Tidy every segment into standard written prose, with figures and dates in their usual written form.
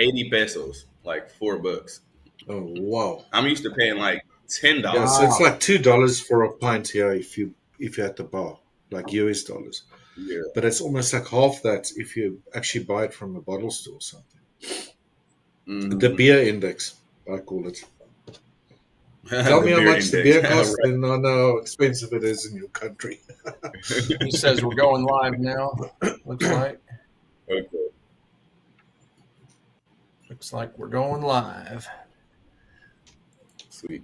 80 pesos, like $4. Oh wow! I'm used to paying like Yeah, $10. so it's Wow. like $2 for a pint here if you're at the bar, like US dollars. Yeah. But it's almost like half that if you actually buy it from a bottle store or something. The Hmm. beer index, I call it. Tell The me how beer much the index. beer Right. costs, then I know how expensive it is in your country. He says we're going live now. Looks like. Okay. Looks like we're going live. Sweet.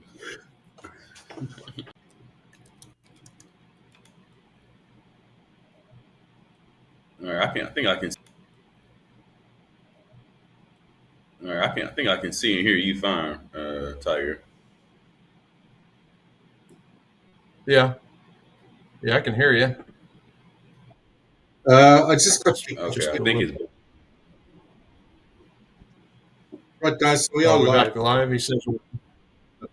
All right. I think I can. All right. I think I can see and hear you fine, Tiger. Yeah. Yeah, I can hear you. I just got Okay. Just I a think little. it's right, guys. We are Oh, we're live back live. He says.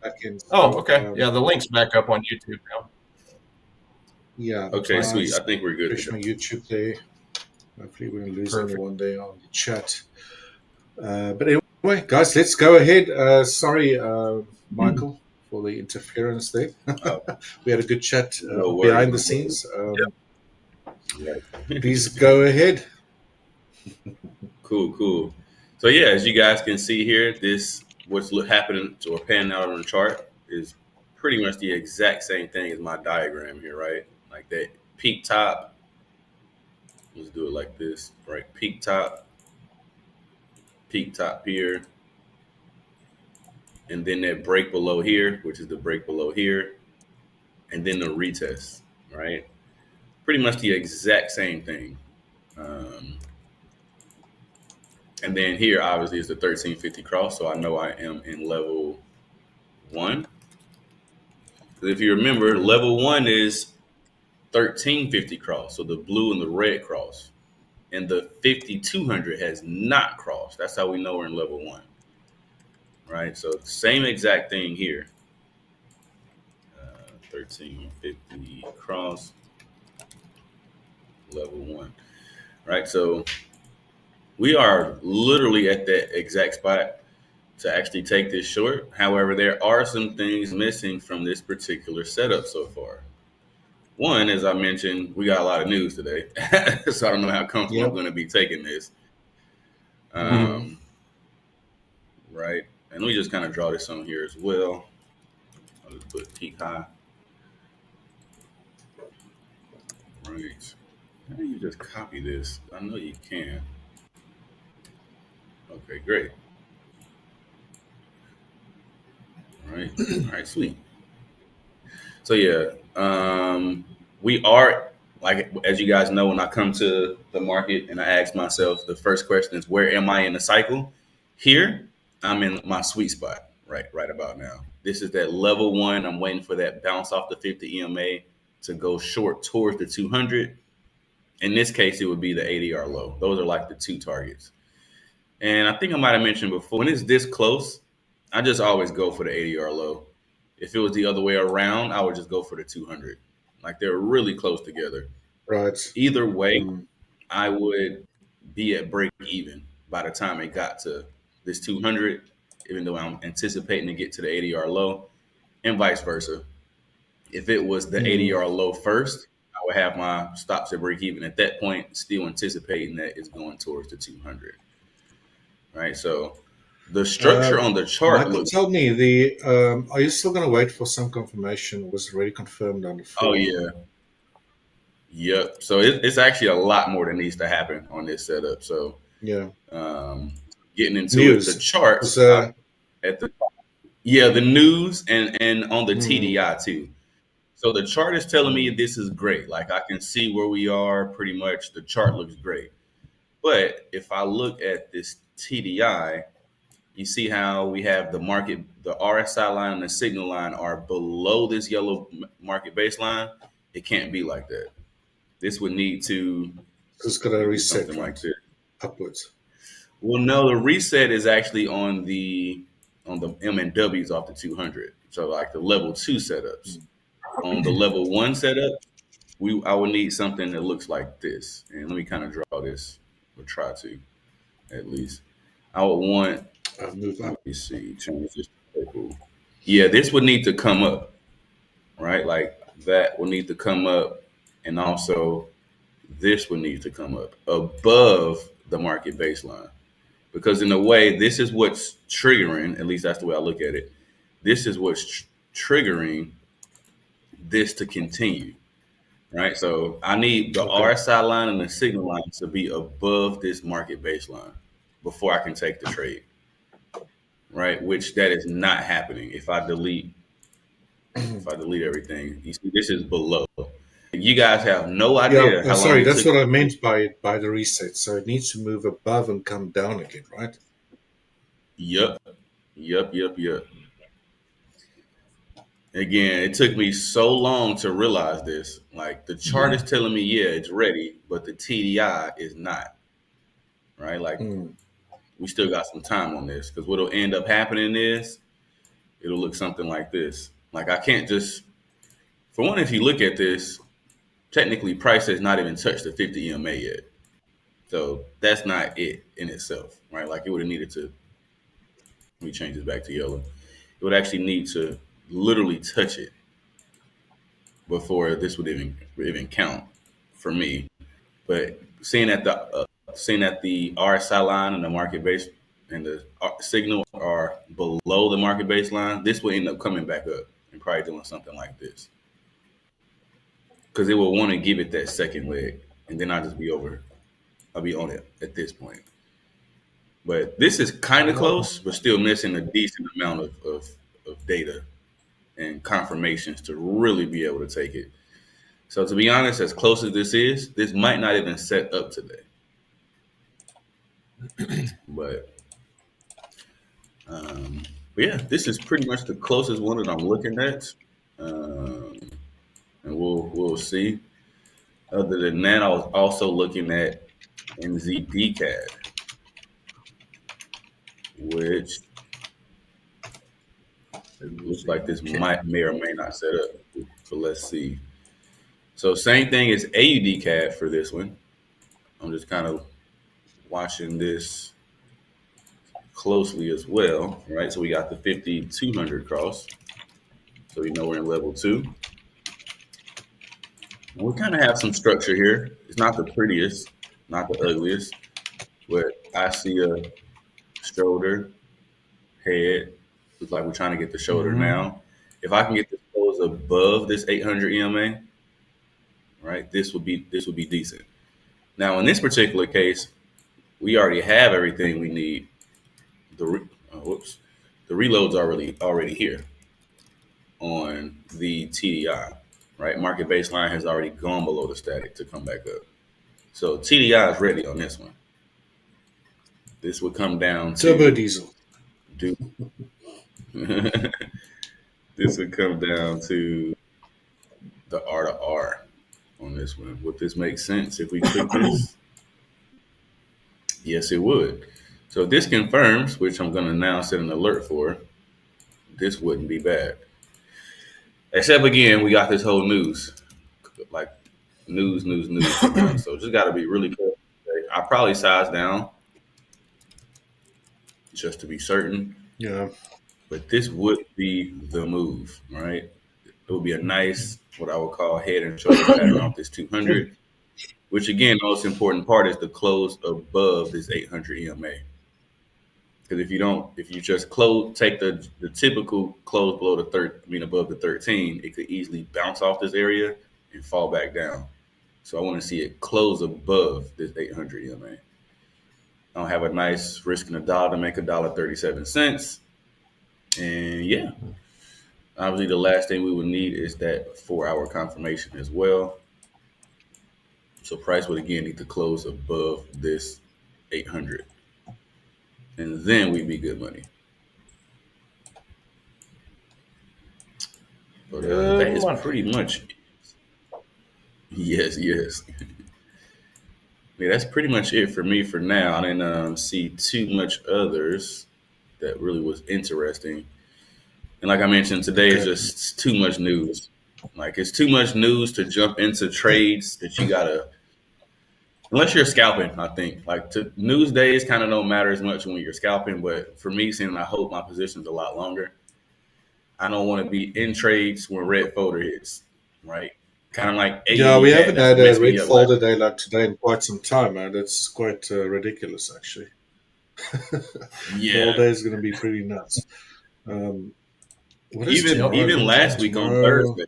back in. Oh, So, okay. Yeah, the link's back up on YouTube now. yeah, Looks okay. like. I Sweet. I just think we're good to refresh go. my YouTube there. Hopefully, we don't lose Perfect. anyone there on the chat. But anyway, guys, let's go ahead. Sorry, Michael, for the interference there. Oh, We had a good chat no worries. behind the No worries. scenes. Right. Please go ahead. Cool. Cool. So yeah, as you guys can see here, this what's happening or panning out on the chart is pretty much the exact same thing as my diagram here, right? Like that peak top. Let's do it like this, right? Peak top here, and then that break below here, which is the break below here, and then the retest, right? Pretty much the exact same thing. Um, and then here, obviously, is the 1350 cross, so I know I am in level one. Because if you remember, level one is 1350 cross, so the blue and the red cross, and the 5200 has not crossed. That's how we know we're in level one, right? So same exact thing here. 1350 cross, level one, right? So we are literally at that exact spot to actually take this short. However, there are some things missing from this particular setup so far. One, as I mentioned, we got a lot of news today, so I don't know how comfortable I'm Yep. going to be taking this. Mhm. Right, and let me just kind of draw this on here as well. I'll just put peak high. Right. How do you just copy this? I know you can. Okay, great. All right. All right, sweet. So yeah, we are like as you guys know, when I come to the market and I ask myself, the first question is, where am I in the cycle? Here, I'm in my sweet spot, right about now. This is that level one. I'm waiting for that bounce off the 50 EMA to go short towards the 200. In this case, it would be the ADR low. Those are like the two targets. And I think I might have mentioned before, when it's this close, I just always go for the ADR low. If it was the other way around, I would just go for the 200. Like they're really close together. Right. Either way, Mm. I would be at break even by the time it got to this 200, even though I'm anticipating to get to the ADR low, and vice versa. If it was the Mm. ADR low first, I would have my stops at break even at that point, still anticipating that it's going towards the 200. Right. So the Uh, structure on the chart Michael, looks. tell me are you still going to wait for some confirmation? Was it already confirmed on the Oh floor? yeah. Yep. So it's actually a lot more that needs to happen on this setup. So Yeah. um, getting into it, the News. charts Was at the yeah, the news and on the mm, TDI too. So the chart is telling me mm, this is great. Like I can see where we are pretty much. The chart looks great. But if I look at this TDI, you see how we have the market, the RSI line and the signal line are below this yellow market baseline. It can't be like that. This would need to, it's got let to me do reset, something like right? this. Upwards. Well, no, the reset is actually on the M and W's off the 200. So like the level two setups. Mm. On the level one setup, I would need something that looks like this. And let me kind of draw this, or try to at least. I would want, Move let up. me see, change this to purple. Yeah, this would need to come up, right? Like that would need to come up, and also this would need to come up above the market baseline. Because in a way, this is what's triggering, at least that's the way I look at it. This is what's triggering this to continue, right? So I need the Okay. RSI line and the signal line to be above this market baseline before I can take the trade, right? Which that is not happening if I delete everything. You see, this is below. You guys have no Yeah, idea how long sorry, it that's took. what I meant by the reset. So it needs to move above and come down again, right? Yup, yup. Again, it took me so long to realize this. Like the chart is telling me, yeah, it's ready, but the TDI is not. Right? Like Mm. we still got some time on this because what'll end up happening is it'll look something like this. Like I can't just, for one, if you look at this, technically price has not even touched the 50 EMA yet. So that's not it in itself, right? Like it would have needed to, let me change this back to yellow. It would actually need to literally touch it before this would even count for me. But seeing that the RSI line and the market base and the signal are below the market baseline, this will end up coming back up and probably doing something like this because it will want to give it that second leg, and then I'll just be over. I'll be on it at this point. But this is kind of close, but still missing a decent amount of data and confirmations to really be able to take it. So to be honest, as close as this might not even set up today. But Um, but yeah, this is pretty much the closest one that I'm looking at, um, and we'll see. Other than that, I was also looking at NZDCAD, which it looks like this may or may not set up. So let's see. So same thing as AUDCAD for this one. I'm just kind of watching this closely as well, right? So we got the 5200 cross. So we know we're in level 2. We kind of have some structure here. It's not the prettiest, not the ugliest, but I see a shoulder, head. Looks like we're trying to get the shoulder now. If I can get this close above this 800 EMA, right, this would be decent. Now in this particular case, we already have everything we need. The reload's already here on the TDI, right? Market baseline has already gone below the static to come back up. So TDI is ready on this one. This would come down to Turbo diesel. This would come down to the R to R on this one. Would this make sense if we click this? Yes, it would. So if this confirms, which I'm going to now set an alert for, this wouldn't be bad. Except again, we got this whole news, like news. So just got to be really careful. I probably size down just to be certain. Yeah. But this would be the move, right? It would be a nice, what I would call head and shoulder pattern off this 200, which again, the most important part is the close above this 800 EMA. Because if you just take the typical close below above the 13, it could easily bounce off this area and fall back down. So I want to see it close above this 800 EMA. I'll have a nice risk in $1 to make $1.37. And yeah, obviously the last thing we would need is that 4-hour confirmation as well. So price would again need to close above this 800. And then we'd be good money. But that is pretty much it. Yes. Yeah, that's pretty much it for me for now. I didn't see too much others that really was interesting. And like I mentioned, today is just too much news. Like it's too much news to jump into trades that you gotta unless you're scalping, I think like news days kind of don't matter as much when you're scalping. But for me, seeing I hold my positions a lot longer, I don't want to be in trades when red folder hits, right? Kind of like Yeah, we haven't that's had what a messed me red up folder day like today in quite some time, man. That's quite ridiculous, actually. Yeah. All day is going to be pretty nuts. What is tomorrow? Even last week on Thursday.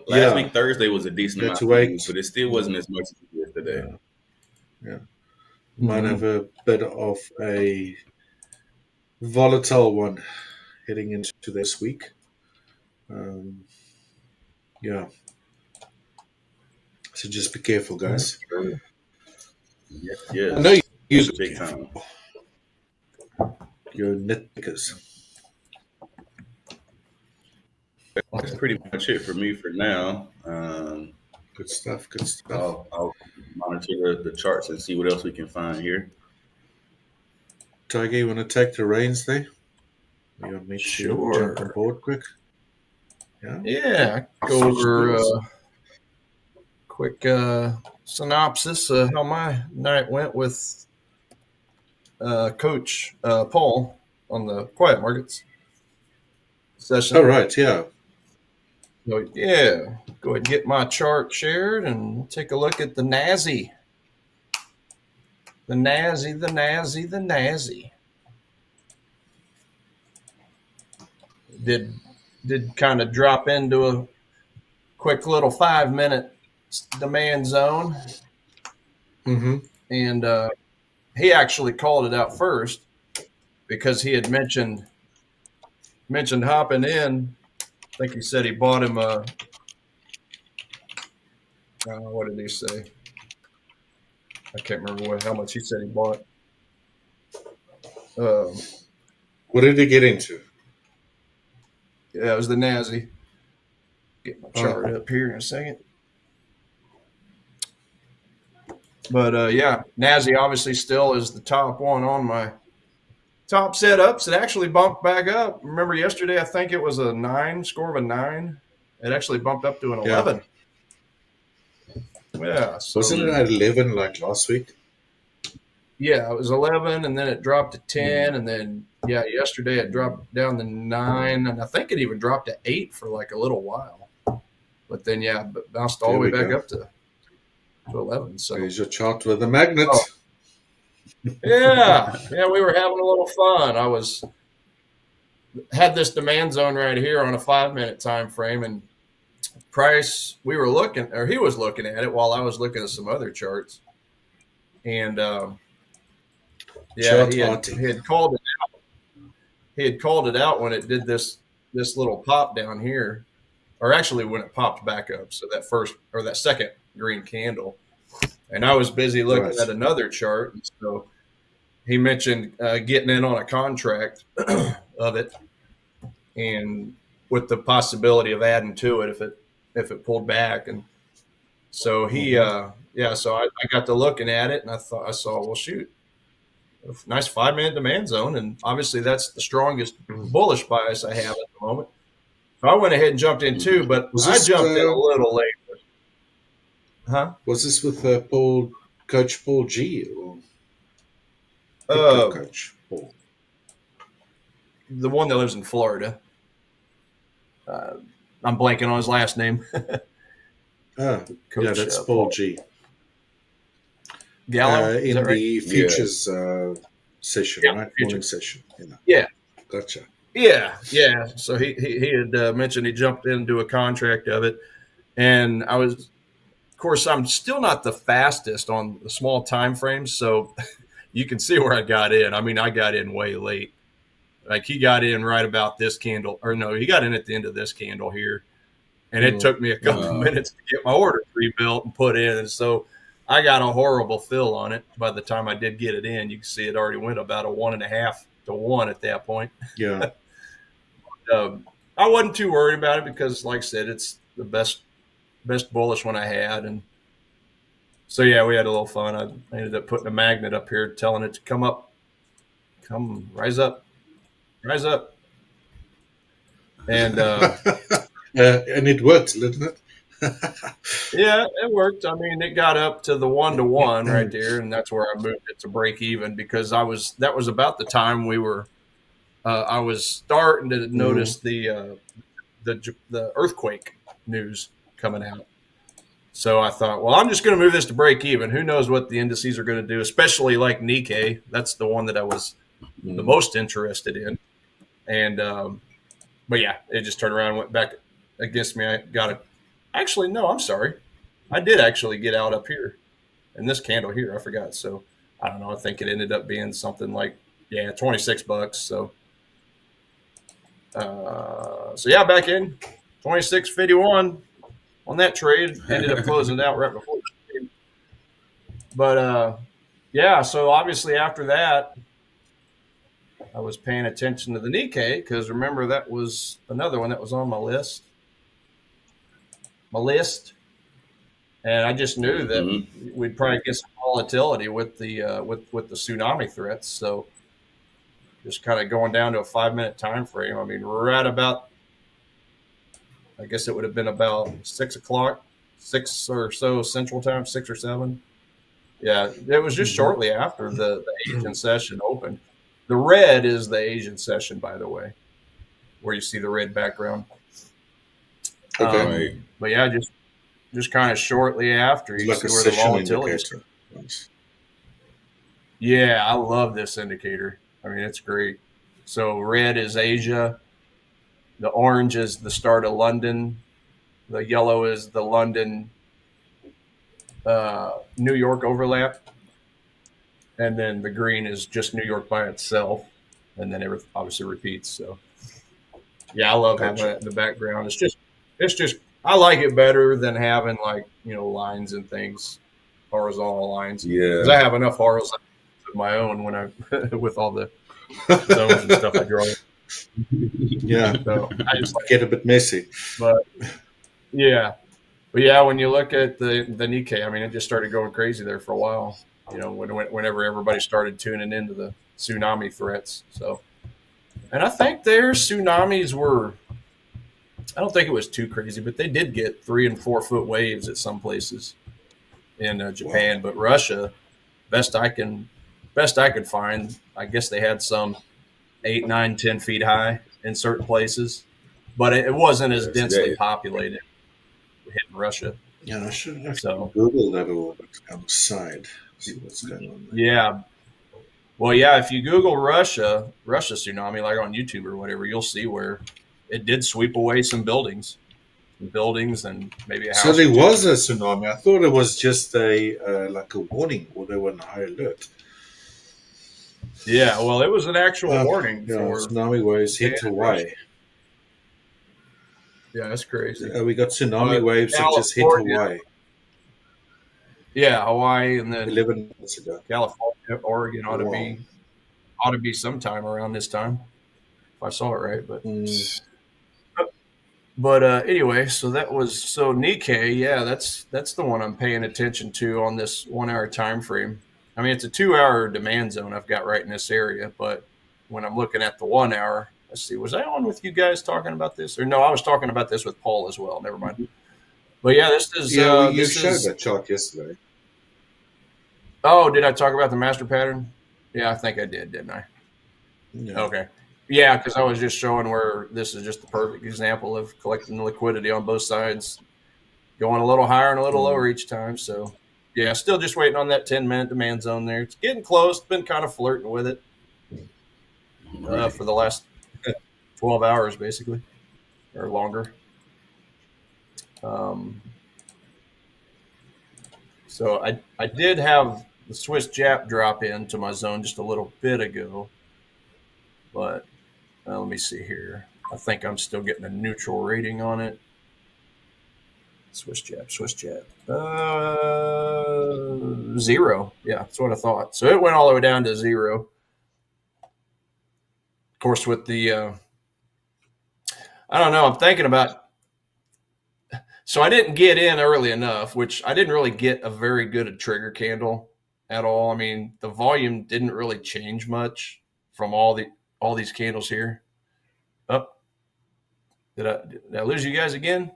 Last week Thursday was a decent amount of news, but it still wasn't as much as yesterday. Yeah. Might have a bit of a volatile one heading into this week. Yeah. So just be careful, guys. Yeah. I know you big time. You're nitpickers. That's pretty much it for me for now. Good stuff. Good stuff. I'll monitor the charts and see what else we can find here. Tiger, you want to take the reins there? You want me to Sure. jump on board quick? Yeah. Go over quick synopsis of how my night went with Coach Paul on the quiet markets session. Oh, right. Yeah. So, yeah, go ahead and get my chart shared and we'll take a look at the NASI. The NASI. Did kind of drop into a quick little 5-minute demand zone. Mm-hmm. And he actually called it out first because he had mentioned hopping in. I think he said he bought him a what did he say? I can't remember how much he said he bought. What did he get into? Yeah, it was the NASI. Get my chart up here in a second. But yeah, NASI obviously still is the top one on my top setups. It actually bumped back up. Remember yesterday, I think it was a 9, score of a 9. It actually bumped up to an 11. Yeah. So, wasn't it at 11 like last week? Yeah, it was 11, and then it dropped to 10, and then, yeah, yesterday it dropped down to 9, and I think it even dropped to 8 for like a little while. But then, yeah, bounced all the way back up to 11. So there's your chart with the magnet. Oh. Yeah, we were having a little fun. Had this demand zone right here on a 5-minute time frame, and price, he was looking at it while I was looking at some other charts. And he had called it out. He had called it out when it did this little pop down here, or actually when it popped back up. So that second green candle, and I was busy looking at another chart. And so he mentioned getting in on a contract of it, and with the possibility of adding to it if it pulled back. And so he, so I got to looking at it, and I saw, well, shoot, a nice 5-minute demand zone, and obviously that's the strongest bullish bias I have at the moment. So I went ahead and jumped in too, but I jumped in a little late. Huh? Was this with Coach Paul G or Coach Paul? The one that lives in Florida. I'm blanking on his last name. Coach, that's Paul G. Gallo? In the futures session, right? Morning session. Yeah. Gotcha. Yeah. So he had mentioned he jumped into a contract of it, and of course, I'm still not the fastest on the small time frames, so you can see where I got in. I mean, I got in way late. Like he got in right about this candle, or no, he got in at the end of this candle here, and it took me a couple of minutes to get my order pre-built and put in. And so I got a horrible fill on it. By the time I did get it in, you can see it already went about a 1.5 to 1 at that point. Yeah. I wasn't too worried about it because, like I said, it's the best bullish one I had. And so, yeah, we had a little fun. I ended up putting a magnet up here telling it to rise up. And and it worked, didn't it? Yeah, it worked. I mean, it got up to the 1-to-1 right there, and that's where I moved it to break even because that was about the time I was starting to notice the earthquake news coming out. So I thought, well, I'm just going to move this to break even. Who knows what the indices are going to do, especially like Nikkei. That's the one that I was the most interested in. And but yeah, it just turned around and went back against me. I got it. Actually, no, I'm sorry. I did actually get out up here in this candle here. I forgot. So I don't know. I think it ended up being something like, yeah, $26. So yeah, back in 26.51 on that trade. Ended up closing it out right before. But yeah, so obviously after that, I was paying attention to the Nikkei because remember that was another one that was on my list. And I just knew that we'd probably get some volatility with the with the tsunami threats. So just kind of going down to a 5-minute time frame. I mean, we're at about, I guess it would have been about 6 o'clock, 6 or so Central Time, 6 or 7. Yeah, it was just shortly after the Asian session opened. The red is the Asian session, by the way, where you see the red background. Okay. But yeah, just kind of shortly after, you It's like see a where the session volatility is. indicator. Nice. Yeah, I love this indicator. I mean, it's great. So red is Asia. The orange is the start of London. The yellow is the London, New York overlap. And then the green is just New York by itself. And then it obviously repeats. So yeah, I love having that in the background. It's just, I like it better than having like, lines and things, horizontal lines. Yeah. Because I have enough horizontal of my own when with all the zones and stuff I draw. Yeah. So I just get a bit messy. But yeah. But yeah, when you look at the Nikkei, I mean, it just started going crazy there for a while. Whenever everybody started tuning into the tsunami threats. So, and I think their tsunamis were, I don't think it was too crazy, but they did get 3 and 4 foot waves at some places in Japan. Wow. But Russia, best I could find, I guess they had some 8, 9, 10 feet high in certain places, but it wasn't as densely populated hitting Russia. Yeah, I should actually Google that a little bit on the side, see what's going on there. Yeah. Well, yeah, if you Google Russia tsunami, like on YouTube or whatever, you'll see where it did sweep away some buildings and maybe a house. So there was a tsunami. I thought it was just like a warning, or they were on high alert. Yeah, well, it was an actual warning for tsunami waves hit Hawaii. Yeah, that's crazy. We got tsunami waves that just hit Hawaii. Yeah, Hawaii, and then 11 months ago. California, Oregon ought to be sometime around this time, if I saw it right. But anyway, so Nikkei, yeah, that's the one I'm paying attention to on this 1 hour time frame. I mean, it's a 2 hour demand zone I've got right in this area, but when I'm looking at the 1 hour, let's see, was I on with you guys talking about this? Or no, I was talking about this with Paul as well. Never mind. But yeah, this is you showed that chart yesterday. Oh, did I talk about the master pattern? Yeah, I think I did, didn't I? Yeah. Okay. Yeah, because I was just showing where this is just the perfect example of collecting the liquidity on both sides, going a little higher and a little lower each time. So, yeah, still just waiting on that 10-minute demand zone there. It's getting close. Been kind of flirting with it for the last 12 hours, basically, or longer. So I did have the Swiss Jap drop into my zone just a little bit ago, but let me see here. I think I'm still getting a neutral rating on it. Swiss Jap. 0. Yeah, that's what I thought. So it went all the way down to 0. Of course, with the, I don't know, I'm thinking about, so I didn't get in early enough, which I didn't really get a very good trigger candle at all. I mean, the volume didn't really change much from all these candles here. Oh, did I lose you guys again?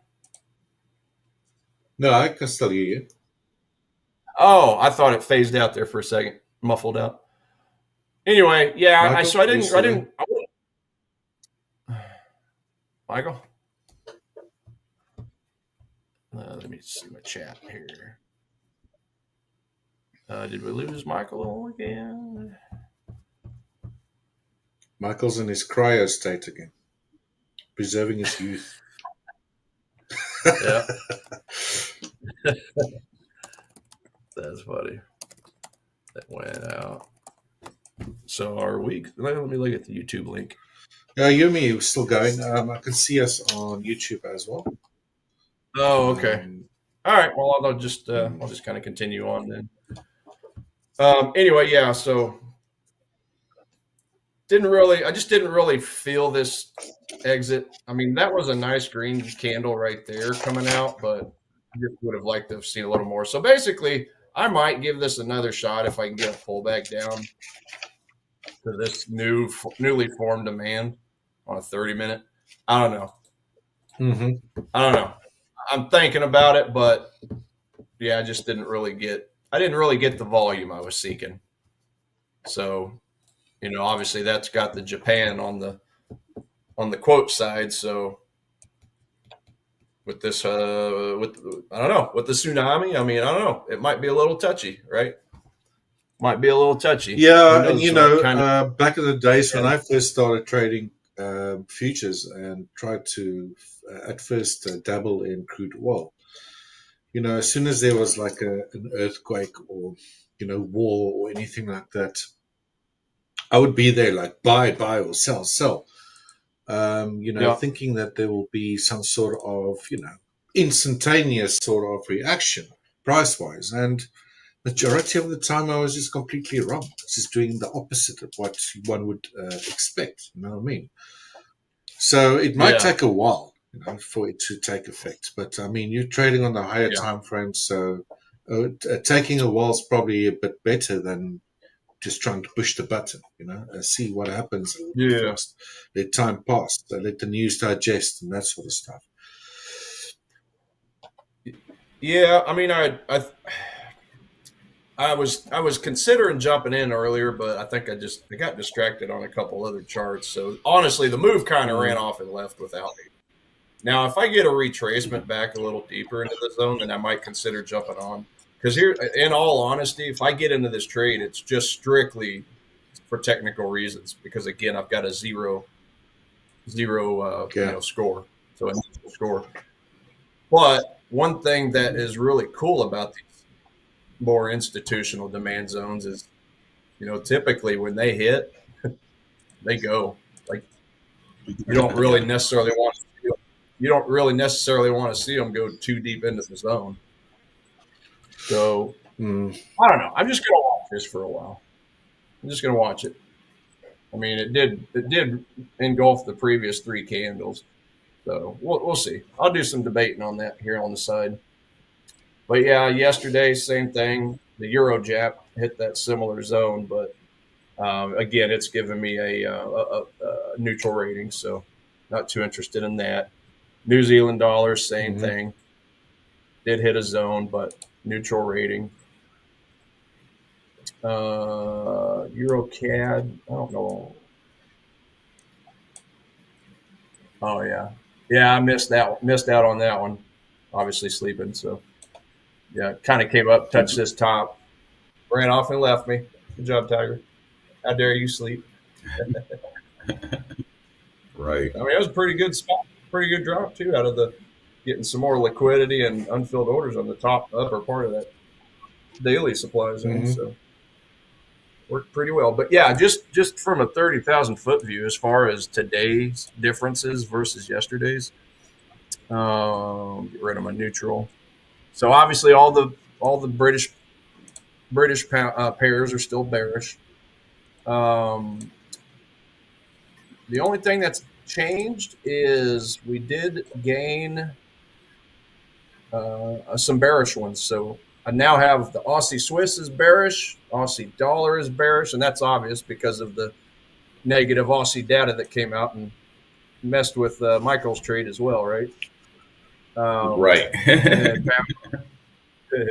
No, I can still hear you. Oh, I thought it phased out there for a second, muffled out. Anyway, yeah, Michael, I you didn't, still there? Michael, let me see my chat here. Did we lose Michael again? Michael's in his cryo state again, preserving his youth. Yeah, that's funny. That went out. So are we? Let me look at the YouTube link. Yumi is still going. I can see us on YouTube as well. Oh, okay. All right. Well, I'll just kind of continue on then. Anyway, yeah. So I just didn't really feel this exit. I mean, that was a nice green candle right there coming out, but I just would have liked to have seen a little more. So basically, I might give this another shot if I can get a pullback down to this newly formed demand on a 30-minute. I don't know. I don't know. I'm thinking about it, but yeah, I didn't really get the volume I was seeking. So, obviously that's got the Japan on the quote side. So with this, I don't know, with the tsunami, I mean, I don't know. It might be a little touchy, right? Might be a little touchy. Yeah, and back in the days when I first started trading futures and tried to at first dabble in crude oil, as soon as there was like an earthquake or war or anything like that, I would be there like buy or sell. Thinking that there will be some sort of instantaneous sort of reaction price wise, and majority of the time I was just completely wrong. Just doing the opposite of what one would expect. You know what I mean? So it might take a while, for it to take effect. But I mean, you're trading on the higher time frames, so taking a while is probably a bit better than just trying to push the button. See what happens. First. Let time pass. Let the news digest and that sort of stuff. Yeah, I mean, I was considering jumping in earlier, but I think I got distracted on a couple other charts. So honestly, the move kind of ran off and left without me. Now, if I get a retracement back a little deeper into the zone, then I might consider jumping on. Because here, in all honesty, if I get into this trade, it's just strictly for technical reasons. Because again, I've got a zero score, so a neutral score. But one thing that is really cool about these more institutional demand zones is, typically when they hit, they go. Like you don't really necessarily want to see them go too deep into the zone. So I don't know. I'm just gonna watch this for a while. I'm just gonna watch it. I mean, it did engulf the previous three candles, so we'll see. I'll do some debating on that here on the side. But yeah, yesterday same thing. The Euro Jap hit that similar zone, but again, it's given me a neutral rating, so not too interested in that. New Zealand dollar, same thing. Did hit a zone, but neutral rating. Euro CAD, I don't know. Oh yeah, I missed out on that one. Obviously sleeping, so yeah, kind of came up, touched this top, ran off and left me. Good job, Tiger. How dare you sleep? Right. I mean, it was a pretty good spot, pretty good drop too, out of the getting some more liquidity and unfilled orders on the upper part of that daily supply zone. So worked pretty well. But yeah, just from a 30,000 foot view, as far as today's differences versus yesterday's, get rid of my neutral. So obviously all the British pairs are still bearish. The only thing that's changed is we did gain some bearish ones. So I now have the Aussie Swiss is bearish, Aussie dollar is bearish, and that's obvious because of the negative Aussie data that came out and messed with Michael's trade as well, right? Right. And then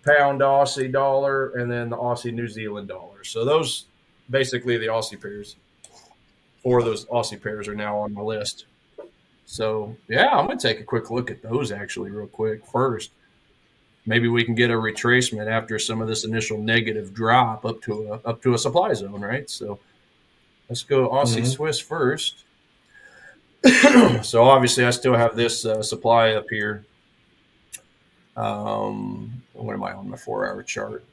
pound Aussie dollar, and then the Aussie New Zealand dollar. So those basically the Aussie pairs. 4 of those Aussie pairs are now on my list. So yeah, I'm gonna take a quick look at those actually real quick first. Maybe we can get a retracement after some of this initial negative drop up to a supply zone, right? So let's go Aussie Swiss first. So obviously, I still have this supply up here. What am I on my 4-hour chart?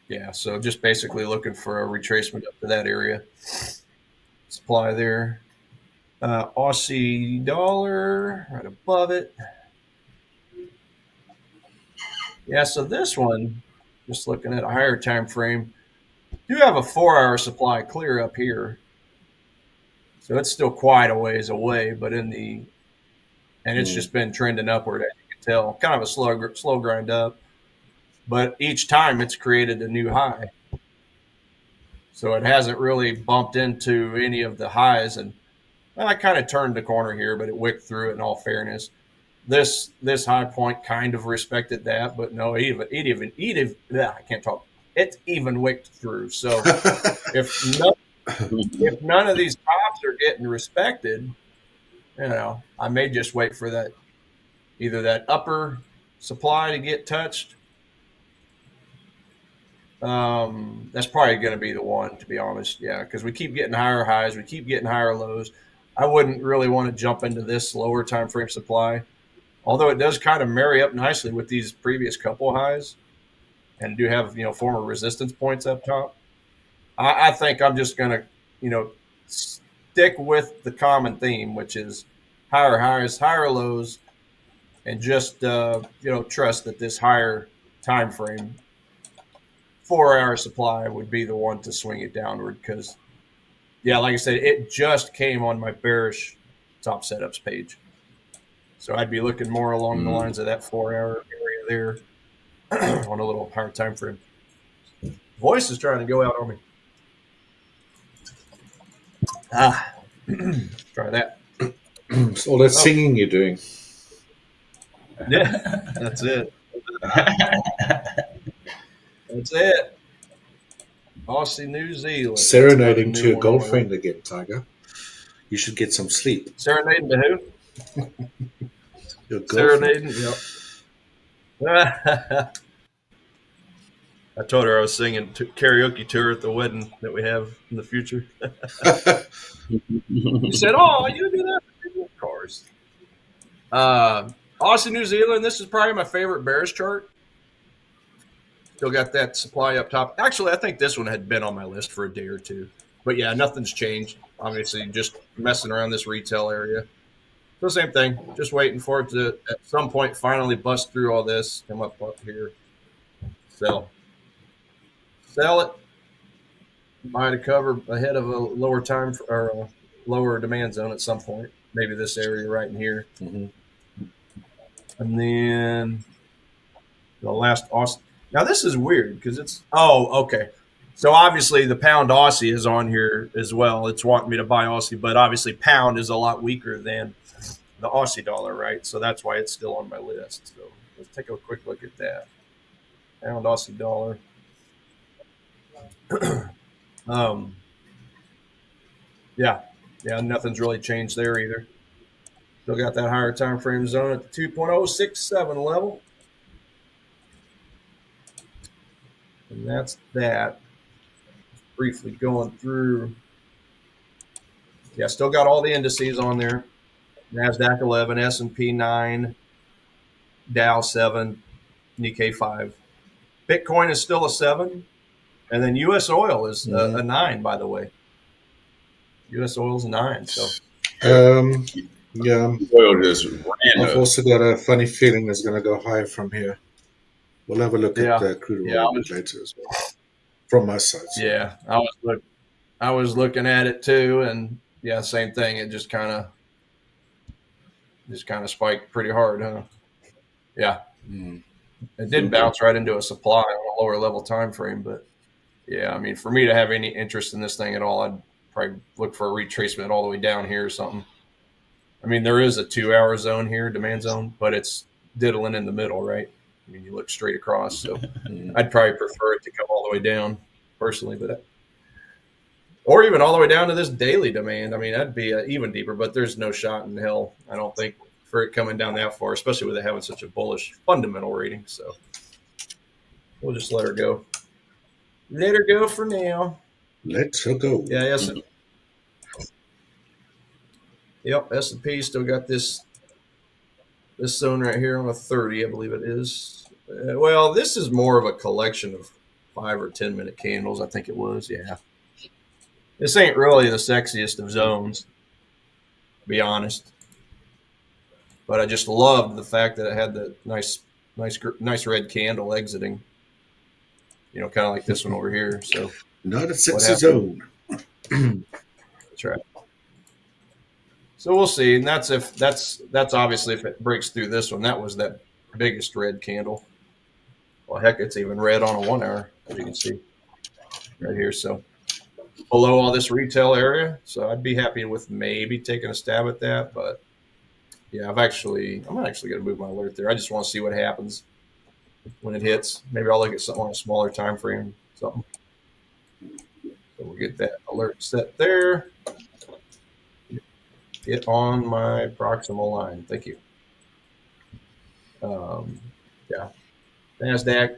Yeah. So just basically looking for a retracement up to that area. Supply there. Aussie dollar right above it. Yeah. So this one, just looking at a higher time frame, do have a 4-hour supply clear up here. So it's still quite a ways away, but and it's just been trending upward, as you can tell. Kind of a slow grind up, but each time it's created a new high. So it hasn't really bumped into any of the highs, and well, I kind of turned the corner here, but it wicked through it. In all fairness, this high point kind of respected that, but no, I can't talk. It even wicked through. So if none of these tops are getting respected, I may just wait for either that upper supply to get touched. That's probably going to be the one, to be honest. Yeah, because we keep getting higher highs, we keep getting higher lows. I wouldn't really want to jump into this lower time frame supply, although it does kind of marry up nicely with these previous couple highs, and do have former resistance points up top. I think I'm just going to stick with the common theme, which is higher highs, higher lows, and just trust that this higher time frame 4-hour supply would be the one to swing it downward. Because like I said, it just came on my bearish top setups page, so I'd be looking more along the lines of that 4-hour area there on a little higher time frame. Voice is trying to go out on me. Try that. It's all that singing you're doing. Yeah, that's it. That's it. Aussie New Zealand. Serenading to your girlfriend again, Tiger. You should get some sleep. Serenading to who? Your girlfriend. Serenading, yep. I told her I was singing karaoke to her at the wedding that we have in the future. She said, "Oh, you do that for cars." Aussie New Zealand. This is probably my favorite bearish chart. Still got that supply up top. Actually, I think this one had been on my list for a day or two. But yeah, nothing's changed. Obviously, just messing around this retail area. So same thing. Just waiting for it to, at some point, finally bust through all this, come up here, sell it, buy to cover ahead of a lower time or a lower demand zone at some point. Maybe this area right in here. And then the last Aussie. Now, this is weird because it's – okay. So, obviously, the pound Aussie is on here as well. It's wanting me to buy Aussie, but obviously pound is a lot weaker than the Aussie dollar, right? So, that's why it's still on my list. So, let's take a quick look at that. Pound Aussie dollar. Yeah, nothing's really changed there either. Still got that higher time frame zone at the 2.067 level. And that's that. Just briefly going through. Yeah, still got all the indices on there. NASDAQ 11, S&P 9, Dow 7, Nikkei 5. Bitcoin is still a 7. And then U.S. oil is a 9, by the way. U.S. oil is a 9. So, yeah. Oil just ran I've up. also got a funny feeling it's going to go higher from here. We'll have a look at the crude oil later as well, from my side. So. Yeah, I was looking at it too, and yeah, same thing. It just kind of spiked pretty hard, huh? Yeah, it did bounce right into a supply on a lower level time frame, but yeah, I mean, for me to have any interest in this thing at all, I'd probably look for a retracement all the way down here or something. I mean, there is a 2-hour zone here, demand zone, but it's diddling in the middle, right? I mean, you look straight across. So I'd probably prefer it to come all the way down personally, or even all the way down to this daily demand. I mean, that'd be even deeper, but there's no shot in hell, I don't think, for it coming down that far, especially with it having such a bullish fundamental rating. So we'll just let her go. Let her go for now. Let her go. Yeah, yes. Yep, S&P still got this zone right here on a 30, I believe it is. Well, this is more of a collection of 5 or 10 minute candles, I think it was. Yeah. This ain't really the sexiest of zones, to be honest. But I just loved the fact that it had the nice red candle exiting. You know, kind of like this one over here. So not a sexy zone. That's right. So we'll see, and that's obviously if it breaks through this one. That was that biggest red candle. Well, heck, it's even red on a 1 hour, as you can see right here. So below all this retail area, so I'd be happy with maybe taking a stab at that. But yeah, I'm actually going to move my alert there. I just want to see what happens when it hits. Maybe I'll look at something on a smaller time frame, something. So we'll get that alert set there. Get on my proximal line. Thank you. Yeah. NASDAQ.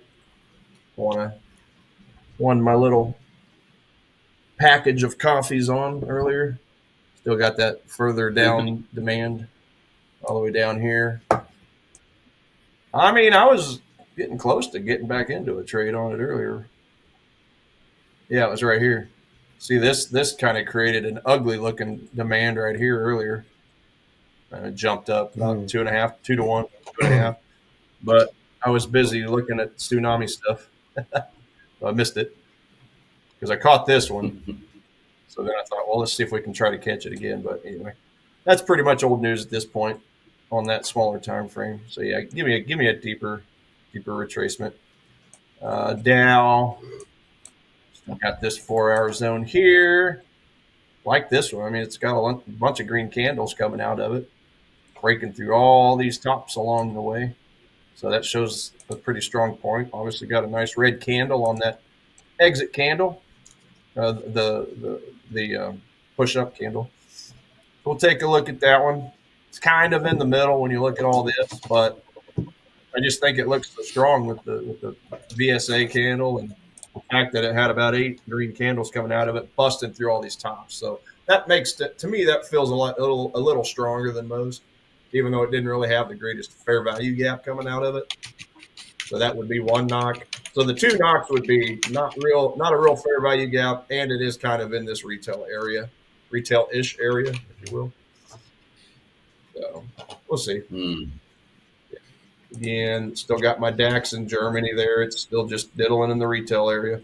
Won my little package of coffees on earlier. Still got that further down demand all the way down here. I mean, I was getting close to getting back into a trade on it earlier. Yeah, it was right here. See, this kind of created an ugly looking demand right here earlier. And it jumped up about 2.5, 2 to 1, 2.5. But I was busy looking at tsunami stuff. I missed it because I caught this one. So then I thought, well, let's see if we can try to catch it again. But anyway, that's pretty much old news at this point on that smaller time frame. So yeah, give me a deeper retracement. Dow. Still got this 4 hour zone here. Like this one. I mean, it's got a bunch of green candles coming out of it, breaking through all these tops along the way. So that shows a pretty strong point. Obviously got a nice red candle on that exit candle, the push-up candle. We'll take a look at that one. It's kind of in the middle when you look at all this, but I just think it looks so strong with the VSA candle and the fact that it had about 8 green candles coming out of it, busting through all these tops. So that makes it, to me, that feels a little stronger than most, even though it didn't really have the greatest fair value gap coming out of it. So that would be one knock. So the 2 knocks would be not a real fair value gap, and it is kind of in this retail-ish area, if you will. So we'll see. Again, still got my DAX in Germany there. It's still just diddling in the retail area.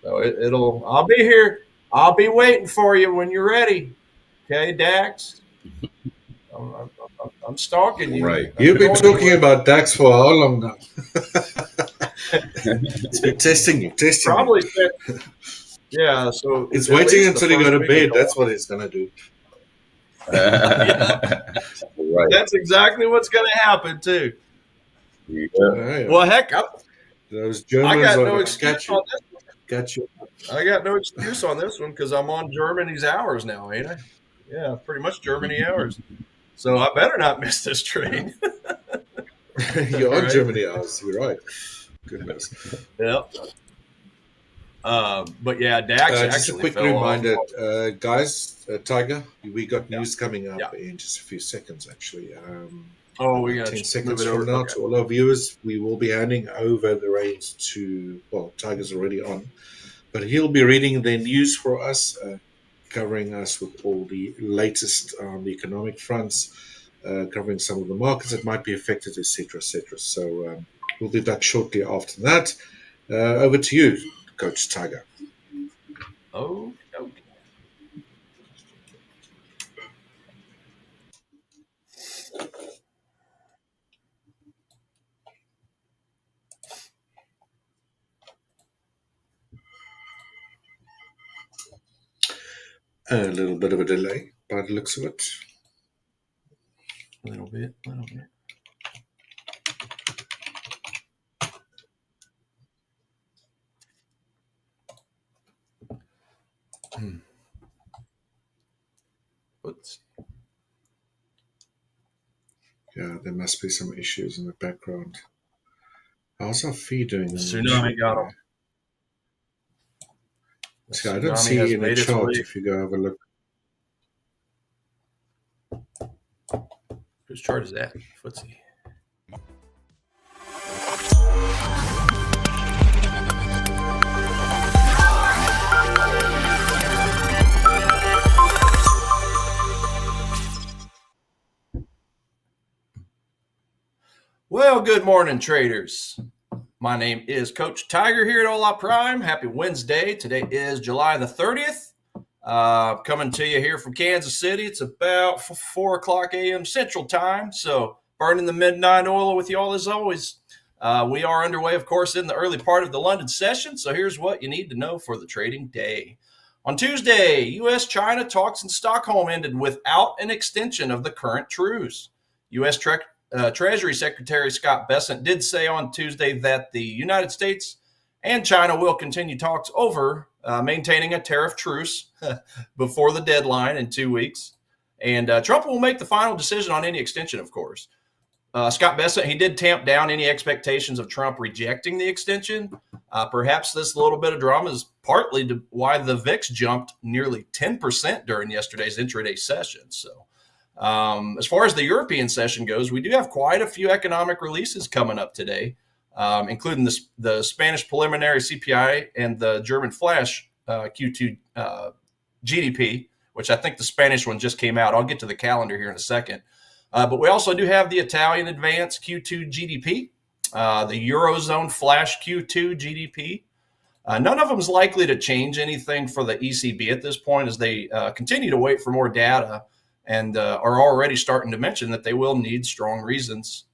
So I'll be here. I'll be waiting for you when you're ready. Okay, DAX? I'm stalking you. Right. You've been talking about DAX for how long now? It's been testing you. Probably. Yeah, so it's waiting until you go to bed. That's what it's going to do. Right. That's exactly what's going to happen, too. Yeah. Well, heck, those Germans I got are no going to excuse on this one. Got you. I got no excuse on this one because I'm on Germany's hours now, ain't I? Yeah, pretty much Germany hours. So I better not miss this trade. You're on Germany hours. You're right. Goodness. Yep. But yeah, DAX just a quick reminder, guys. Tiger, we got news coming up in just a few seconds, actually. We got 10 seconds from now to all our viewers. We will be handing over the reins to, Tiger's already on, but he'll be reading the news for us, covering us with all the latest on the economic fronts, covering some of the markets that might be affected, etc., etc. So we'll be back shortly after that. Over to you, Coach Tiger. Okay. A little bit of a delay by the looks of it. bit. A little bit. Oops. Yeah, there must be some issues in the background. How's our feed doing? Tsunami got him. See, I don't see in the chart if you go have a look. Whose chart is that? Footsie. Well, good morning, traders. My name is Coach Tiger here at Hola Prime. Happy Wednesday. Today is July the 30th. Coming to you here from Kansas City. It's about 4 o'clock a.m. Central Time. So burning the midnight oil with you all as always. We are underway, of course, in the early part of the London session. So here's what you need to know for the trading day. On Tuesday, U.S.-China talks in Stockholm ended without an extension of the current truce. U.S. Treasury Secretary Scott Bessent did say on Tuesday that the United States and China will continue talks over maintaining a tariff truce before the deadline in 2 weeks. And Trump will make the final decision on any extension, of course. Scott Bessent, he did tamp down any expectations of Trump rejecting the extension. Perhaps this little bit of drama is partly why the VIX jumped nearly 10% during yesterday's intraday session. So as far as the European session goes, we do have quite a few economic releases coming up today, including the Spanish preliminary CPI and the German flash Q2 GDP, which I think the Spanish one just came out. I'll get to the calendar here in a second. But we also do have the Italian advanced Q2 GDP, the Eurozone flash Q2 GDP. None of them is likely to change anything for the ECB at this point as they continue to wait for more data and are already starting to mention that they will need strong reasons.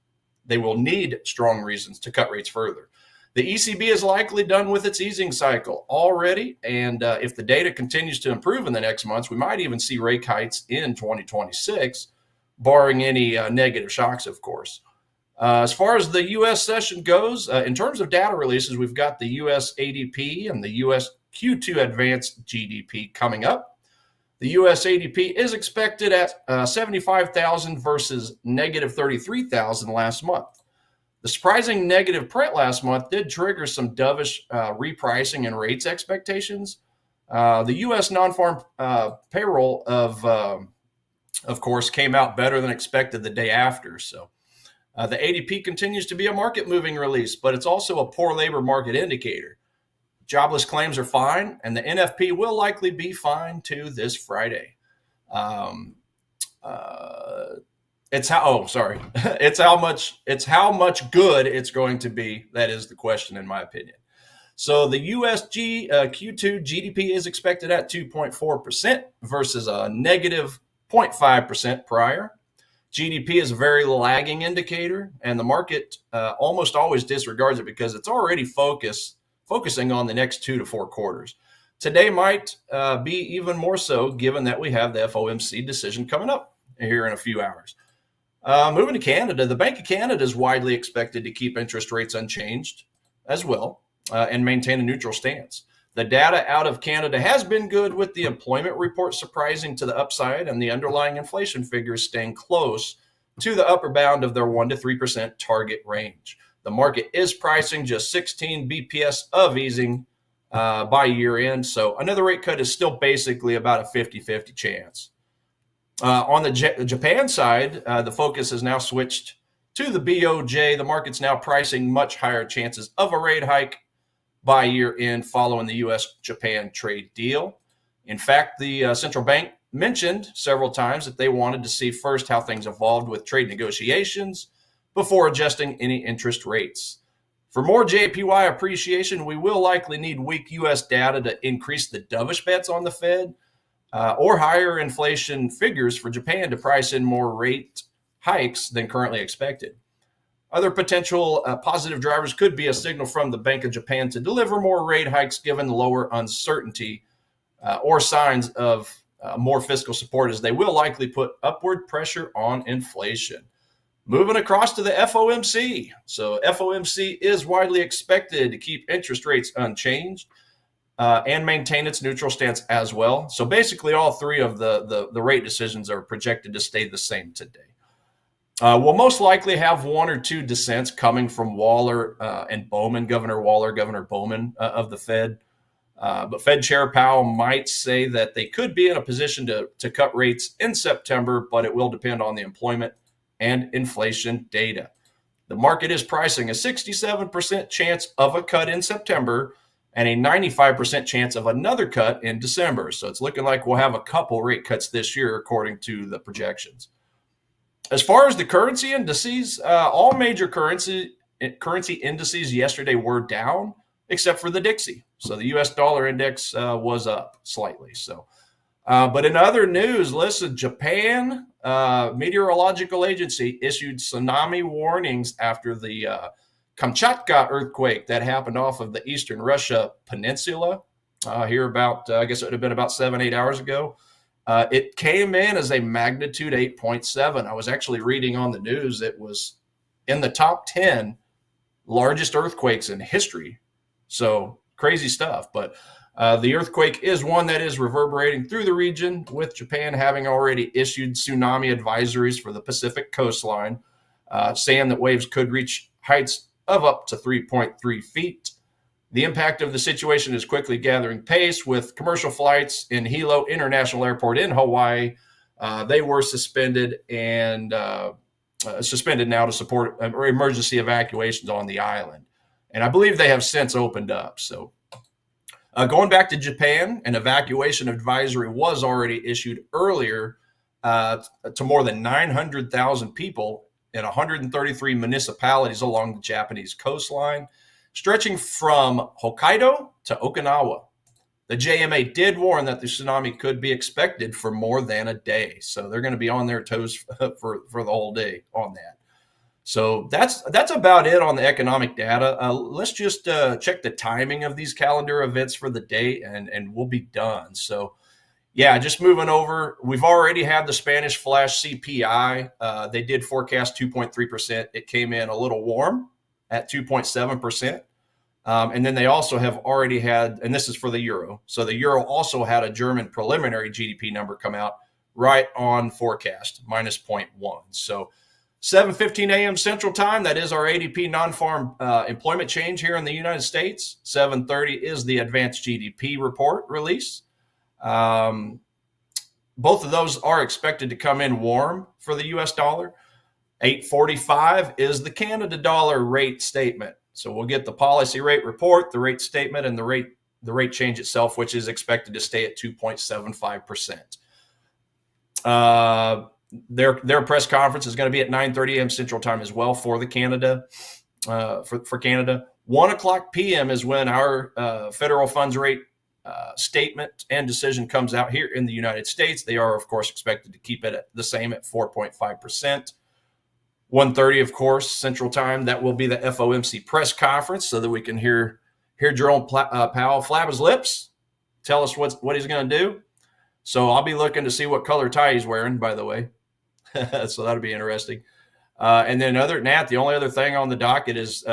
They will need strong reasons to cut rates further. The ECB is likely done with its easing cycle already, and if the data continues to improve in the next months, we might even see rate hikes in 2026, barring any negative shocks, of course. As far as the U.S. session goes, in terms of data releases, we've got the U.S. ADP and the U.S. Q2 advanced GDP coming up. The U.S. ADP is expected at 75,000 versus negative 33,000 last month. The surprising negative print last month did trigger some dovish repricing and rates expectations. The U.S. non-farm payroll of course, came out better than expected the day after. So the ADP continues to be a market-moving release, but it's also a poor labor market indicator. Jobless claims are fine, and the NFP will likely be fine too this Friday. It's how much good it's going to be. That is the question, in my opinion. So the USG Q2 GDP is expected at 2.4% versus a negative 0.5% prior. GDP is a very lagging indicator, and the market almost always disregards it because it's already focusing on the next 2 to 4 quarters. Today might be even more so, given that we have the FOMC decision coming up here in a few hours. Moving to Canada, the Bank of Canada is widely expected to keep interest rates unchanged as well and maintain a neutral stance. The data out of Canada has been good, with the employment report surprising to the upside and the underlying inflation figures staying close to the upper bound of their 1 to 3% target range. The market is pricing just 16 BPS of easing by year end, so another rate cut is still basically about a 50-50 chance. On the Japan side, the focus has now switched to the BOJ. The market's now pricing much higher chances of a rate hike by year end following the U.S.-Japan trade deal. In fact, the central bank mentioned several times that they wanted to see first how things evolved with trade negotiations before adjusting any interest rates. For more JPY appreciation, we will likely need weak U.S. data to increase the dovish bets on the Fed, or higher inflation figures for Japan to price in more rate hikes than currently expected. Other potential positive drivers could be a signal from the Bank of Japan to deliver more rate hikes given lower uncertainty, or signs of more fiscal support, as they will likely put upward pressure on inflation. Moving across to the FOMC. So FOMC is widely expected to keep interest rates unchanged and maintain its neutral stance as well. So basically all three of the rate decisions are projected to stay the same today. We'll most likely have one or two dissents coming from Waller and Bowman, Governor Waller, Governor Bowman of the Fed. But Fed Chair Powell might say that they could be in a position to cut rates in September, but it will depend on the employment and inflation data. The market is pricing a 67% chance of a cut in September and a 95% chance of another cut in December. So it's looking like we'll have a couple rate cuts this year, according to the projections. As far as the currency indices, all major currency indices yesterday were down, except for the Dixie. So the U.S. dollar index was up slightly. So, but in other news, listen, Japan Meteorological Agency issued tsunami warnings after the Kamchatka earthquake that happened off of the eastern Russia peninsula here about, I guess it would have been about 7-8 hours ago. It came in as a magnitude 8.7. I was actually reading on the news, it was in the top 10 largest earthquakes in history. So crazy stuff. But the earthquake is one that is reverberating through the region, with Japan having already issued tsunami advisories for the Pacific coastline, saying that waves could reach heights of up to 3.3 feet. The impact of the situation is quickly gathering pace, with commercial flights in Hilo International Airport in Hawaii. They were suspended and suspended now to support emergency evacuations on the island. And I believe they have since opened up. So going back to Japan, an evacuation advisory was already issued earlier to more than 900,000 people in 133 municipalities along the Japanese coastline, stretching from Hokkaido to Okinawa. The JMA did warn that the tsunami could be expected for more than a day. So they're going to be on their toes for the whole day on that. So that's about it on the economic data. Let's just check the timing of these calendar events for the day, and we'll be done. So, yeah, just moving over. We've already had the Spanish flash CPI. They did forecast 2.3%. It came in a little warm at 2.7%. And then they also have already had, and this is for the euro. So the euro also had a German preliminary GDP number come out right on forecast, minus 0.1. So 7:15 a.m. Central Time, that is our ADP non-farm employment change here in the United States. 7:30 is the advanced GDP report release. Both of those are expected to come in warm for the U.S. dollar. 8:45 is the Canada dollar rate statement. So we'll get the policy rate report, the rate statement, and the rate change itself, which is expected to stay at 2.75%. Their press conference is going to be at 9:30 a.m. Central Time as well for the Canada. For Canada, 1:00 p.m. is when our federal funds rate statement and decision comes out here in the United States. They are, of course, expected to keep it at the same at 4.5%. 1:30, of course, Central Time. That will be the FOMC press conference, so that we can hear Jerome Powell flap his lips, tell us what he's going to do. So I'll be looking to see what color tie he's wearing, by the way. So that'll be interesting. And then other than that, the only other thing on the docket is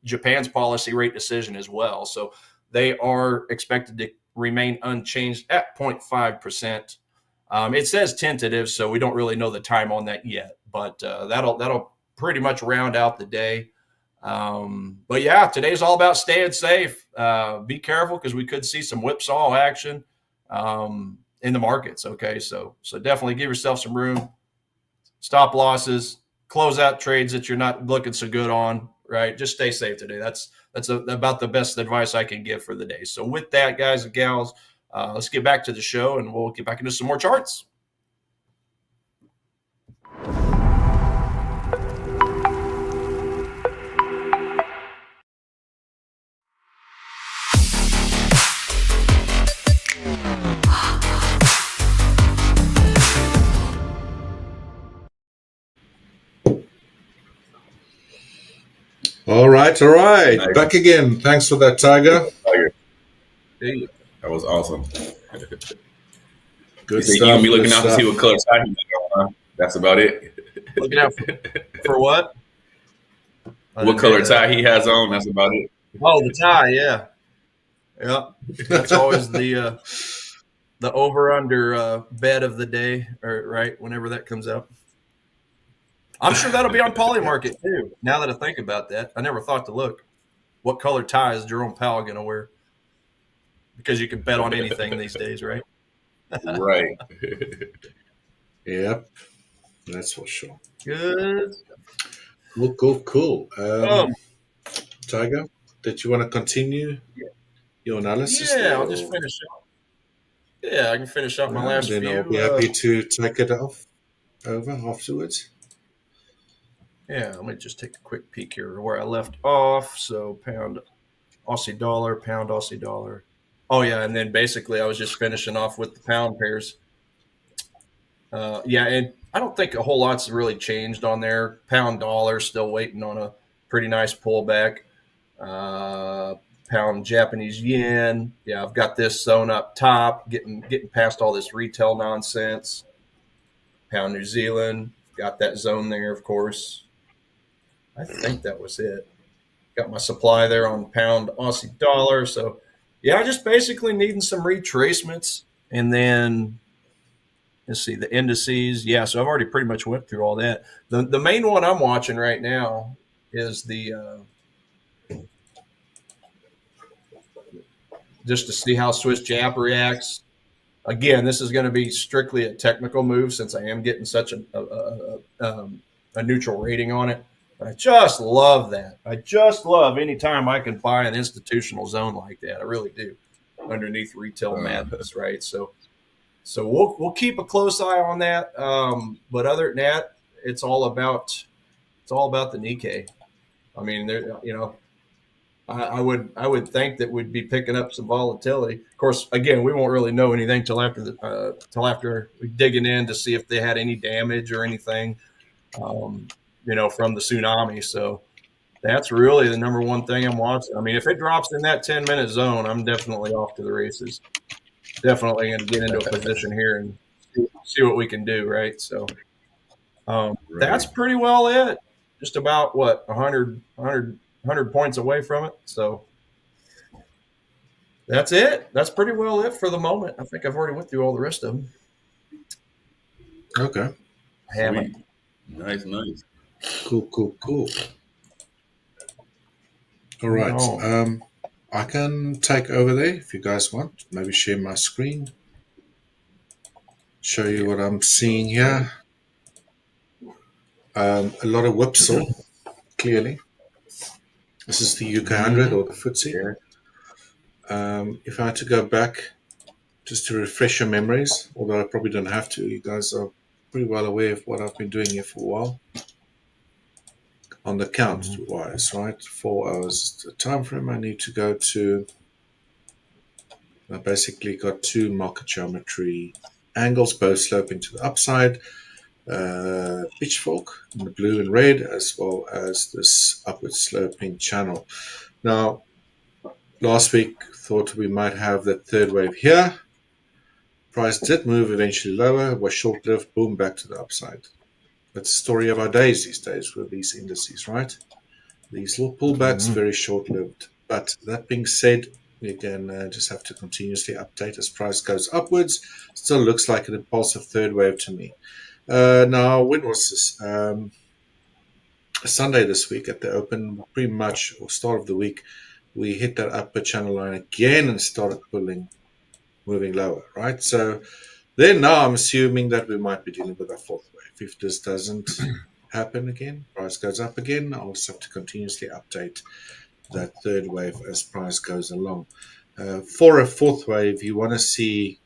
Japan's policy rate decision as well. So they are expected to remain unchanged at 0.5%. It says tentative, so we don't really know the time on that yet. But that'll pretty much round out the day. But yeah, today's all about staying safe. Be careful, because we could see some whipsaw action in the markets. Okay, so definitely give yourself some room, stop losses, close out trades that you're not looking so good on. Right, just stay safe today. That's about the best advice I can give for the day. So with that, guys and gals, let's get back to the show, and we'll get back into some more charts. All right. Nice. Back again. Thanks for that, Tiger. Hey, that was awesome. Good stuff. You're going to be looking out to see what color tie he's got on. That's about it. Looking out for what? I What didn't hear color that. tie he has on? That's about it. Oh, the tie. Yeah. Yeah. That's always the over under bet of the day, or right whenever that comes out. I'm sure that'll be on Polymarket too. Now that I think about that, I never thought to look. What color tie is Jerome Powell going to wear? Because you can bet on anything these days, right? Right. Yep, that's for sure. Good. Cool. Um, Tiger, did you want to continue your analysis yeah, there? I'll just finish up. Yeah, I can finish up my Yeah, last then I'll few. be happy to take it over afterwards. Yeah, let me just take a quick peek here where I left off. So pound Aussie dollar, pound Aussie dollar. Oh yeah, and then basically I was just finishing off with the pound pairs. Yeah, and I don't think a whole lot's really changed on there. Pound dollar still waiting on a pretty nice pullback. Pound Japanese yen. Yeah, I've got this zone up top, getting past all this retail nonsense. Pound New Zealand, got that zone there, of course. I think that was it. Got my supply there on pound Aussie dollar. So, yeah, just basically needing some retracements. And then, let's see, the indices. Yeah, so I've already pretty much went through all that. The main one I'm watching right now is the just to see how Swiss Jap reacts. Again, this is going to be strictly a technical move since I am getting such a neutral rating on it. I just love that. I just love any time I can buy an institutional zone like that. I really do, underneath retail madness, right? So we'll keep a close eye on that. But other than that, it's all about the Nikkei. I mean, I would think that we'd be picking up some volatility. Of course, again, we won't really know anything till after we digging in to see if they had any damage or anything, from the tsunami. So that's really the number one thing I'm watching. I mean, if it drops in that 10-minute zone, I'm definitely off to the races. Definitely going to get into a position here and see what we can do. Right. So that's pretty well it. Just about 100 points away from it. So that's it. That's pretty well it for the moment. I think I've already went through all the rest of them. Okay. I haven't. Nice. Cool. All right. No. I can take over there if you guys want. Maybe share my screen. Show you what I'm seeing here. A lot of whipsaw, clearly. This is the UK 100 or the FTSE. If I had to go back just to refresh your memories, although I probably don't have to, you guys are pretty well aware of what I've been doing here for a while. On the count wise, right? 4 hours the time frame I need to go to. I basically got two market geometry angles, both sloping to the upside. Pitchfork in the blue and red, as well as this upward sloping channel. Now, last week thought we might have that third wave here. Price did move eventually lower, was short-lived, boom, back to the upside. That's the story of our days these days with these indices, right? These little pullbacks, very short-lived. But that being said, we can just have to continuously update as price goes upwards. Still looks like an impulsive third wave to me. Now, when was this? Sunday this week at the open, pretty much, or start of the week, we hit that upper channel line again and started moving lower, right? So then now I'm assuming that we might be dealing with a fourth wave. If this doesn't happen again, price goes up again, I'll just have to continuously update that third wave as price goes along. For a fourth wave, you want to see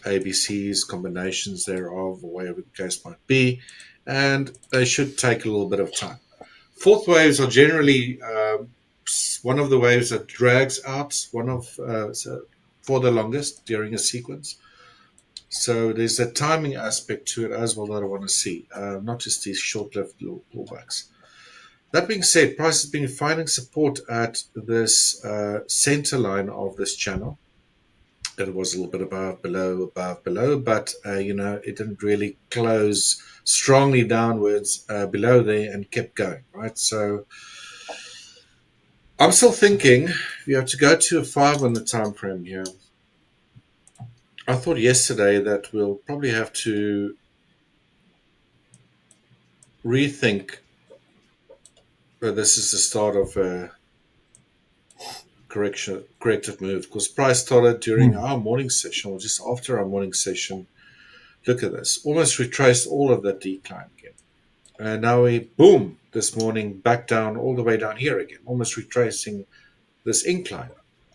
ABCs, combinations thereof, or whatever the case might be, and they should take a little bit of time. Fourth waves are generally one of the waves that drags out for the longest during a sequence. So there's a timing aspect to it as well that I want to see, not just these short-lived little pullbacks. That being said, price has been finding support at this center line of this channel. It was a little bit above, below, but it didn't really close strongly downwards below there and kept going, right? So I'm still thinking you have to go to a 5 on the time frame here. I thought yesterday that we'll probably have to rethink that this is the start of a corrective move, because price started during our morning session or just after our morning session. Look at this, almost retraced all of that decline again, and now we boom this morning back down all the way down here again, almost retracing this incline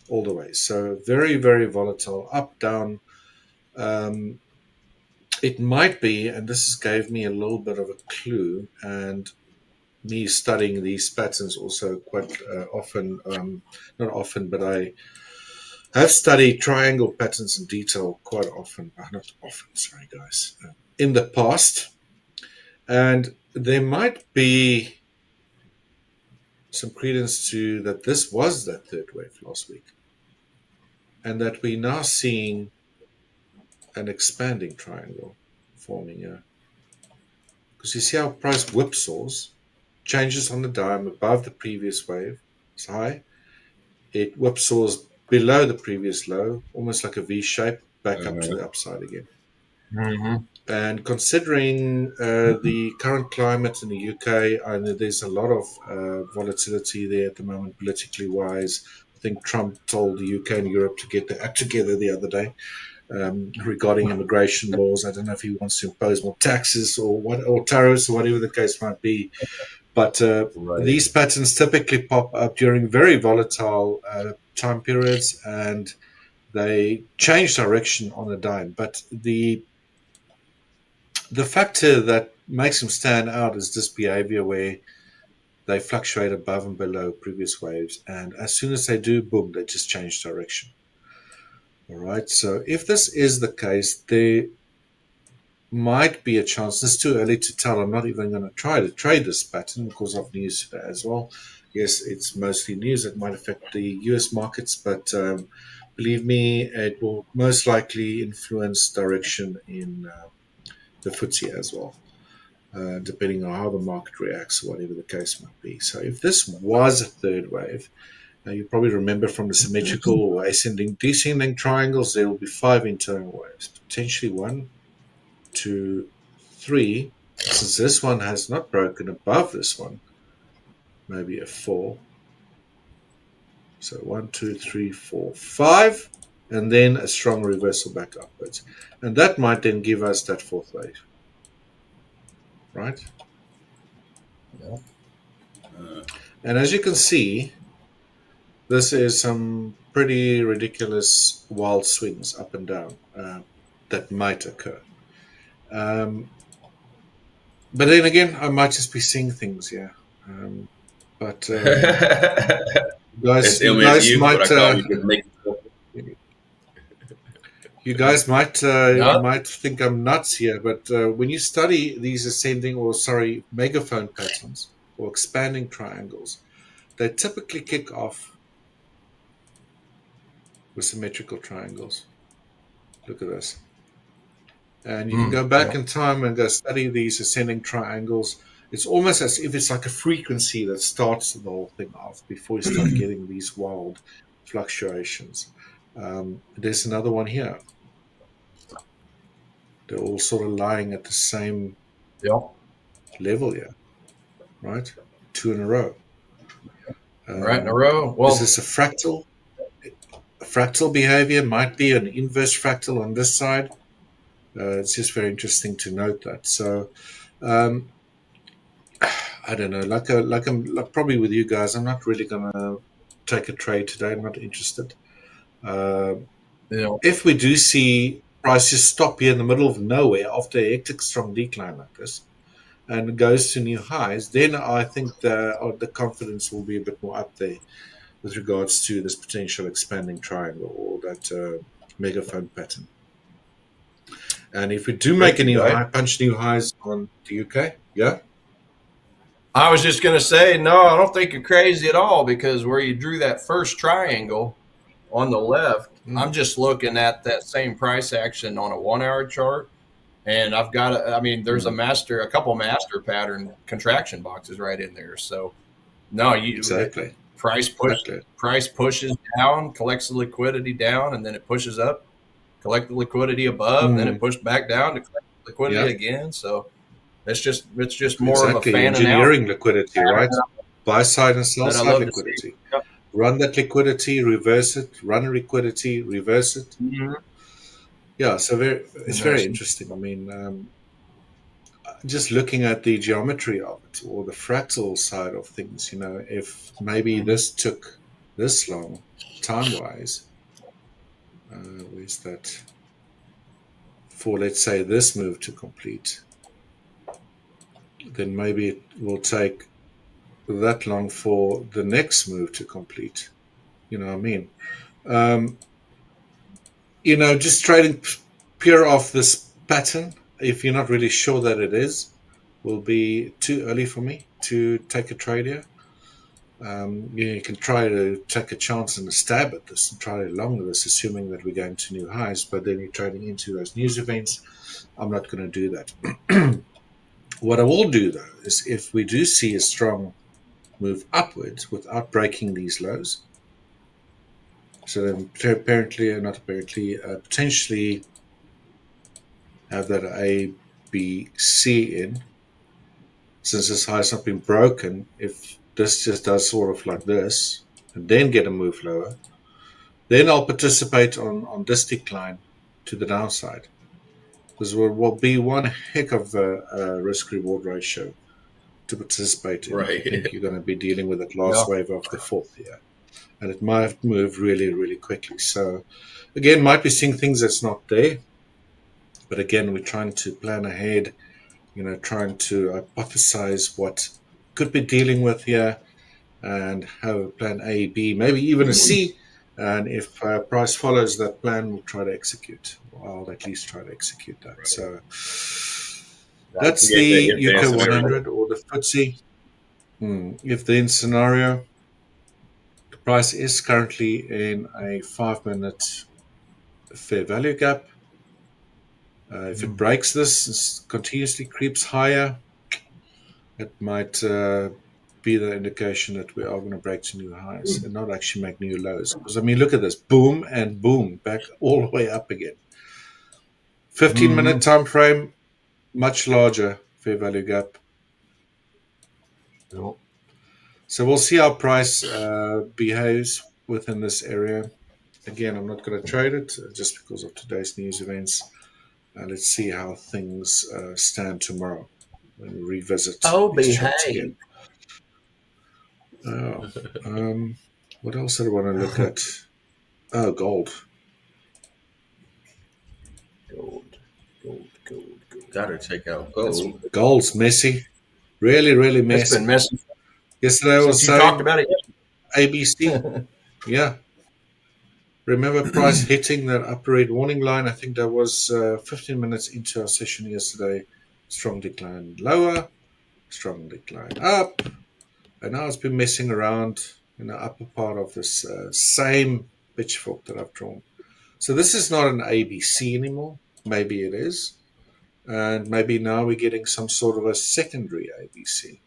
all the way. So very, very volatile, up, down. It might be, and this gave me a little bit of a clue, and me studying these patterns also quite often, not often, but I have studied triangle patterns in detail quite often, not often, sorry guys, in the past. And there might be some credence to that this was that third wave last week, and that we're now seeing an expanding triangle forming here. Because you see how price whipsaws, changes on the dime above the previous wave, it's high. It whipsaws below the previous low, almost like a V shape, back up to the upside again. And considering the current climate in the UK, I know there's a lot of volatility there at the moment, politically wise. I think Trump told the UK and Europe to get their act together the other day regarding immigration laws. I don't know if he wants to impose more taxes or tariffs or whatever the case might be. But these patterns typically pop up during very volatile time periods, and they change direction on a dime. But the factor that makes them stand out is this behavior where they fluctuate above and below previous waves, and as soon as they do, boom, they just change direction. All right, so if this is the case, there might be a chance. It's too early to tell. I'm not even going to try to trade this pattern because of news today as well. Yes, it's mostly news that might affect the US markets, but believe me, it will most likely influence direction in the FTSE as well, depending on how the market reacts or whatever the case might be. So if this was a third wave, you probably remember from the symmetrical or ascending, descending triangles, there will be 5 internal waves, potentially 1, 2, 3. Since this one has not broken above this one, maybe a 4. So 1, 2, 3, 4, 5, and then a strong reversal back upwards. And that might then give us that 4th wave. Right? Yeah. And as you can see, this is some pretty ridiculous wild swings up and down that might occur. But then again, I might just be seeing things here. But guys, you guys might think I'm nuts here, but when you study these megaphone patterns or expanding triangles, they typically kick off with symmetrical triangles. Look at this. And you can go back in time and go study these ascending triangles. It's almost as if it's like a frequency that starts the whole thing off before you start getting these wild fluctuations. There's another one here. They're all sort of lying at the same level here, right? 2 in a row. Right in a row. Well, is this a fractal? A fractal behavior might be an inverse fractal on this side. It's just very interesting to note that. So, I don't know. Like I'm probably with you guys, I'm not really gonna take a trade today. I'm not interested. If we do see prices stop here in the middle of nowhere after a hectic strong decline like this, and goes to new highs, then I think the confidence will be a bit more up there with regards to this potential expanding triangle or that megaphone pattern. And if we do make a new high, punch new highs on the UK, yeah? I was just going to say, no, I don't think you're crazy at all, because where you drew that first triangle, on the left, I'm just looking at that same price action on a 1 hour chart. And I've got there's a couple master pattern contraction boxes right in there. So no, Exactly. Price pushes down, collects the liquidity down, and then it pushes up, collect the liquidity above, and then it pushed back down to collect the liquidity again. So it's just more of a fanning engineering out liquidity, right? Buy side and sell that I side love liquidity. to see. Yep. Run that liquidity, reverse it. Run liquidity, reverse it. Mm-hmm. Yeah, so it's very interesting. I mean, just looking at the geometry of it, or the fractal side of things, you know, if maybe this took this long time-wise, where's that? For, let's say, this move to complete, then maybe it will take that long for the next move to complete. You know what I mean? You know, just trading pure off this pattern, if you're not really sure that it is, will be too early for me to take a trade here. You can try to take a chance and a stab at this and try to long this, assuming that we're going to new highs, but then you're trading into those news events. I'm not going to do that. What I will do, though, is if we do see a strong move upwards without breaking these lows, so then potentially have that A, B, C in, since this high has not been broken. If this just does sort of like this, and then get a move lower, then I'll participate on this decline to the downside. This will be one heck of a risk-reward ratio to participate in. Right. I think you're going to be dealing with that last wave of the fourth here. And it might move really, really quickly. So, again, might be seeing things that's not there. But again, we're trying to plan ahead, you know, trying to hypothesize what could be dealing with here and have a plan A, B, maybe even a C. And if price follows that plan, we'll try to execute. I'll at least try to execute that. Right. So that's the UK 100 or the FTSE. If then scenario, the price is currently in a 5-minute fair value gap. If it breaks this, continuously creeps higher, it might be the indication that we are going to break to new highs and not actually make new lows. Because, I mean, look at this. Boom and boom, back all the way up again. 15-minute time frame, much larger fair value gap. Yep. So we'll see how price behaves within this area. Again, I'm not going to trade it just because of today's news events. Let's see how things stand tomorrow when we revisit. Oh, behave. What else did I want to look at? Oh, gold. Gold. Gotta check out gold. Gold's messy. Really, really messy. It's been messy. Yesterday I was saying talked about it. ABC. Yeah. Remember price hitting that upper red warning line? I think that was 15 minutes into our session yesterday. Strong decline lower, strong decline up. And now it's been messing around in the upper part of this same pitchfork that I've drawn. So this is not an ABC anymore. Maybe it is. And maybe now we're getting some sort of a secondary ABC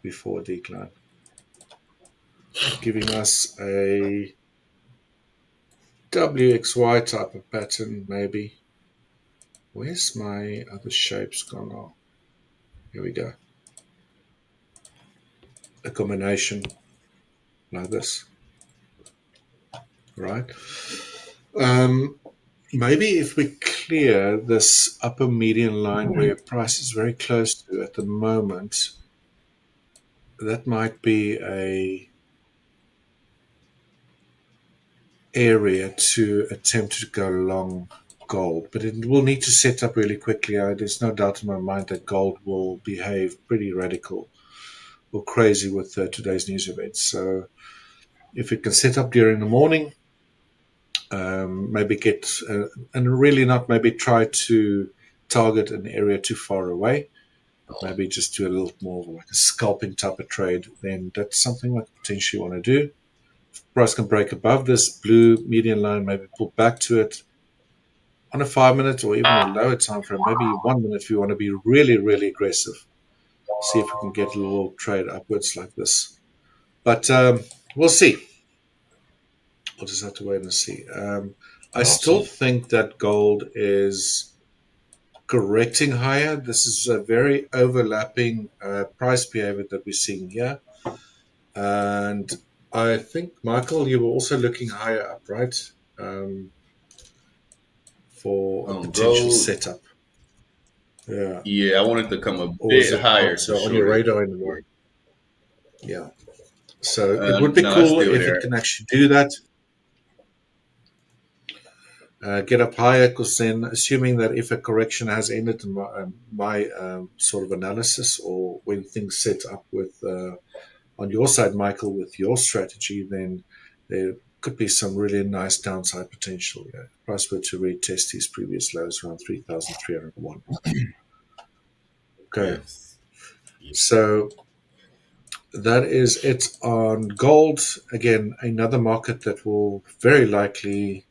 before decline. Giving us a WXY type of pattern, maybe. Where's my other shapes gone now? Here we go. A combination like this. Right? Maybe if we clear this upper median line where price is very close to at the moment, that might be a area to attempt to go long gold, but it will need to set up really quickly. There's no doubt in my mind that gold will behave pretty radical or crazy with today's news events. So if it can set up during the morning, maybe get and really not maybe try to target an area too far away, but maybe just do a little more like a scalping type of trade, then that's something I potentially want to do. price can break above this blue median line, maybe pull back to it on a 5-minute or even a lower time frame, maybe 1 minute if you want to be really, really aggressive. See if we can get a little trade upwards like this. But we'll see. We'll just have to wait and see. I still think that gold is correcting higher. This is a very overlapping price behavior that we're seeing here. And I think, Michael, you were also looking higher up, right? For a potential gold. setup. Yeah. Yeah, I wanted to come a Or is bit it higher not to on your short it. radar anymore? Yeah. So it would be No, it's cool still if there. it can actually do that. Get up higher, because then, assuming that if a correction has ended in my sort of analysis, or when things set up with on your side, Michael, with your strategy, then there could be some really nice downside potential. Yeah, if price were to retest these previous lows around 3,301. Okay, Yes. so that is it on gold. Again, another market that will very likely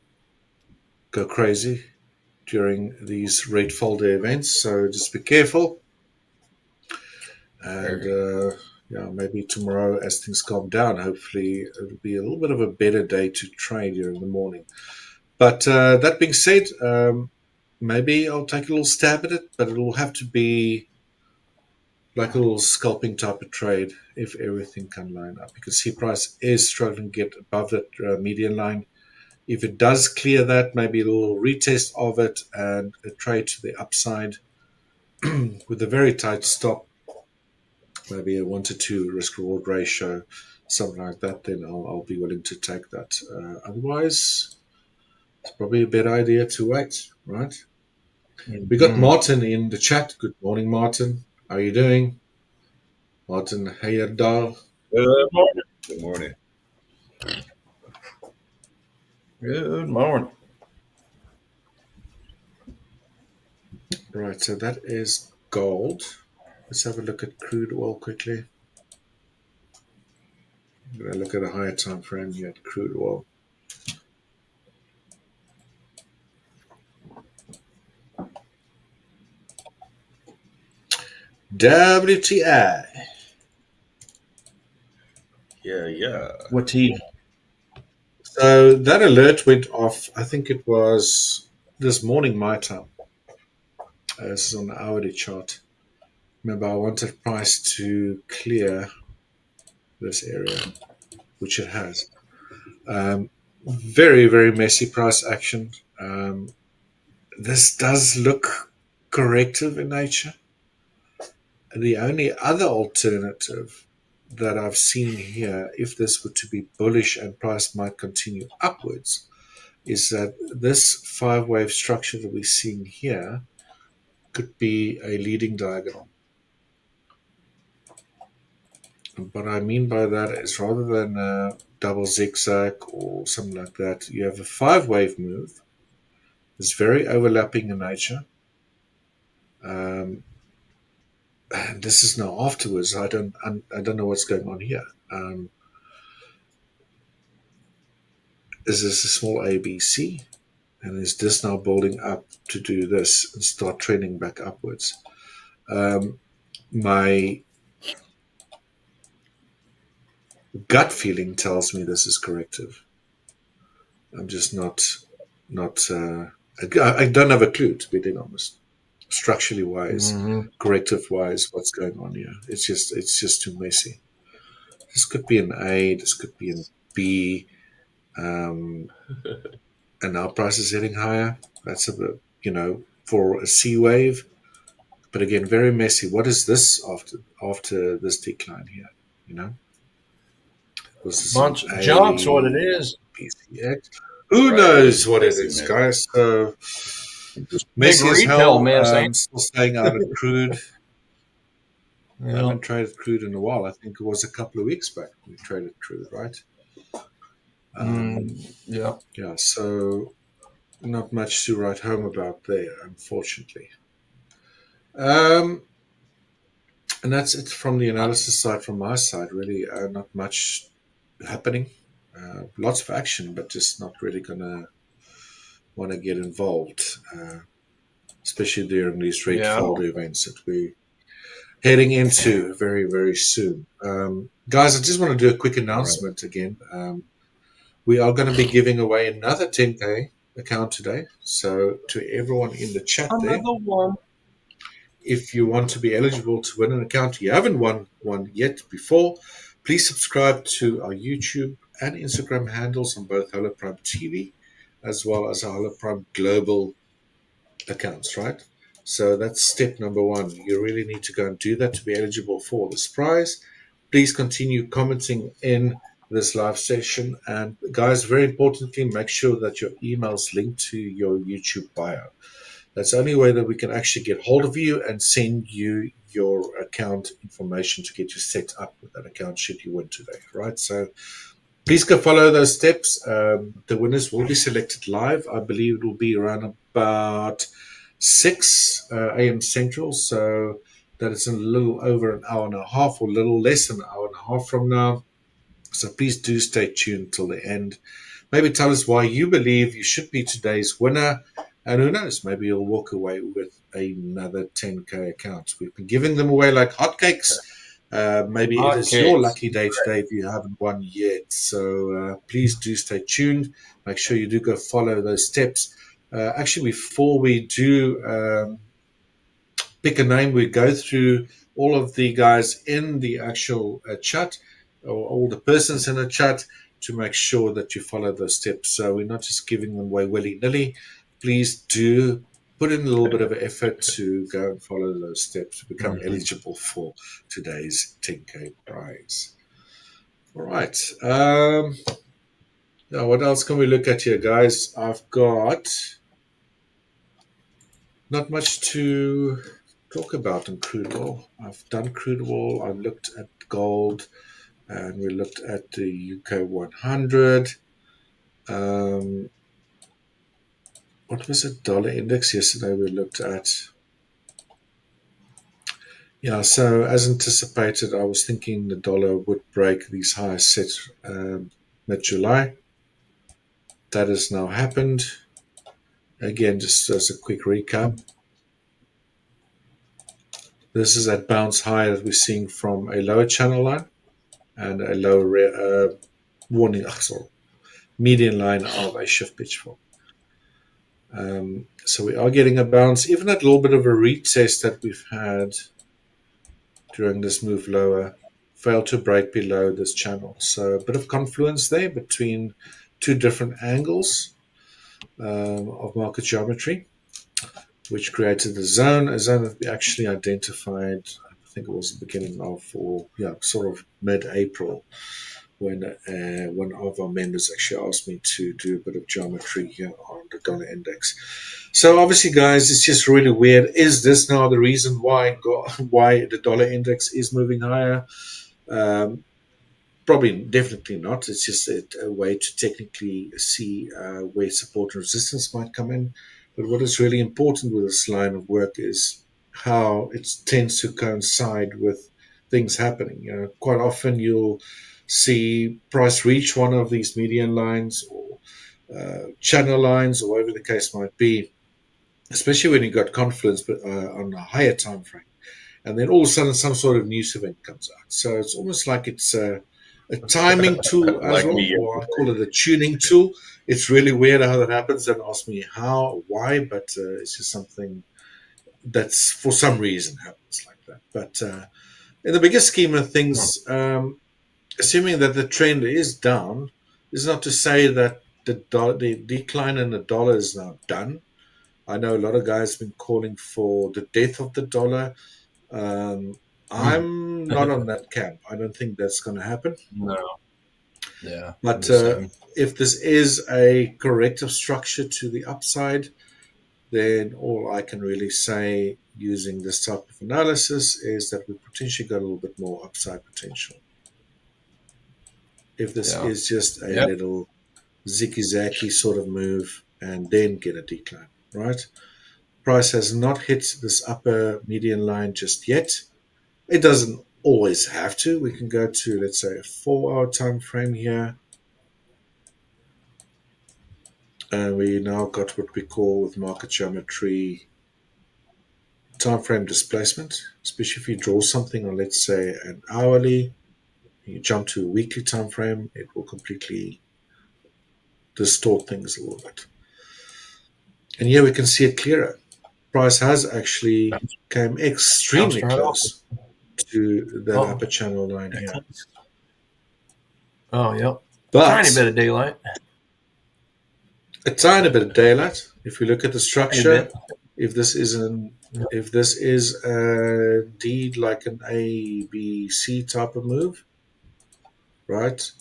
go crazy during these rate folder events. So just be careful. And yeah, maybe tomorrow as things calm down, hopefully it'll be a little bit of a better day to trade during the morning. But that being said, maybe I'll take a little stab at it, but it'll have to be like a little scalping type of trade if everything can line up. You can see price is struggling to get above that median line. If it does clear that, maybe a little retest of it and a trade to the upside with a very tight stop, maybe a 1-to-2 risk reward ratio, something like that, then I'll be willing to take that. Otherwise, it's probably a better idea to wait, right? We got Martin in the chat. Good morning, Martin. How are you doing? Martin Heyerdahl. Good morning. Good morning. Good morning. Right, so that is gold. Let's have a look at crude oil quickly. I'm going to look at a higher time frame here at crude oil. WTI. Yeah. What's he? So that alert went off, I think it was this morning, my time. This is on the hourly chart. Remember, I wanted price to clear this area, which it has. Very, very messy price action. This does look corrective in nature. The only other alternative that I've seen here, if this were to be bullish and price might continue upwards, is that this 5-wave structure that we're seeing here could be a leading diagonal. What I mean by that is, rather than a double zigzag or something like that, you have a 5-wave move. It's very overlapping in nature. And this is now afterwards. I don't know what's going on here. Is this a small ABC? And is this now building up to do this and start trending back upwards? My gut feeling tells me this is corrective. I'm just not. I don't have a clue, to be honest. Structurally wise, corrective wise, what's going on here? It's just too messy. This could be an A. This could be an B. And now price is heading higher. That's a bit, for a C wave. But again, very messy. What is this after this decline here? Was this Bunch of jumps, what it is. PCX? Who knows what it is, guys? So messy as hell. Still staying out of crude. I haven't traded crude in a while. I think it was a couple of weeks back we traded crude, right? Yeah. Yeah. So not much to write home about there, unfortunately. And that's it from the analysis side. From my side, really, not much happening. lots of action, but just not really going to want to get involved, especially during these rate Yeah. folder events that we're heading into very, very soon. Guys, I just want to do a quick announcement again. We are going to be giving away another 10K account today. So to everyone in the chat there, Another one. if you want to be eligible to win an account, you haven't won one yet before, please subscribe to our YouTube and Instagram handles on both Hola Prime TV as well as our Hola Prime Global accounts, right? So that's step number one. You really need to go and do that to be eligible for this prize. Please continue commenting in this live session. And guys, very importantly, make sure that your email is linked to your YouTube bio. That's the only way that we can actually get hold of you and send you your account information to get you set up with that account should you win today, right? So please go follow those steps. The winners will be selected live. I believe it will be around about 6 a.m. Central, so that is a little over an hour and a half or a little less than an hour and a half from now. So please do stay tuned till the end. Maybe tell us why you believe you should be today's winner. And who knows, maybe you'll walk away with another 10K account. We've been giving them away like hotcakes. Maybe it is your lucky day today if you haven't won yet. So please do stay tuned. Make sure you do go follow those steps. Actually, before we do pick a name, we go through all of the guys in the actual chat, or all the persons in the chat, to make sure that you follow those steps. So we're not just giving them away willy-nilly. Please do put in a little bit of effort to go and follow those steps to become eligible for today's 10K prize. All right. Now, what else can we look at here, guys? I've got not much to talk about in crude oil. I've done crude oil. I looked at gold, and we looked at the UK 100. What was it? Dollar index yesterday we looked at. Yeah, so as anticipated, I was thinking the dollar would break these highs set mid-July. That has now happened. Again, just as a quick recap, this is that bounce high that we're seeing from a lower channel line and a lower median line of a shift pitch fall. So we are getting a bounce, even that little bit of a retest that we've had during this move lower, failed to break below this channel. So a bit of confluence there between two different angles of market geometry, which created a zone that we actually identified, I think it was the beginning of, sort of mid-April, when one of our members actually asked me to do a bit of geometry here on the dollar index. So obviously, guys, it's just really weird. Is this now the reason why the dollar index is moving higher? Probably, definitely not. It's just a way to technically see where support and resistance might come in. But what is really important with this line of work is how it tends to coincide with things happening. You know, quite often you'll see price reach one of these median lines or channel lines, or whatever the case might be, especially when you've got confluence on a higher time frame. And then all of a sudden some sort of news event comes out. So it's almost like it's a timing tool as well, or I call it a tuning tool. It's really weird how that happens. Don't ask me how, why, but it's just something that's for some reason happens like that. But in the bigger scheme of things, assuming that the trend is down, is not to say that the decline in the dollar is now done. I know a lot of guys have been calling for the death of the dollar. I'm not on that camp. I don't think that's going to happen. No. Yeah. But if this is a corrective structure to the upside, then all I can really say using this type of analysis is that we potentially got a little bit more upside potential. If this is just a little ziggy-zaggy sort of move and then get a decline, right? Price has not hit this upper median line just yet. It doesn't always have to. We can go to, let's say, a 4-hour time frame here. And we now got what we call with market geometry time frame displacement, especially if you draw something on, let's say, an hourly, you jump to a weekly time frame, it will completely distort things a little bit. And here we can see it clearer. Price has actually came extremely close to that upper channel line here. Oh, yep. But Tiny bit of daylight. A tiny bit of daylight. If we look at the structure, if this is indeed like an A, B, C type of move, right?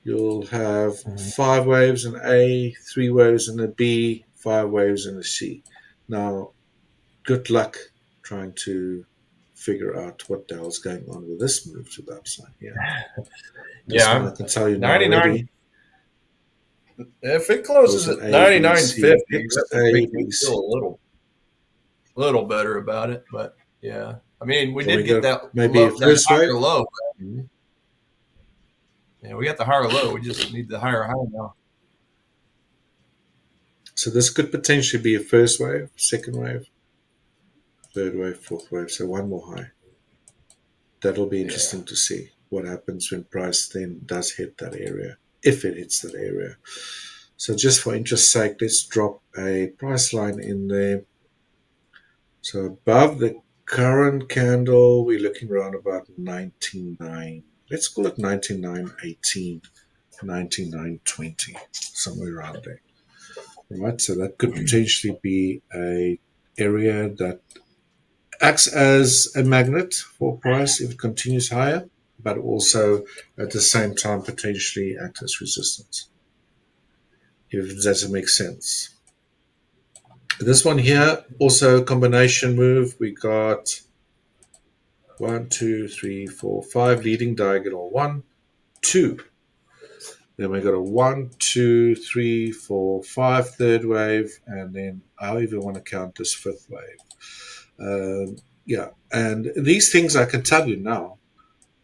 You'll have 5 waves in A, 3 waves in a B, 5 waves in a C. Now, good luck trying to figure out what the hell's going on with this move to the upside. This one I can tell you now already. If it closes at 99.50, that would make me feel a little better about it. But yeah, I mean, we did get that that higher low. Mm-hmm. Yeah, we got the higher low. We just need the higher high now. So this could potentially be a first wave, second wave, third wave, fourth wave. So one more high. That'll be interesting to see what happens when price then does hit that area, if it hits that area. So just for interest's sake, let's drop a price line in there. So above the current candle, we're looking around about 99. Let's call it 99.18, 99.20, somewhere around there. All right, so that could potentially be a area that acts as a magnet for price if it continues higher, but also at the same time potentially act as resistance, if that doesn't make sense. This one here, also a combination move. We got 1, 2, 3, 4, 5 leading diagonal. 1, 2. Then we got a 1, 2, 3, 4, 5 third wave, and then I even want to count this fifth wave. And these things I can tell you now.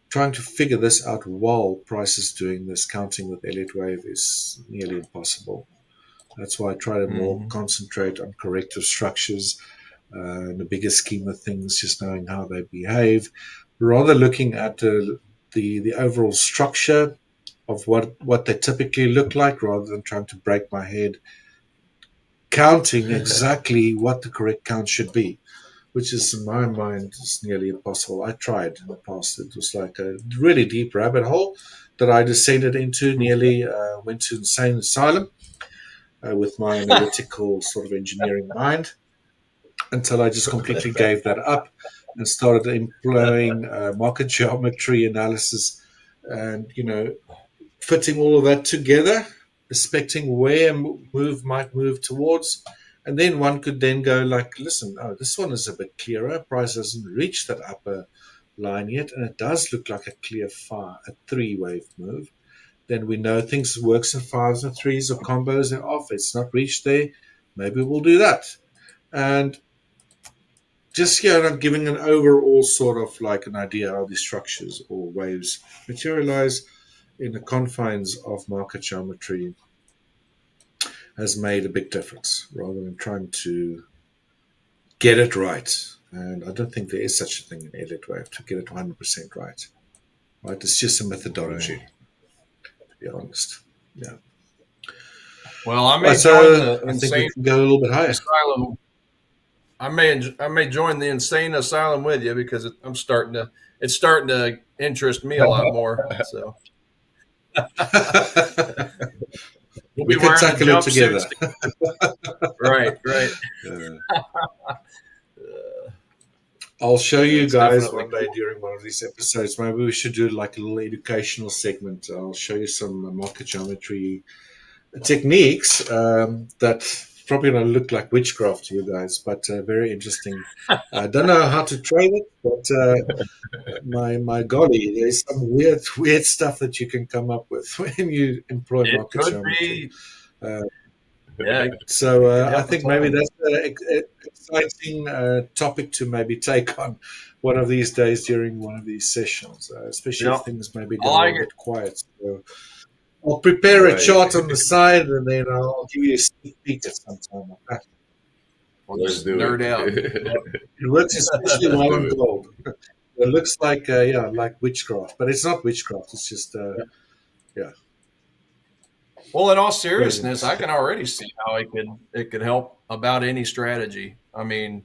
Trying to figure this out while price is doing this counting with Elliott wave is nearly impossible. That's why I try to more concentrate on corrective structures, in the bigger scheme of things, just knowing how they behave, rather looking at the overall structure of what they typically look like, rather than trying to break my head counting exactly what the correct count should be, which is, in my mind, is nearly impossible. I tried in the past. It was like a really deep rabbit hole that I descended into, nearly went to insane asylum with my analytical sort of engineering mind, until I just completely gave that up and started employing market geometry analysis and, fitting all of that together, expecting where a move might move towards. And then one could then go like, listen, this one is a bit clearer. Price hasn't reached that upper line yet, and it does look like a clear a 3-wave move. Then we know things works in 5s and 3s or combos and off. It's not reached there. Maybe we'll do that. And just I'm giving an overall sort of like an idea how these structures or waves materialize in the confines of market geometry has made a big difference, rather than trying to get it right. And I don't think there is such a thing in Elliott wave to get it 100% right. Right? It's just a methodology, to be honest. Yeah. Well, I may join the insane go a little bit higher. Asylum. I may join the insane asylum with you, because it's starting to interest me a lot more. So we can tackle it together. Right. I'll show you guys one day during one of these episodes. Maybe we should do like a little educational segment. I'll show you some market geometry techniques that probably going to look like witchcraft to you guys, but very interesting. I don't know how to train it, but my golly, there's some weird stuff that you can come up with when you employ market geometry. So I think maybe that's an exciting topic to maybe take on one of these days during one of these sessions, especially if things maybe go a bit quiet. So I'll prepare a Right. chart on the side, and then I'll give you a sneak peek at some time like that. We'll Let's just do nerd it. out. It works especially Let's well do on it. gold. It looks like like witchcraft, but it's not witchcraft. It's just Well, in all seriousness, craziness. I can already see how it could help about any strategy. I mean,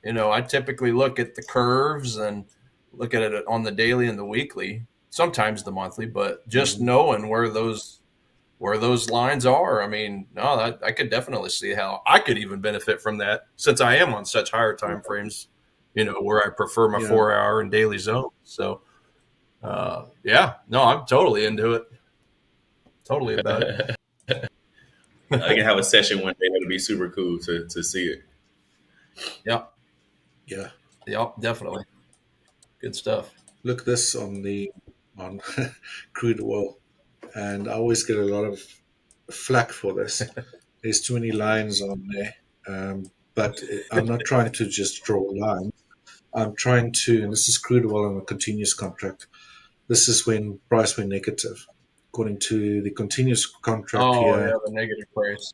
I typically look at the curves and look at it on the daily and the weekly, sometimes the monthly, but just Mhm. knowing where those lines are, I mean, no, I could definitely see how I could even benefit from that since I am on such higher time frames, where I prefer my Yeah. 4 hour and daily zone. So, yeah, no, I'm totally into it. Totally about I can it. have a session one day that'll be super cool to see it. Yep. Yeah. Yep. Definitely. Good stuff. Look this on crude oil, and I always get a lot of flack for this. There's too many lines on there, but I'm not trying to just draw lines. I'm trying to, and this is crude oil on a continuous contract. This is when price went negative. According to the continuous contract Oh yeah, here, the negative price.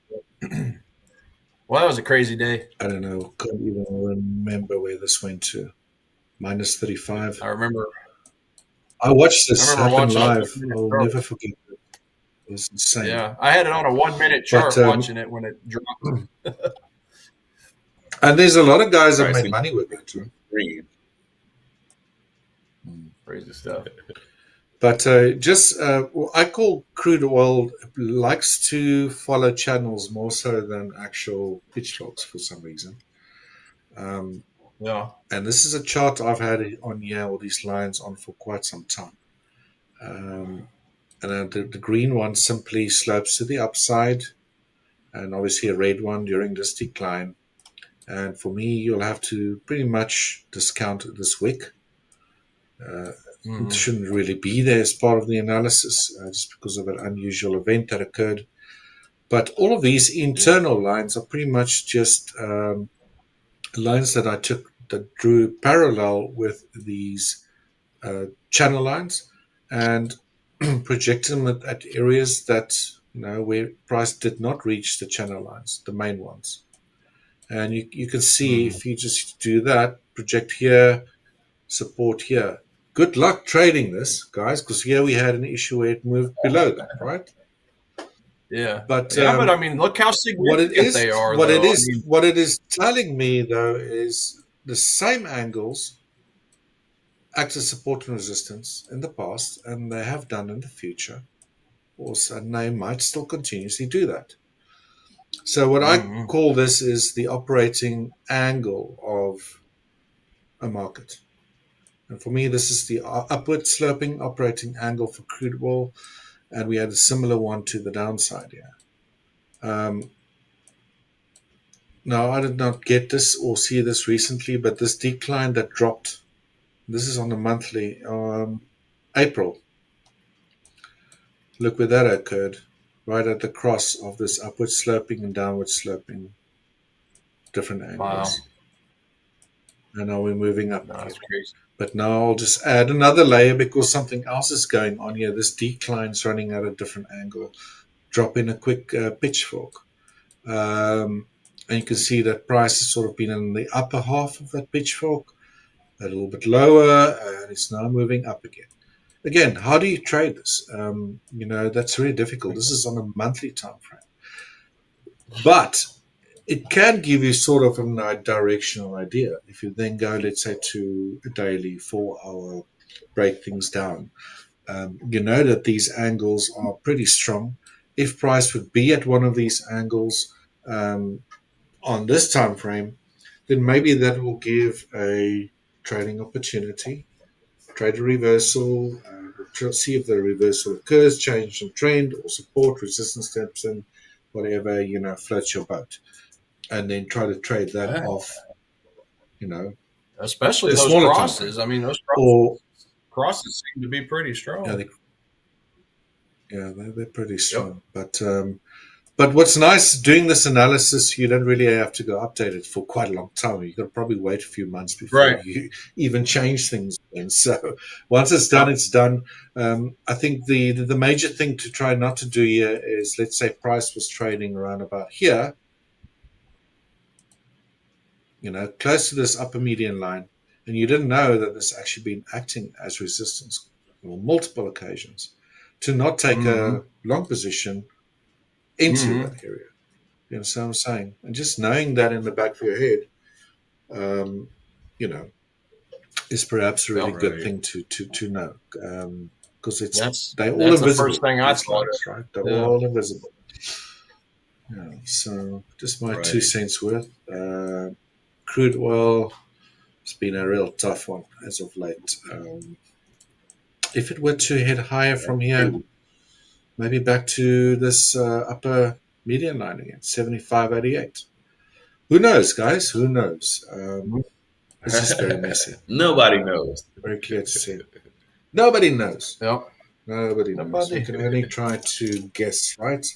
Well, that was a crazy day. I don't know, can't even remember where this went to. Minus 35. I remember. I watched I this remember happen watching a live. 1 minute I'll chart. never forget it. It was insane. Yeah, I had it on a 1 minute But chart watching it when it dropped. and there's a lot of guys that Right. made See, money with it. green. Crazy stuff. But I call crude oil likes to follow channels more so than actual pitchforks for some reason. Yeah. And this is a chart I've had on here, all these lines on for quite some time. And the green one simply slopes to the upside, and obviously a red one during this decline. And for me, you'll have to pretty much discount this wick. It Mm-hmm. shouldn't really be there as part of the analysis, just because of an unusual event that occurred. But all of these internal lines are pretty much just lines that I took that drew parallel with these channel lines and projected them at areas that where price did not reach the channel lines, the main ones. And you can see Mm-hmm. if you just do that, project here, support here. Good luck trading this, guys, because here we had an issue where it moved below that, right? Yeah. But Yeah, but I mean, look how significant they are, though. I mean, what it is telling me though is the same angles act as support and resistance in the past, and they have done in the future. Also, and they might still continuously do that. So what I mm-hmm. call this is the operating angle of a market. And for me, this is the upward sloping operating angle for crude oil, and we had a similar one to the downside here. Now, I did not get this or see this recently, but this decline that dropped, this is on the monthly, April. Look where that occurred, right at the cross of this upward sloping and downward sloping, different Wow. angles. And now we're moving up No, again. that's crazy. But now I'll just add another layer because something else is going on here. This decline's running at a different angle. Drop in a quick pitchfork. And you can see that price has sort of been in the upper half of that pitchfork, a little bit lower, and it's now moving up again. Again, how do you trade this? That's very difficult. This is on a monthly time frame. But it can give you sort of a directional idea. If you then go, let's say, to a daily 4 hour, break things down, you know that these angles are pretty strong. If price would be at one of these angles on this time frame, then maybe that will give a trading opportunity, trade a reversal, see if the reversal occurs, change in trend or support, resistance steps in, whatever, floats your boat. And then try to trade that Yeah. off, Especially the those smaller time crosses. frame. I mean, those Or crosses seem to be pretty strong. they're pretty Yep. strong. But But what's nice doing this analysis, you don't really have to go update it for quite a long time. You've got to probably wait a few months before you even change things. And so once it's done, it's done. I think the major thing to try not to do here is, let's say price was trading around about here, close to this upper median line, and you didn't know that this actually been acting as resistance on multiple occasions, to not take a long position into that area. You know what I'm saying? And just knowing that in the back of your head, is perhaps a really good thing to know. Because they're all invisible. The first thing I thought lines, right? They're all invisible. Yeah, so just my 2 cents worth. Crude oil has been a real tough one as of late. If it were to head higher from here, maybe back to this upper median line again, 75.88. Who knows, guys? Who knows? It's just very messy. Nobody knows. Very clear to see. Nobody knows. Yep. Nobody knows. We can only try to guess, right?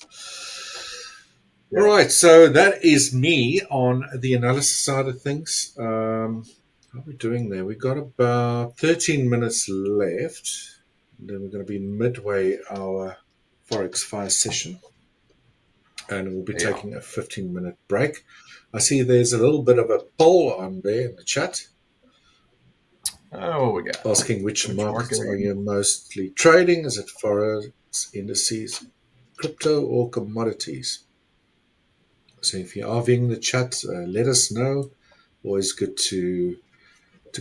All right. So that is me on the analysis side of things. How are we doing there? We've got about 13 minutes left. Then we're going to be midway our Forex Fire session. And we'll be taking a 15-minute break. I see there's a little bit of a poll on there in the chat. Oh, we got asking which markets are you mostly trading? Is it forex, indices, crypto, or commodities? So if you are viewing the chat, let us know. Always good to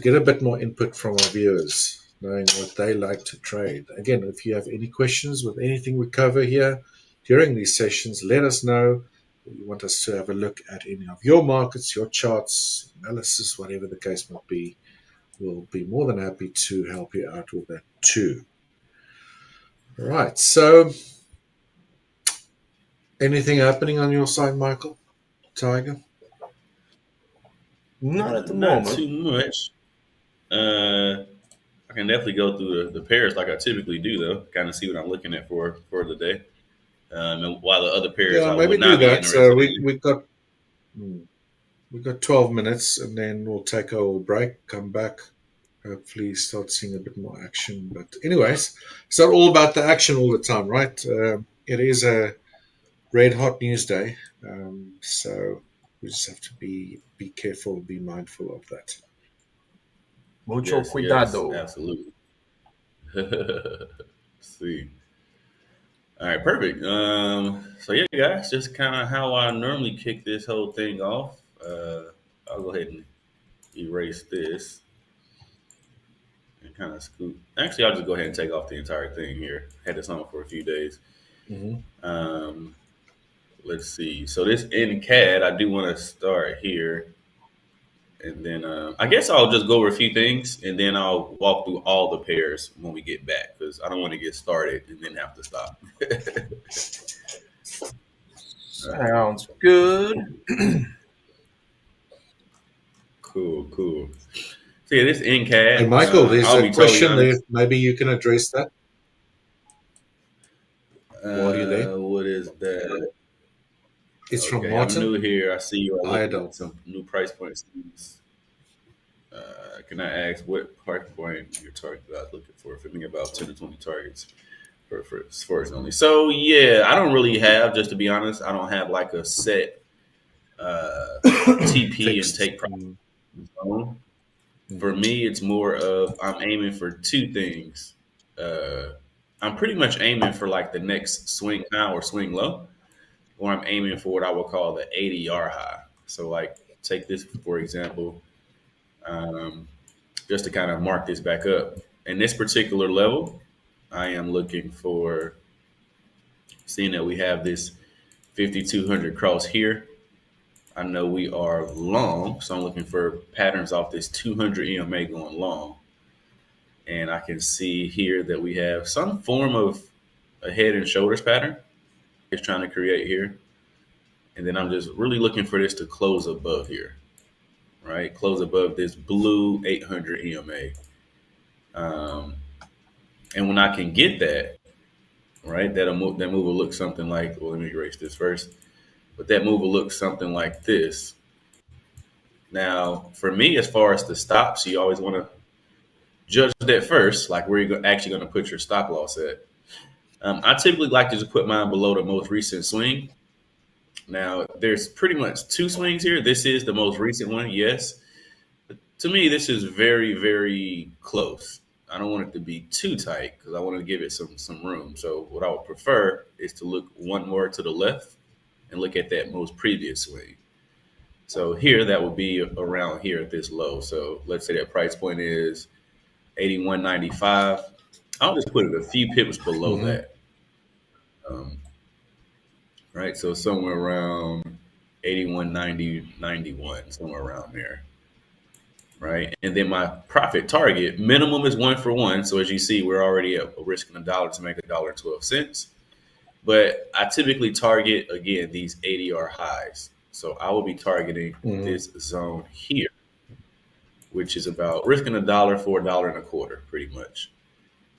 get a bit more input from our viewers, knowing what they like to trade. Again, if you have any questions with anything we cover here during these sessions, let us know. You want us to have a look at any of your markets, your charts, analysis, whatever the case might be. We'll be more than happy to help you out with that too. All right. So, anything happening on your side, Michael? Tiger? Not at the moment. Not too much. I can definitely go through the pairs like I typically do, though. Kind of see what I'm looking at for the day. And while the other pairs, I maybe would not do that. So we've got 12 minutes, and then we'll take a little break, come back, hopefully start seeing a bit more action. But anyways, it's not all about the action all the time, right? It is a red hot news day, so we just have to be careful, be mindful of that. Mucho cuidado. Yes, absolutely. See. All right, perfect. So yeah, guys, just kind of how I normally kick this whole thing off. I'll go ahead and erase this and kind of scoot. Actually, I'll just go ahead and take off the entire thing here. Had this on for a few days. Let's see. So this in CAD, I do want to start here. And then I guess I'll just go over a few things, and then I'll walk through all the pairs when we get back, because I don't want to get started and then have to stop. Sounds good. Cool. So yeah, this in CAD. Hey, Michael, there's a question there. Maybe you can address that. While you're there. What is that? It's from Martin. I'm new here. I see you are some new price points. Can I ask what price point you're targeting about looking for me about 10 to 20 targets for Forex only? So yeah, I don't really have, just to be honest, I don't have like a set TP and take price. For me, it's more of I'm aiming for two things. I'm pretty much aiming for like the next swing high or swing low, or I'm aiming for what I would call the ADR high. So like take this for example, just to kind of mark this back up. In this particular level, I am looking for, seeing that we have this 5,200 cross here. I know we are long, so I'm looking for patterns off this 200 EMA going long. And I can see here that we have some form of a head and shoulders pattern it's trying to create here. And then I'm just really looking for this to close above here, right? Close above this blue 800 EMA. And when I can get that, right? That move will look something like. Well, let me erase this first. But that move will look something like this. Now, for me, as far as the stops, you always want to judge that first, like where you're actually going to put your stop loss at. I typically like to just put mine below the most recent swing. Now, there's pretty much two swings here. This is the most recent one, yes. But to me, this is very, very close. I don't want it to be too tight because I want to give it some room. So what I would prefer is to look one more to the left and look at that most previous swing. So here, that would be around here at this low. So let's say that price point is 81.95. I'll just put it a few pips below that. Right? So somewhere around 81.90, somewhere around there. Right? And then my profit target minimum is 1-for-1. So as you see, we're already at risking $1 to make $1.12. But I typically target, again, these ADR highs. So I will be targeting this zone here, which is about risking $1 for $1.25, pretty much.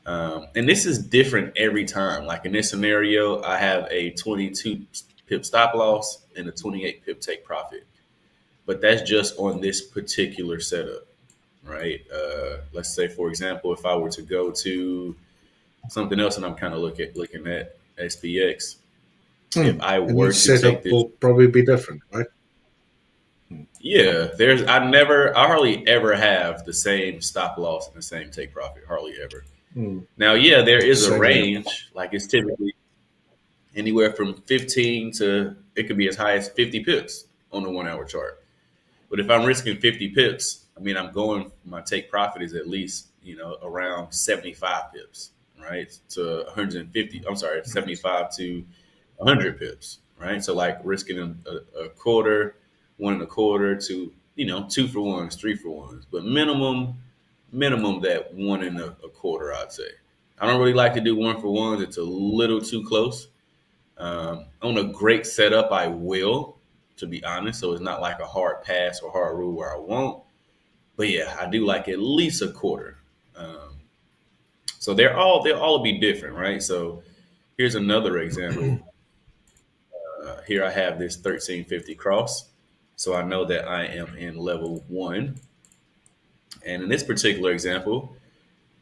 And this is different every time. Like in this scenario, I have a 22 pip stop loss and a 28 pip take profit. But that's just on this particular setup, right? Let's say, for example, if I were to go to something else and I'm kind of looking at SPX, if I and were your to setup take this, will probably be different, right? yeah, I hardly ever have the same stop loss and the same take profit, hardly ever. Now, yeah, there is a Same here. range. Like it's typically anywhere from 15 to it could be as high as 50 pips on the 1 hour chart. But if I'm risking 50 pips, I mean, my take profit is at least, around 75 pips, right? To 150, I'm sorry, 75 to 100 pips, right? So like risking a quarter, 1.25 to, 2-for-1s, 3-for-1s, but minimum that 1.25, I'd say. I don't really like to do 1-for-1s. It's a little too close. On a great setup, I will, to be honest. So it's not like a hard pass or hard rule where I won't. But yeah, I do like at least a quarter. So they'll all be different, right? So here's another example. Here I have this 1350 cross. So I know that I am in level 1. And in this particular example,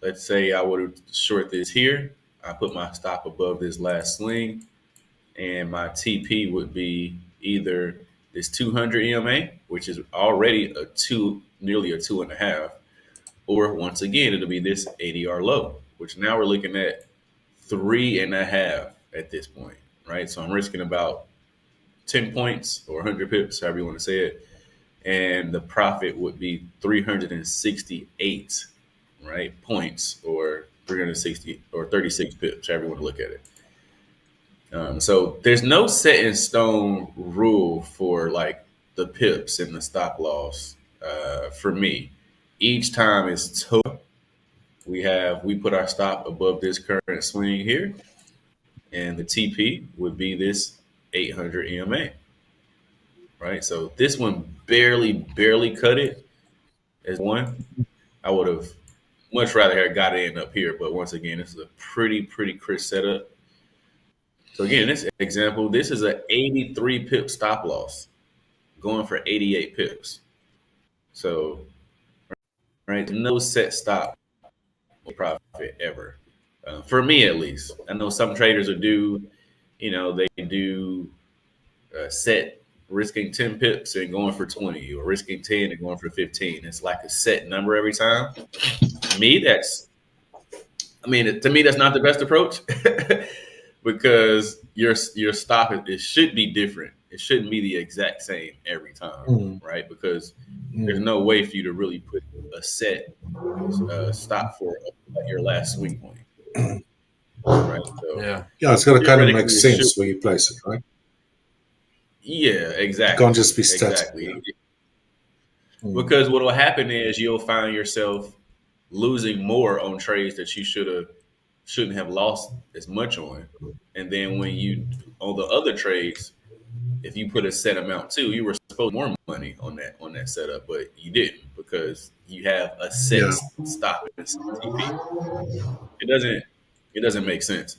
let's say I would short this here. I put my stop above this last swing, and my TP would be either this 200 EMA, which is already nearly a 2.5, or once again, it'll be this ADR low, which now we're looking at 3.5 at this point, right? So I'm risking about 10 points or 100 pips, however you want to say it. And the profit would be 368, right? Points, or 360 or 36 pips, however you want to look at it. So there's no set in stone rule for like the pips and the stop loss. For me, each time is total. We put our stop above this current swing here, and the TP would be this 800 EMA, right? So this one barely cut it as one. I would have much rather have got it in up here, but once again, this is a pretty crisp setup. So again, this example, this is an 83 pip stop loss going for 88 pips. So, right, no set stop profit ever. For me, at least. I know some traders will do, they do set risking 10 pips and going for 20, or risking 10 and going for 15. It's like a set number every time. To me, that's not the best approach. Because your stop, it should be different. It shouldn't be the exact same every time, right? Because there's no way for you to really put a set stop for your last swing point, right? So Yeah, it's got to kind of make theoretically, sense where you place it, right? Yeah, It exactly. can't just be static. Exactly. Because what will happen is you'll find yourself losing more on trades that you shouldn't have lost as much on. And then when you on the other trades, if you put a set amount too, you were supposed to more money on that setup, but you didn't because you have a set Yeah. stop in the TP. It doesn't make sense.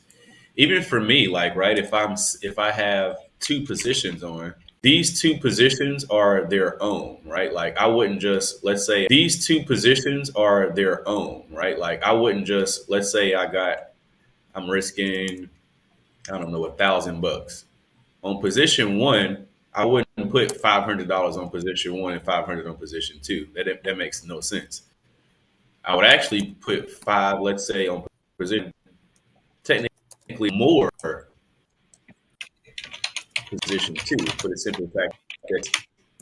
even for me, like, right, if I have two positions on, these two positions are their own, right? Like, I wouldn't just, let's say these two positions are their own, right? Like, I wouldn't just, let's say I'm risking, I don't know, $1,000 on position one. I wouldn't put $500 on position one and 500 on position two. That makes no sense. I would actually put let's say, on position, technically more position two, for the simple fact that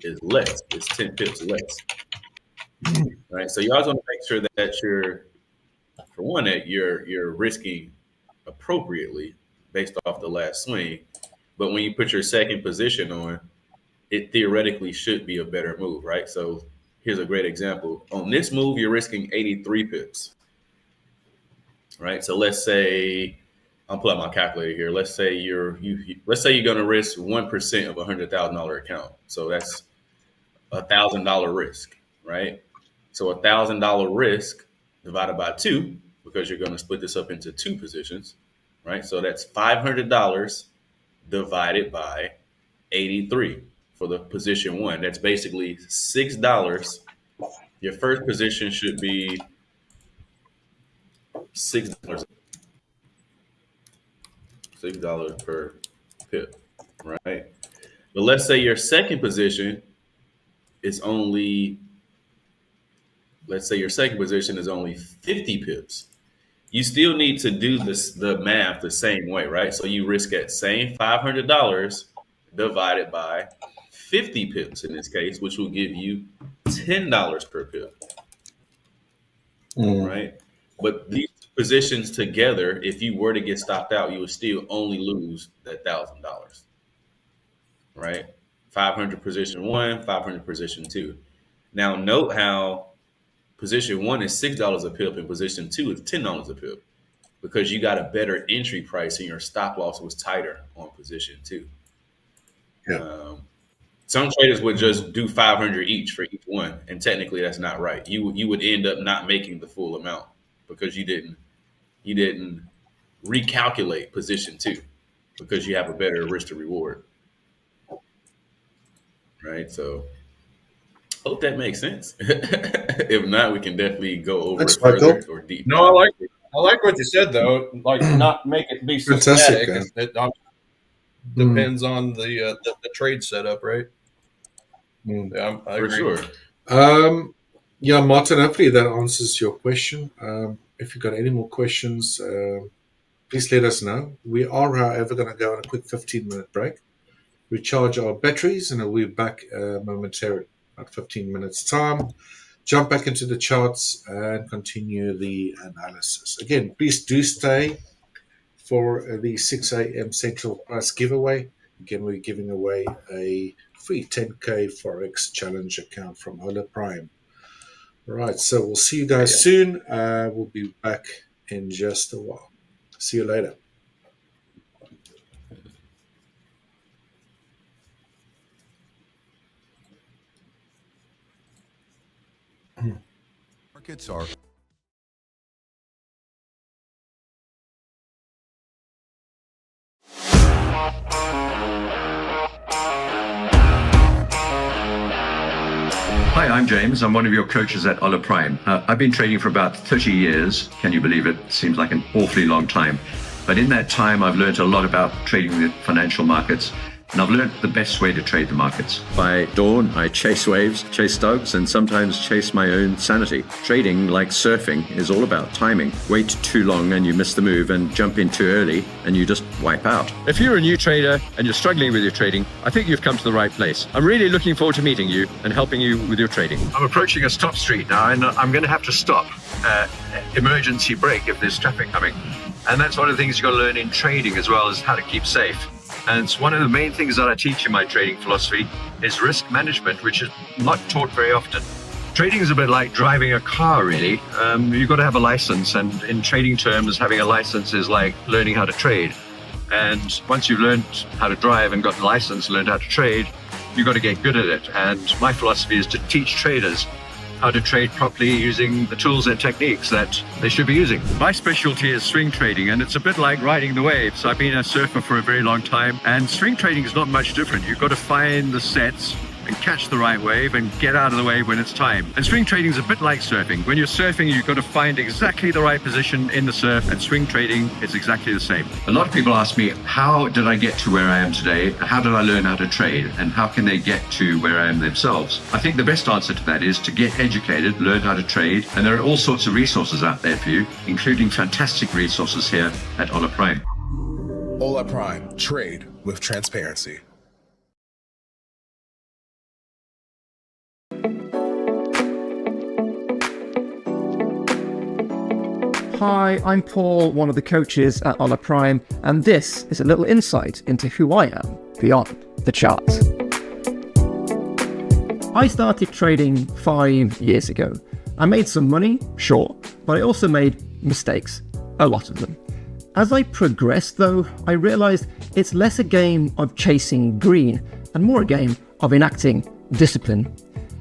is less. It's 10 pips less. Right. So you always want to make sure that you're risking appropriately based off the last swing. But when you put your second position on, it theoretically should be a better move, right? So here's a great example. On this move, you're risking 83 pips, right? So let's say, I'll pull out my calculator here. Let's say you're going to risk 1% of $100,000 account. So that's $1,000 risk, right? So $1,000 risk divided by 2, because you're going to split this up into 2 positions, right? So that's $500 divided by 83 for the position one. That's basically $6. Your first position should be $6. $6 per pip, right? But let's say your second position is only, let's say your second position is only 50 pips. You still need to do the math the same way, right? So you risk that same $500 divided by 50 pips in this case, which will give you $10 per pip, right? But these positions together, if you were to get stopped out, you would still only lose that $1,000, right? 500 position one, 500 position two. Now note how position one is $6 a pip and position two is $10 a pip, because you got a better entry price and your stop loss was tighter on position two. Yeah. Some traders would just do 500 each for each one, and technically that's not right. You would end up not making the full amount because you didn't recalculate position two, because you have a better risk to reward, right? So hope that makes sense. If not, we can definitely go over it further or deep. No, I like what you said though. Like, not make it be systematic. It depends on the trade setup, right? Yeah, I agree. For sure. Yeah, Martin, hopefully that answers your question. If you've got any more questions, please let us know. We are, however, going to go on a quick 15-minute break, recharge our batteries, and we'll be back momentarily, about 15 minutes time. Jump back into the charts and continue the analysis. Again, please do stay for the 6 a.m. Central Price giveaway. Again, we're giving away a free 10K Forex Challenge account from Hola Prime. All right, so we'll see you guys soon. We'll be back in just a while. See you later. Markets are Hi, I'm James. I'm one of your coaches at Hola Prime. I've been trading for about 30 years. Can you believe it? Seems like an awfully long time. But in that time, I've learned a lot about trading the financial markets. And I've learned the best way to trade the markets. By dawn, I chase waves, chase stocks, and sometimes chase my own sanity. Trading, like surfing, is all about timing. Wait too long and you miss the move, and jump in too early and you just wipe out. If you're a new trader and you're struggling with your trading, I think you've come to the right place. I'm really looking forward to meeting you and helping you with your trading. I'm approaching a stop street now, and I'm going to have to stop. Emergency brake if there's traffic coming. And that's one of the things you've got to learn in trading, as well as how to keep safe. And it's one of the main things that I teach in my trading philosophy is risk management, which is not taught very often. Trading is a bit like driving a car, really. You've got to have a license, and in trading terms, having a license is like learning how to trade. And once you've learned how to drive and got the license, learned how to trade, you've got to get good at it. And my philosophy is to teach traders how to trade properly using the tools and techniques that they should be using. My specialty is swing trading, and it's a bit like riding the waves. I've been a surfer for a very long time, and swing trading is not much different. You've got to find the sets and catch the right wave and get out of the wave when it's time. And swing trading is a bit like surfing. When you're surfing, you've got to find exactly the right position in the surf, and swing trading is exactly the same. A lot of people ask me, how did I get to where I am today? How did I learn how to trade? And how can they get to where I am themselves? I think the best answer to that is to get educated, learn how to trade. And there are all sorts of resources out there for you, including fantastic resources here at Hola Prime. Hola Prime, trade with transparency. Hi, I'm Paul, one of the coaches at Hola Prime, and this is a little insight into who I am beyond the charts. I started trading 5 years ago. I made some money, sure, but I also made mistakes, a lot of them. As I progressed though, I realized it's less a game of chasing green and more a game of enacting discipline.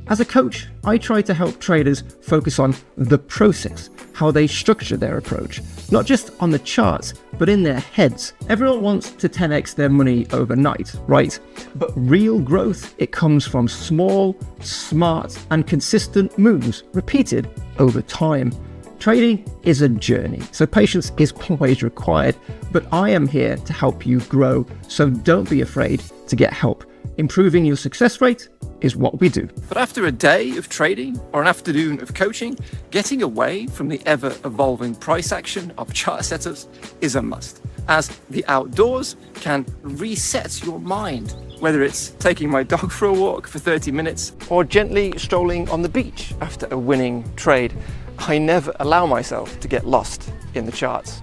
As a coach, I try to help traders focus on the process, how they structure their approach, not just on the charts, but in their heads. Everyone wants to 10x their money overnight, right? But real growth, it comes from small, smart, and consistent moves repeated over time. Trading is a journey, so patience is always required, but I am here to help you grow, so don't be afraid to get help. Improving your success rate is what we do. But after a day of trading or an afternoon of coaching, getting away from the ever-evolving price action of chart setups is a must, as the outdoors can reset your mind, whether it's taking my dog for a walk for 30 minutes or gently strolling on the beach after a winning trade. I never allow myself to get lost in the charts.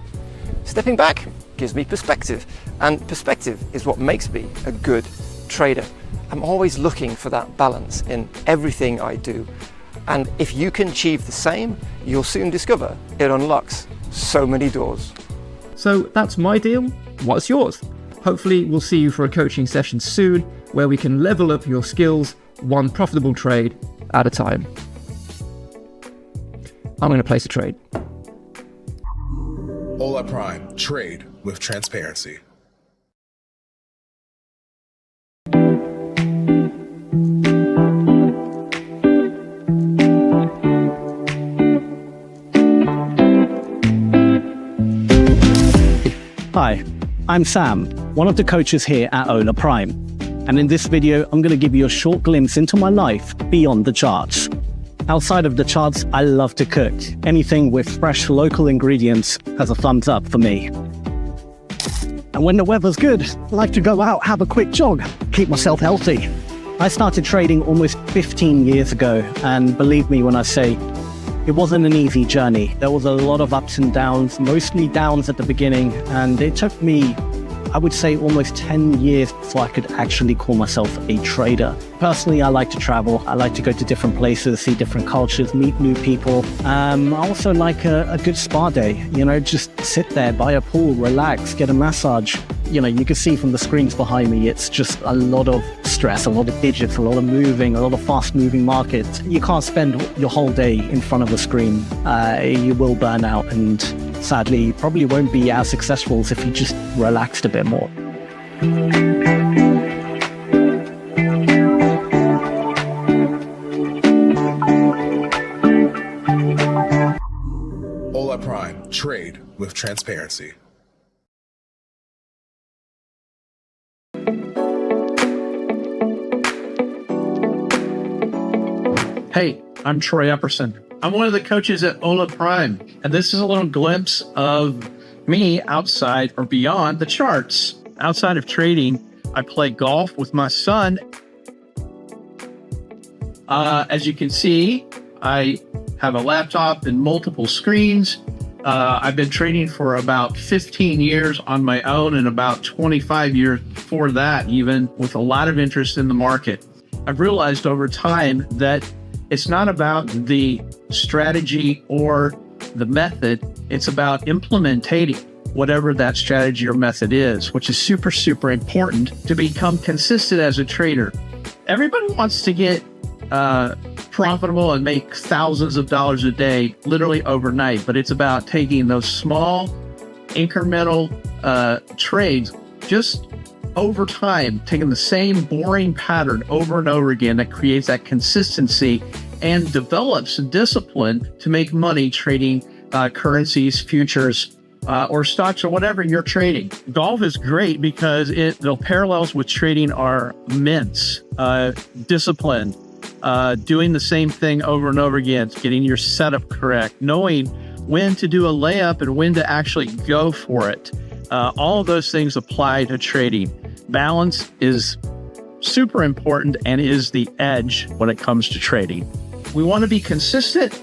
Stepping back gives me perspective, and perspective is what makes me a good trader. I'm always looking for that balance in everything I do. And if you can achieve the same, you'll soon discover it unlocks so many doors. So that's my deal. What's yours? Hopefully we'll see you for a coaching session soon where we can level up your skills one profitable trade at a time. I'm going to place a trade. Hola Prime, trade with transparency. Hi, I'm Sam, one of the coaches here at Hola Prime. And in this video, I'm going to give you a short glimpse into my life beyond the charts. Outside of the charts, I love to cook. Anything with fresh local ingredients has a thumbs up for me. And when the weather's good, I like to go out, have a quick jog, keep myself healthy. I started trading almost 15 years ago, and believe me when I say, it wasn't an easy journey. There was a lot of ups and downs, mostly downs at the beginning, and it took me, I would say, almost 10 years before I could actually call myself a trader. Personally, I like to travel. I like to go to different places, see different cultures, meet new people. I also like a good spa day, just sit there by a pool, relax, get a massage. You can see from the screens behind me, it's just a lot of stress, a lot of digits, a lot of moving, a lot of fast moving markets. You can't spend your whole day in front of a screen. You will burn out, and sadly, you probably won't be as successful as if you just relaxed a bit more. Hola Prime, trade with transparency. Hey, I'm Troy Epperson. I'm one of the coaches at Hola Prime, and this is a little glimpse of me outside or beyond the charts. Outside of trading, I play golf with my son. As you can see, I have a laptop and multiple screens. I've been trading for about 15 years on my own and about 25 years before that, even with a lot of interest in the market. I've realized over time that it's not about the strategy or the method. It's about implementing whatever that strategy or method is, which is super, super important to become consistent as a trader. Everybody wants to get profitable and make thousands of dollars a day literally overnight, but it's about taking those small incremental trades just over time, taking the same boring pattern over and over again that creates that consistency and develops discipline to make money trading currencies, futures, or stocks, or whatever you're trading. Golf is great because the parallels with trading are immense. Discipline, doing the same thing over and over again, getting your setup correct, knowing when to do a layup and when to actually go for it. All of those things apply to trading. Balance is super important and is the edge when it comes to trading. We want to be consistent,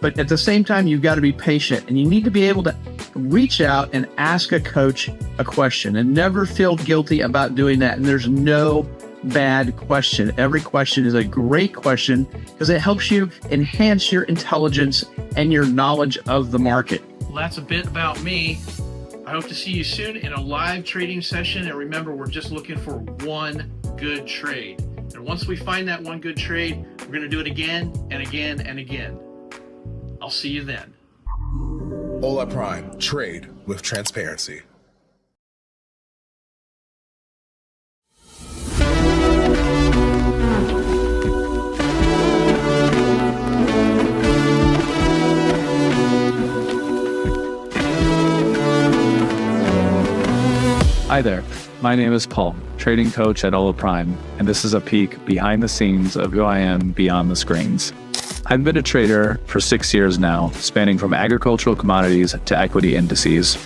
but at the same time, you've got to be patient, and you need to be able to reach out and ask a coach a question and never feel guilty about doing that. And there's no bad question. Every question is a great question because it helps you enhance your intelligence and your knowledge of the market. Well, that's a bit about me. I hope to see you soon in a live trading session. And remember, we're just looking for one good trade. And once we find that one good trade, we're going to do it again and again and again. I'll see you then. Hola Prime, trade with transparency. Hi there, my name is Paul, trading coach at Hola Prime, and this is a peek behind the scenes of who I am beyond the screens. I've been a trader for 6 years now, spanning from agricultural commodities to equity indices.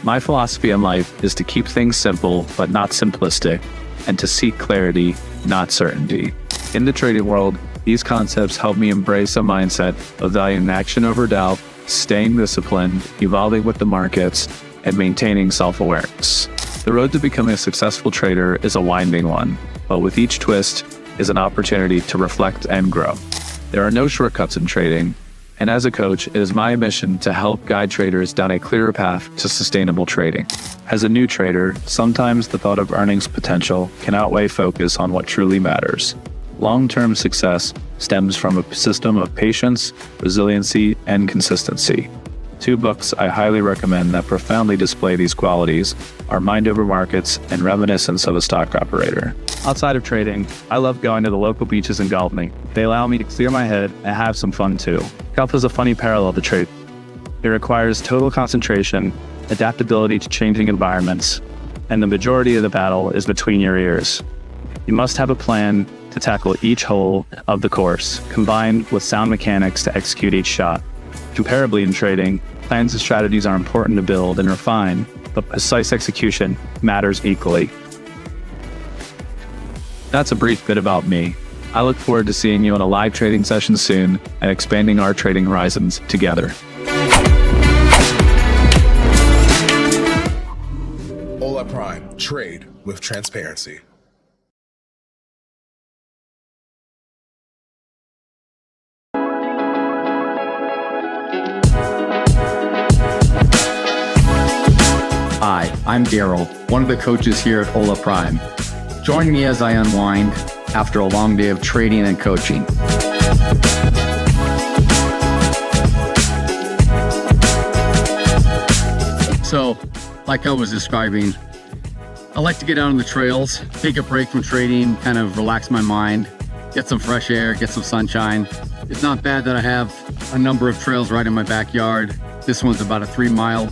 My philosophy in life is to keep things simple but not simplistic, and to seek clarity, not certainty. In the trading world, these concepts help me embrace a mindset of valuing action over doubt, staying disciplined, evolving with the markets, and maintaining self-awareness. The road to becoming a successful trader is a winding one, but with each twist is an opportunity to reflect and grow. There are no shortcuts in trading, and as a coach, it is my mission to help guide traders down a clearer path to sustainable trading. As a new trader, sometimes the thought of earnings potential can outweigh focus on what truly matters. Long-term success stems from a system of patience, resiliency, and consistency. Two books I highly recommend that profoundly display these qualities are Mind Over Markets and Reminiscence of a Stock Operator. Outside of trading, I love going to the local beaches and golfing. They allow me to clear my head and have some fun too. Golf is a funny parallel to trade. It requires total concentration, adaptability to changing environments, and the majority of the battle is between your ears. You must have a plan to tackle each hole of the course, combined with sound mechanics to execute each shot. Comparably in trading, plans and strategies are important to build and refine, but precise execution matters equally. That's a brief bit about me. I look forward to seeing you in a live trading session soon and expanding our trading horizons together. Hola Prime, trade with transparency. Hi, I'm Daryl, one of the coaches here at Hola Prime. Join me as I unwind after a long day of trading and coaching. So, like I was describing, I like to get out on the trails, take a break from trading, kind of relax my mind, get some fresh air, get some sunshine. It's not bad that I have a number of trails right in my backyard. This one's about a 3-mile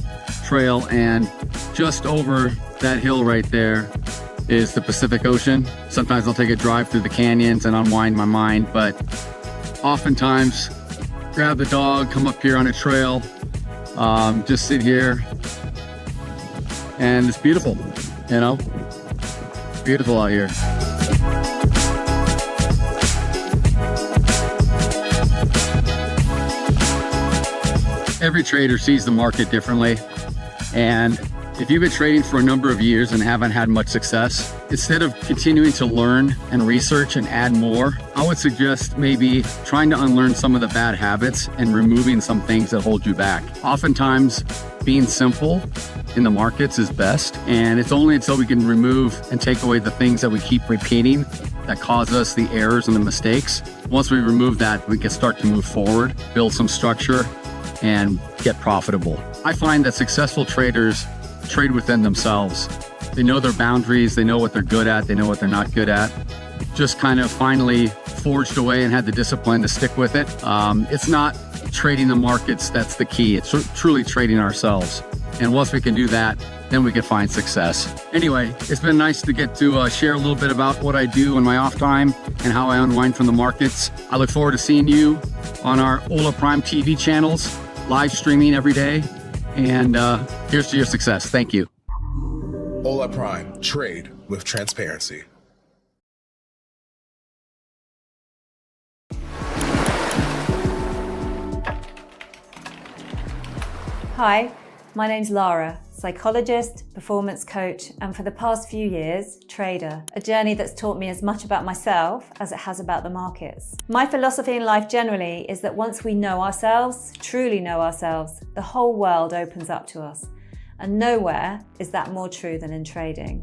trail, and just over that hill right there is the Pacific Ocean. Sometimes I'll take a drive through the canyons and unwind my mind, but oftentimes grab the dog, come up here on a trail, just sit here, and it's beautiful, you know, beautiful out here. Every trader sees the market differently. And if you've been trading for a number of years and haven't had much success, instead of continuing to learn and research and add more, I would suggest maybe trying to unlearn some of the bad habits and removing some things that hold you back. Oftentimes, being simple in the markets is best, and it's only until we can remove and take away the things that we keep repeating that cause us the errors and the mistakes. Once we remove that, we can start to move forward, build some structure, and get profitable. I find that successful traders trade within themselves. They know their boundaries, they know what they're good at, they know what they're not good at. Just kind of finally forged away and had the discipline to stick with it. It's not trading the markets that's the key. It's truly trading ourselves. And once we can do that, then we can find success. Anyway, it's been nice to get to share a little bit about what I do in my off time and how I unwind from the markets. I look forward to seeing you on our Hola Prime TV channels, live streaming every day. And here's to your success. Thank you. Hola Prime. Trade with transparency. Hi, my name's Lara, psychologist, performance coach, and for the past few years, trader, a journey that's taught me as much about myself as it has about the markets. My philosophy in life generally is that once we know ourselves, truly know ourselves, the whole world opens up to us. And nowhere is that more true than in trading.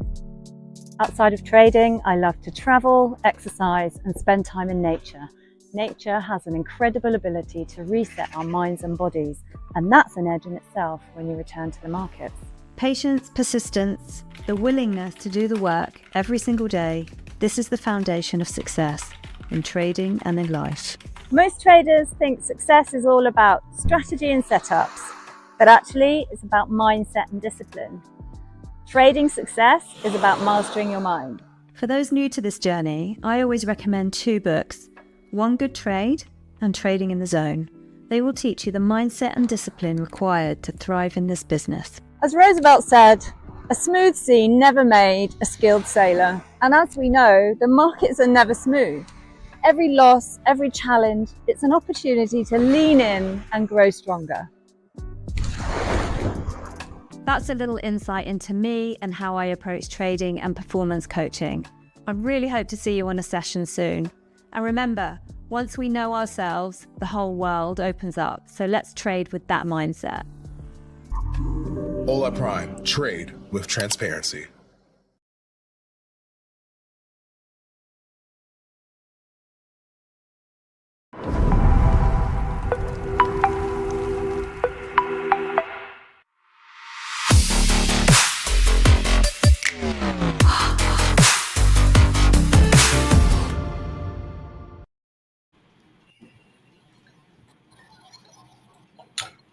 Outside of trading, I love to travel, exercise, and spend time in nature. Nature has an incredible ability to reset our minds and bodies, and that's an edge in itself when you return to the markets. Patience, persistence, the willingness to do the work every single day, this is the foundation of success in trading and in life. Most traders think success is all about strategy and setups, but actually it's about mindset and discipline. Trading success is about mastering your mind. For those new to this journey, I always recommend 2 books, One Good Trade and Trading in the Zone. They will teach you the mindset and discipline required to thrive in this business. As Roosevelt said, a smooth sea never made a skilled sailor. And as we know, the markets are never smooth. Every loss, every challenge, it's an opportunity to lean in and grow stronger. That's a little insight into me and how I approach trading and performance coaching. I really hope to see you on a session soon. And remember, once we know ourselves, the whole world opens up. So let's trade with that mindset. Hola Prime. Trade with transparency.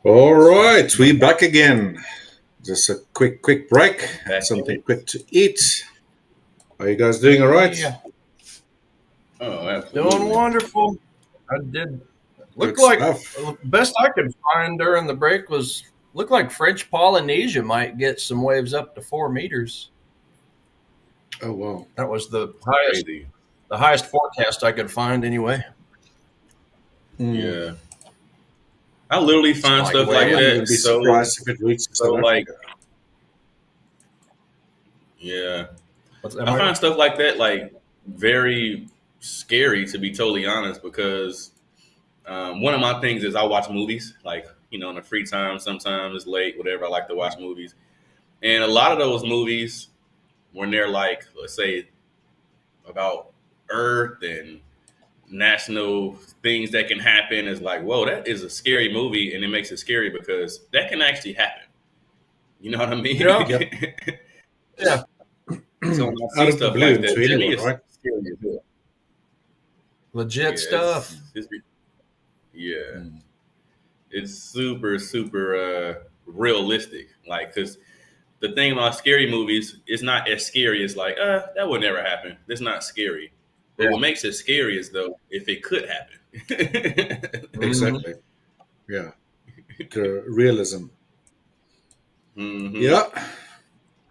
All right, we back again. Just a quick break. Something quick to eat. Are you guys doing all right? Yeah. Oh, absolutely. Doing wonderful. I did. Looked Good like stuff. best I could find during the break was looked like French Polynesia might get some waves up to 4 meters. Oh wow, that was the highest forecast I could find anyway. Yeah. I literally find stuff like that. So, surprised if it reaches South Africa. Yeah. I find stuff like that like very scary, to be totally honest, because one of my things is I watch movies, like, in the free time, sometimes it's late, whatever. I like to watch movies. And a lot of those movies, when they're like, let's say, about Earth and national things that can happen, is like, whoa, that is a scary movie, and it makes it scary because that can actually happen. You know what I mean? Yeah. Yeah. So when I see stuff like that, to me, it's right? scary as hell. Legit stuff. It's super, super realistic. Like, because the thing about scary movies, it's not as scary as like, that would never happen. It's not scary. But what makes it scary is, though, if it could happen. Exactly. Yeah. The realism. Mm-hmm. Yeah.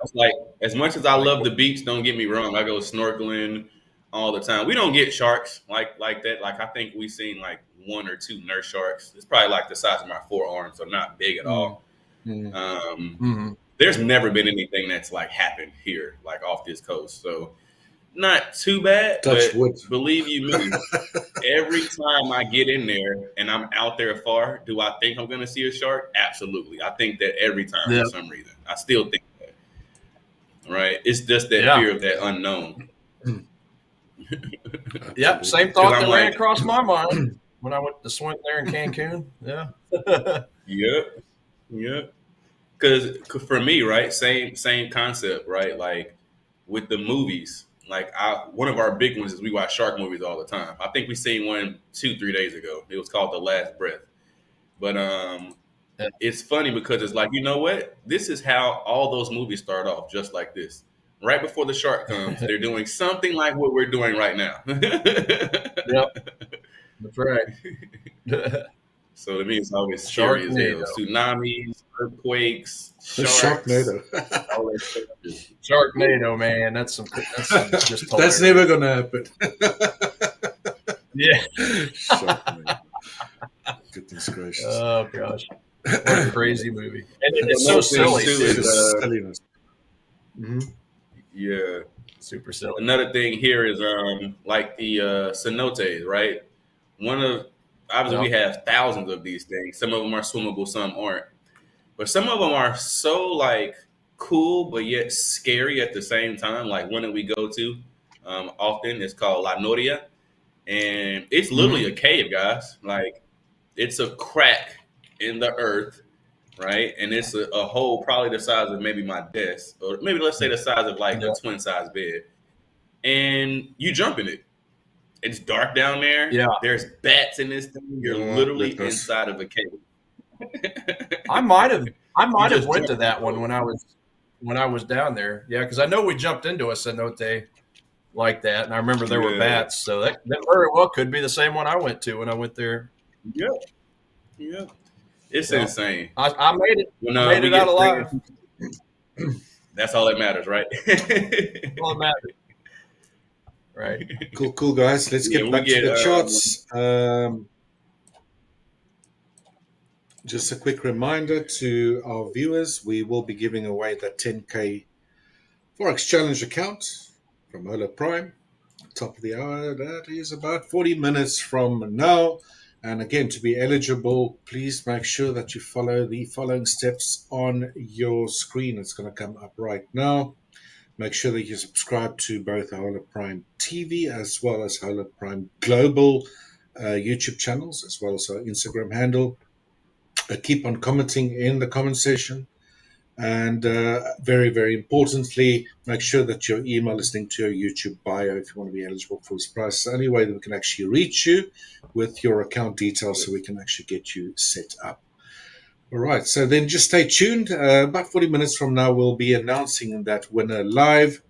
It's like, as much as I love the beach, don't get me wrong, I go snorkeling all the time. We don't get sharks like that. Like, I think we've seen like 1 or 2 nurse sharks. It's probably like the size of my forearm, so not big at all. there's never been anything that's like happened here, like off this coast. So not too bad, Touch but wood. believe you me, every time I get in there and I'm out there far, do I think I'm going to see a shark? Absolutely. I think that every time for some reason. I still think that. Right? It's just that fear of that unknown. Yep, same thought that ran like, across my mind when I went to swim there in Cancun. Yeah. Yep. Because for me, right, same concept, right? Like with the movies, like one of our big ones is we watch shark movies all the time. I think we seen one 2-3 days ago. It was called The Last Breath. But it's funny because it's like, you know what? This is how all those movies start off, just like this. Right before the shark comes, they're doing something like what we're doing right now. Yep. That's right. So to me, it's always scary as hell. Tsunamis, earthquakes, sharks. Sharknado. Sharknado, man. That's just That's never going to happen. Yeah. Sharknado. Goodness gracious. Oh, gosh. What a crazy movie. And it's so silly. Silliness. Mm-hmm. Yeah. Super silly. Another thing here is like the cenotes, right? Obviously we have thousands of these things. Some of them are swimmable, some aren't. But some of them are so like cool, but yet scary at the same time. Like one that we go to often is called La Noria. And it's literally a cave, guys. Like it's a crack in the earth, right? And it's a hole probably the size of maybe my desk, or maybe let's say the size of like a twin size bed. And you jump in it. It's dark down there. Yeah. There's bats in this thing. You're literally inside of a cave. I might have went to that one when I was down there. Yeah, because I know we jumped into a cenote like that, and I remember there were bats. So that very well could be the same one I went to when I went there. Yeah. It's insane. I made it. Made it out alive. That's all that matters, right? All that matters. Right. Cool, guys. Let's get back to the charts. Just a quick reminder to our viewers, we will be giving away the 10K Forex Challenge account from Hola Prime. Top of the hour, that is about 40 minutes from now. And again, to be eligible, please make sure that you follow the following steps on your screen. It's going to come up right now. Make sure that you subscribe to both Hola Prime TV as well as Hola Prime Global YouTube channels, as well as our Instagram handle. Keep on commenting in the comment section. And very, very importantly, make sure that your email is linked to your YouTube bio if you want to be eligible for this prize. It's the only way that we can actually reach you with your account details so we can actually get you set up. All right, so then just stay tuned. About 40 minutes from now, we'll be announcing that winner live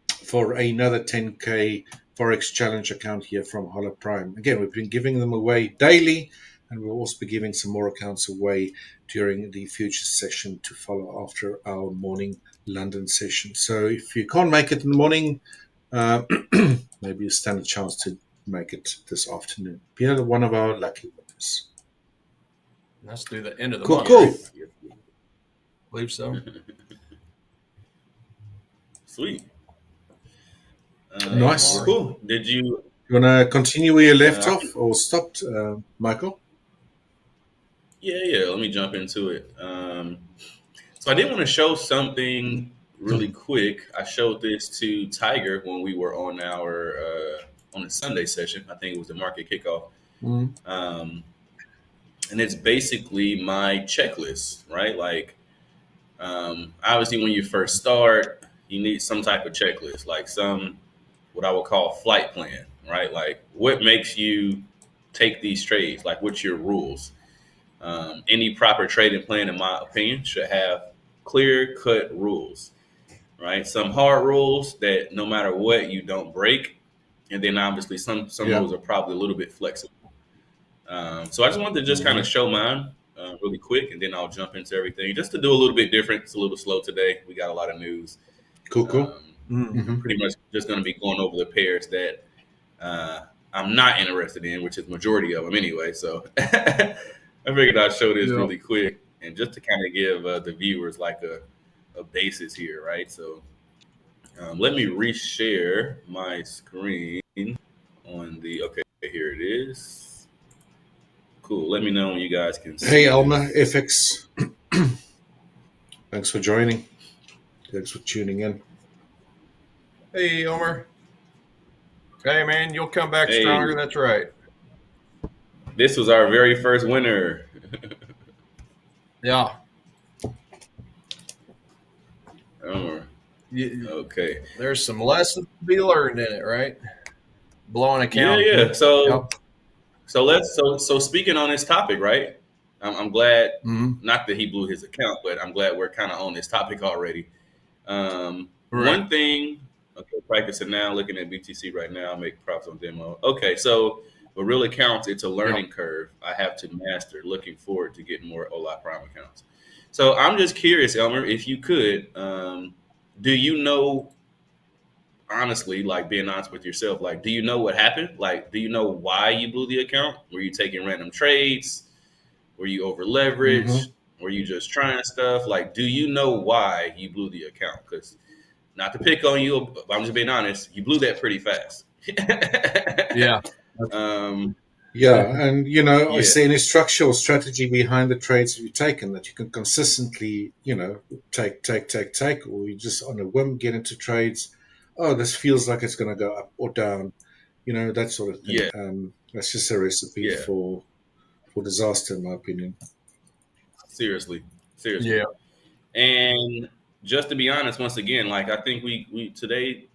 for another 10K Forex Challenge account here from Hola Prime. Again, we've been giving them away daily, and we'll also be giving some more accounts away during the future session to follow after our morning London session. So if you can't make it in the morning, maybe you stand a chance to make it this afternoon. Be one of our lucky winners. That's through the end of the month. Cool. Right? I believe so. Sweet. Nice. Cool. Did you want to continue where you left off or stopped, Michael? Yeah. Let me jump into it. So I did want to show something really quick. I showed this to Tiger when we were on on the Sunday session. I think it was the market kickoff. And it's basically my checklist, right? Like, obviously, when you first start, you need some type of checklist, like what I would call flight plan, right? Like, what makes you take these trades? Like, what's your rules? Any proper trading plan, in my opinion, should have clear-cut rules, right? Some hard rules that no matter what, you don't break. And then, obviously, some rules are probably a little bit flexible. So I just wanted to just kind of show mine really quick, and then I'll jump into everything just to do a little bit different. It's a little slow today. We got a lot of news. Cool. Pretty much just going to be going over the pairs that I'm not interested in, which is majority of them anyway. So I figured I'd show this really quick. And just to kind of give the viewers like a basis here, right? So let me reshare my screen on the, okay, here it is. Cool. Let me know when you guys can see. Hey, Alma, FX. Thanks for joining. Thanks for tuning in. Hey, Omer. Hey, man, you'll come back stronger. That's right. This was our very first winner. Yeah. Okay. There's some lessons to be learned in it, right? Blowing account. Yeah. So speaking on this topic, right? I'm glad, not that he blew his account, but I'm glad we're kind of on this topic already. One thing, okay, practicing now, looking at BTC right now, make props on demo. Okay, so what really counts, it's a learning curve I have to master. Looking forward to getting more Hola Prime accounts. So I'm just curious, Elmer, if you could, do you know, honestly, like being honest with yourself, like, do you know what happened? Like, do you know why you blew the account? Were you taking random trades? Were you over leveraged? Were you just trying stuff? Like, do you know why you blew the account? Because not to pick on you, but I'm just being honest, you blew that pretty fast. Yeah. And is there any structure or strategy behind the trades you've taken that you can consistently, take, or you just on a whim get into trades? Oh, this feels like it's going to go up or down, that sort of thing. Yeah. That's just a recipe for disaster, in my opinion. Seriously. Yeah. And just to be honest, once again, like I think we today,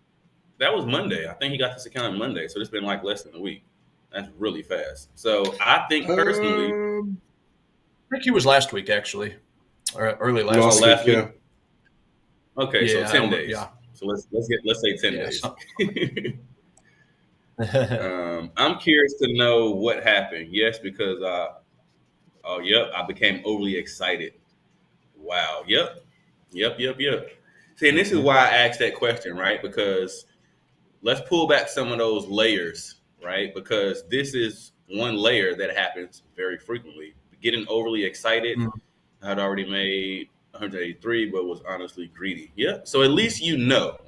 that was Monday. I think he got this account on Monday, so it's been like less than a week. That's really fast. So I think personally, I think he was last week actually, or early last week. Yeah. Okay, so 10 days. Yeah. So let's say 10 days. I'm curious to know what happened. Yes, because I became overly excited. Wow. Yep. See, and this is why I asked that question, right? Because let's pull back some of those layers, right? Because this is one layer that happens very frequently. Getting overly excited. I had already made 183, but was honestly greedy. Yeah. So at least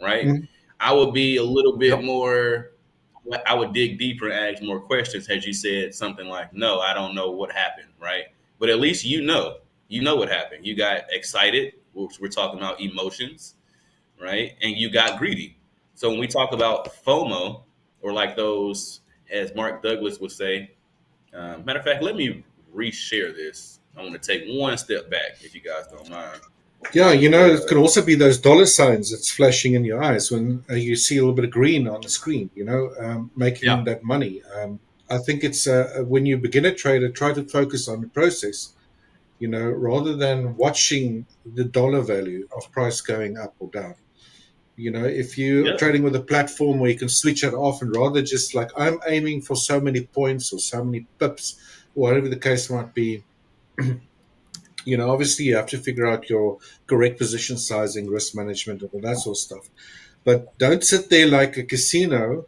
right? I would be a little bit more, I would dig deeper and ask more questions had you said something like, no, I don't know what happened, right? But at least you know what happened. You got excited, which we're talking about emotions, right? And you got greedy. So when we talk about FOMO, or like those, as Mark Douglas would say, matter of fact, let me reshare this. I want to take one step back, if you guys don't mind. Yeah, it could also be those dollar signs that's flashing in your eyes when you see a little bit of green on the screen, making that money. I think it's when you begin a trader, try to focus on the process, rather than watching the dollar value of price going up or down. If you're trading with a platform where you can switch it off and rather just like, I'm aiming for so many points or so many pips, or whatever the case might be, obviously you have to figure out your correct position sizing, risk management, and all that sort of stuff. But don't sit there like a casino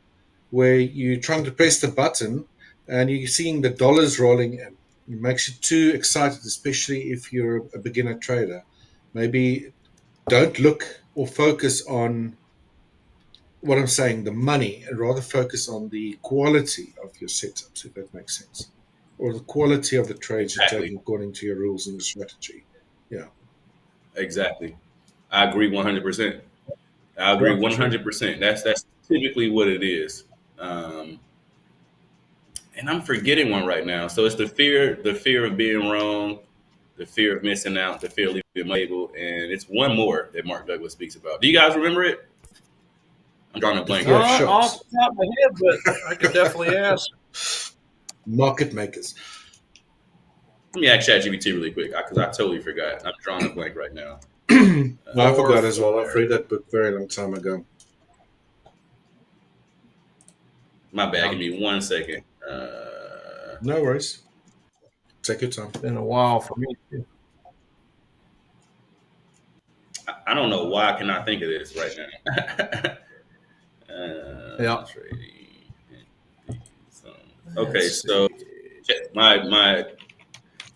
where you're trying to press the button and you're seeing the dollars rolling in. It makes you too excited, especially if you're a beginner trader. Maybe don't look or focus on what I'm saying, the money, and rather focus on the quality of your setups, if that makes sense. Or the quality of the trades you're taking according to your rules and your strategy. Yeah. Exactly. I agree 100%. I agree 100%. That's typically what it is. And I'm forgetting one right now. So it's the fear of being wrong, the fear of missing out, the fear of leaving my table, and it's one more that Mark Douglas speaks about. Do you guys remember it? I'm drawing a blank. Off the top of my head, but I could definitely ask. Market makers. Let me ask ChatGPT really quick because I totally forgot. I'm drawing a blank right now. I forgot as well. I've read that book a very long time ago. My bad. Give me 1 second. No worries. Take your time. It's been a while for me too. I don't know why I cannot think of this right now. Okay, so my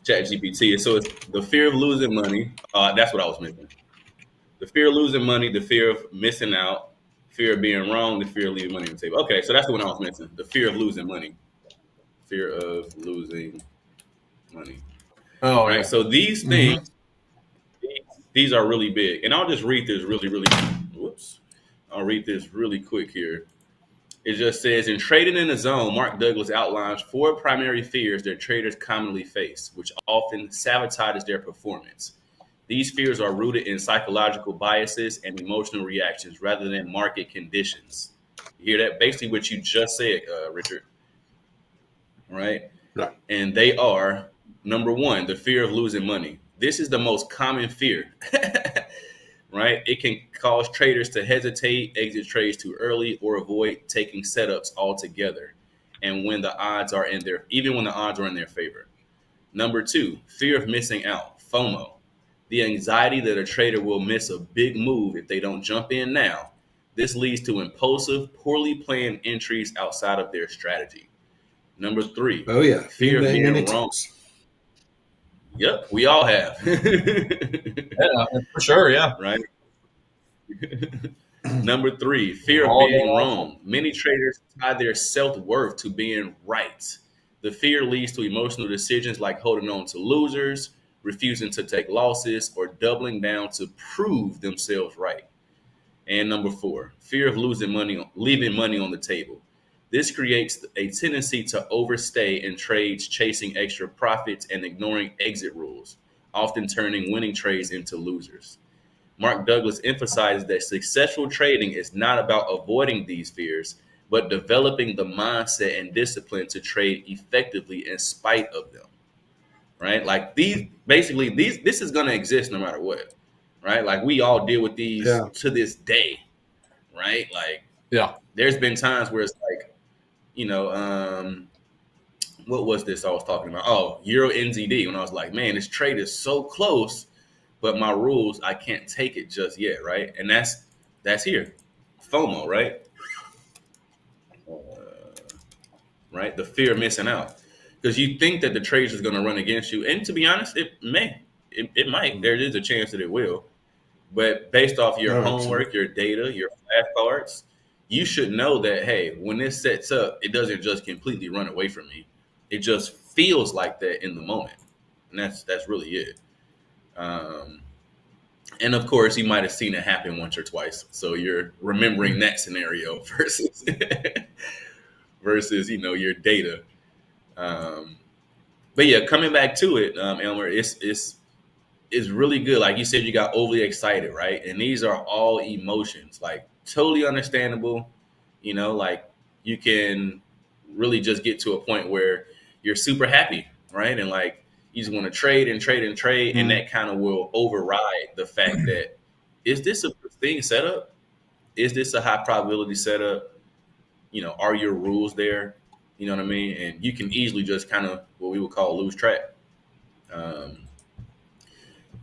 ChatGPT. So it's the fear of losing money. That's what I was missing. The fear of losing money, the fear of missing out, fear of being wrong, the fear of leaving money on the table. Okay, so that's the one I was missing. The fear of losing money. Fear of losing money. Oh, right. yeah. So these things, these are really big. And I'll just read this I'll read this really quick here. It just says, in Trading in the Zone, Mark Douglas outlines 4 primary fears that traders commonly face, which often sabotages their performance. These fears are rooted in psychological biases and emotional reactions rather than market conditions. You hear that? Basically what you just said, Richard. Right? Right. And they are, number 1, the fear of losing money. This is the most common fear. Right? It can cause traders to hesitate, exit trades too early, or avoid taking setups altogether. And when the odds are in their, even when the odds are in their favor. Number 2, fear of missing out, FOMO. The anxiety that a trader will miss a big move if they don't jump in now. This leads to impulsive, poorly planned entries outside of their strategy. Number 3, Oh yeah, fear of being many wrong. times. Yep, we all have. Yeah, for sure. Yeah. Right. Number 3, fear of All being day wrong. Many traders tie their self-worth to being right. The fear leads to emotional decisions like holding on to losers, refusing to take losses, or doubling down to prove themselves right. And number 4, fear of leaving money on the table. This creates a tendency to overstay in trades, chasing extra profits and ignoring exit rules, often turning winning trades into losers. Mark Douglas emphasizes that successful trading is not about avoiding these fears, but developing the mindset and discipline to trade effectively in spite of them. Right? Like this is going to exist no matter what. Right? Like we all deal with these to this day. Right? Like, yeah, there's been times where it's like, what was this I was talking about? Oh, Euro NZD. When I was like, man, this trade is so close, but my rules, I can't take it just yet, right? And that's here, FOMO, right? Right, the fear of missing out, because you think that the trade is going to run against you, and to be honest, it might. There is a chance that it will, but based off your homework, your data, your flashcards, you should know that, hey, when this sets up, it doesn't just completely run away from me. It just feels like that in the moment. And that's really it. And of course, you might have seen it happen once or twice. So you're remembering that scenario versus your data. But yeah, coming back to it, Elmer, it's really good. Like you said, you got overly excited, right? And these are all emotions, like totally understandable. Like you can really just get to a point where you're super happy, right? And like you just want to trade and trade and trade, and that kind of will override the fact that, is this a thing setup? Is this a high probability setup? Are your rules there? You know what I mean? And you can easily just kind of what we would call lose track.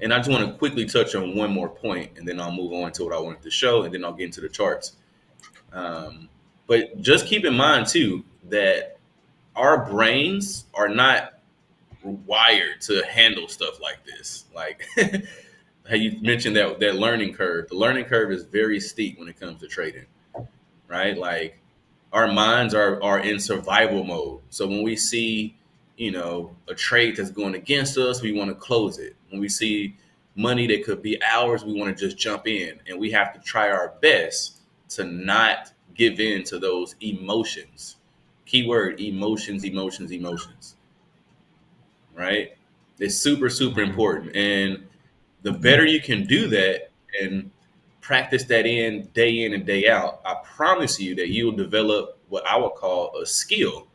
And I just want to quickly touch on one more point, and then I'll move on to what I wanted to show, and then I'll get into the charts. But just keep in mind, too, that our brains are not wired to handle stuff like this. Like how you mentioned that learning curve. The learning curve is very steep when it comes to trading, right? Like our minds are in survival mode. So when we see a trade that's going against us, we want to close it. When we see money that could be ours, we want to just jump in, and we have to try our best to not give in to those emotions. Keyword: emotions, emotions, emotions. Right? It's super, super important. And the better you can do that and practice that in and day out, I promise you that you'll develop what I would call a skill.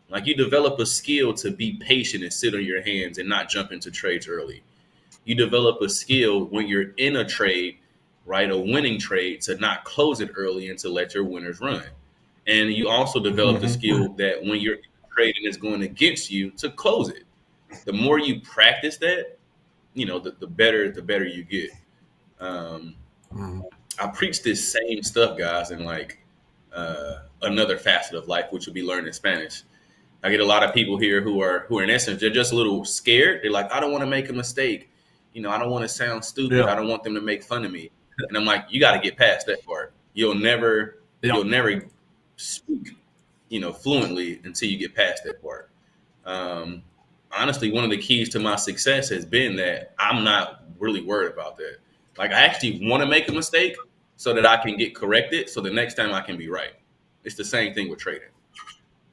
Like you develop a skill to be patient and sit on your hands and not jump into trades early. You develop a skill when you're in a trade, right, a winning trade, to not close it early and to let your winners run. And you also develop the skill that when you're trading is going against you, to close it. The more you practice that, the better you get. I preach this same stuff, guys, in like another facet of life, which will be learning Spanish. I get a lot of people here who are in essence, they're just a little scared. They're like, I don't want to make a mistake. I don't want to sound stupid. Yeah. I don't want them to make fun of me. And I'm like, you got to get past that part. You'll never speak, fluently until you get past that part. Honestly, one of the keys to my success has been that I'm not really worried about that. Like, I actually want to make a mistake so that I can get corrected. So the next time I can be right. It's the same thing with trading,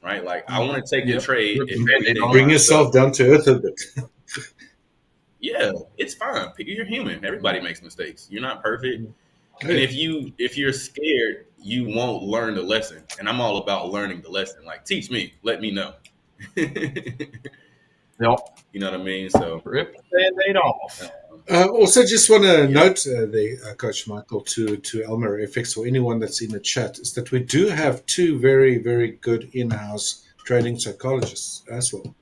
right? Like, I want to take the trade. Bring yourself down to earth a bit. Yeah, it's fine. You're human. Everybody makes mistakes. You're not perfect. And if you're scared, you won't learn the lesson. And I'm all about learning the lesson. Like, teach me, let me know. Yep. You know what I mean? So rip the Band-Aid off. Also, just want to note, Coach Michael, to Elmer FX or anyone that's in the chat, is that we do have two very, very good in-house trading psychologists as well.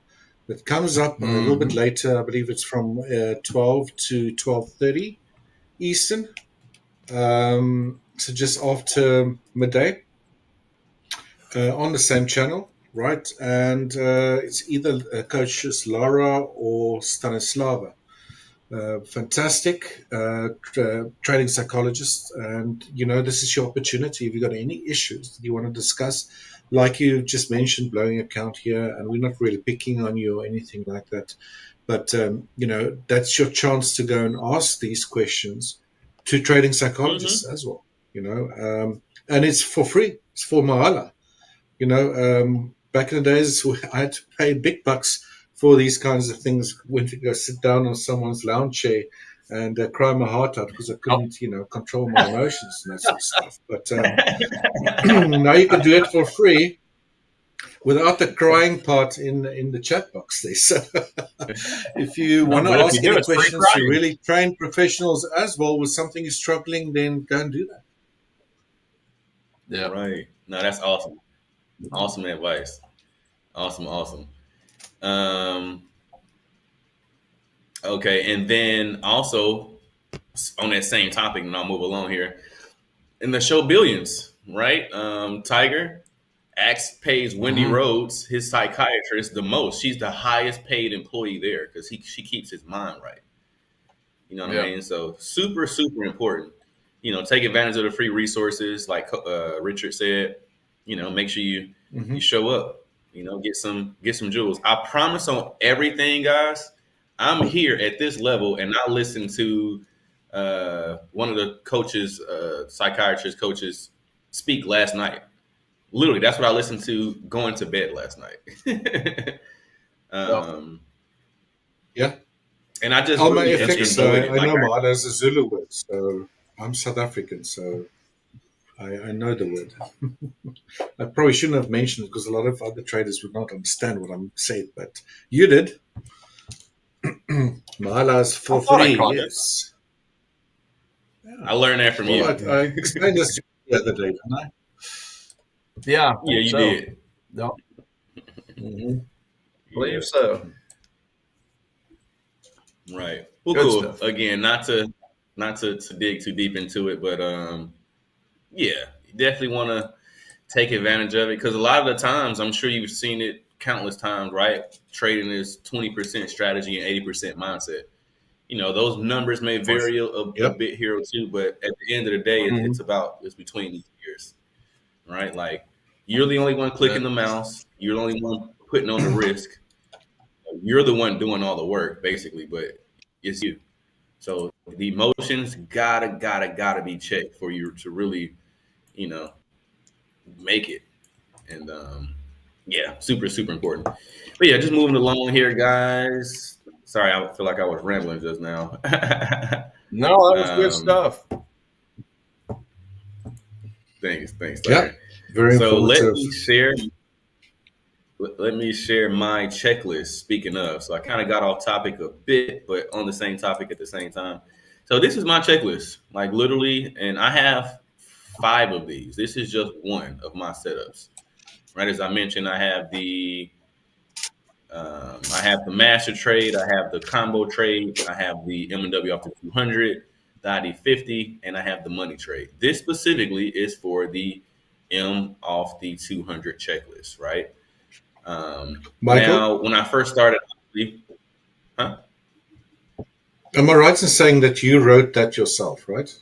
That comes up a little bit later. I believe it's from 12 to 12:30 Eastern. So just after midday on the same channel, right? And it's either Coaches Lara or Stanislava. Fantastic trading psychologist. And, this is your opportunity. If you've got any issues that you want to discuss, like you just mentioned, blowing account here, and we're not really picking on you or anything like that. But, that's your chance to go and ask these questions to trading psychologists as well, and it's for free. It's for Mahala. Back in the days, I had to pay big bucks for these kinds of things when to go sit down on someone's lounge chair and cry my heart out because I couldn't, control my emotions and that sort of stuff. But now you can do it for free without the crying part in the chat box there. So if you want to ask any questions to really trained professionals as well with something you're struggling, then go and do that. Yeah, right. No, that's awesome. Awesome advice. Awesome. Okay, and then also on that same topic, and I'll move along here. In the show Billions, right? Tiger pays Wendy Rhodes, his psychiatrist, the most. She's the highest paid employee there because she keeps his mind right. You know what I mean? So super, super important. Take advantage of the free resources, like Richard said. Make sure you show up. Get some jewels. I promise on everything, guys. I'm here at this level, and I listened to one of the coaches, psychiatrist coaches, speak last night. Literally, that's what I listened to going to bed last night. Yeah. And I just Alma really FX, enjoyed it. I know Mahala is a Zulu word, so I'm South African, so I know the word. I probably shouldn't have mentioned it because a lot of other traders would not understand what I'm saying, but you did. Mahala is for free, yes. I learned that from you. I explained this to you the other day, didn't I? Yeah, you did. No. Believe so. Right. Well, Good cool. stuff. Again, not to dig too deep into it, but you definitely want to take advantage of it because a lot of the times, I'm sure you've seen it countless times, right? Trading is 20% strategy and 80% mindset. Those numbers may vary a bit here or two, but at the end of the day, it's between these years, right? Like, you're the only one clicking the mouse. You're the only one putting on the risk. You're the one doing all the work, basically, but it's you. So the emotions gotta be checked for you to really, make it. And super, super important. But just moving along here, guys. Sorry, I feel like I was rambling just now. No, that was good stuff. Thanks. Yeah, very so informative. let me share my checklist. Speaking of, so I kind of got off topic a bit, but on the same topic at the same time. So this is my checklist, like literally, and I have 5 of these. This is just one of my setups, right? As I mentioned, I have the master trade, I have the combo trade, I have the M&W off the 200, the ID 50, and I have the money trade. This specifically is for the M off the 200 checklist, right? Michael? Now, when I first started, huh? Am I right in saying that you wrote that yourself, right?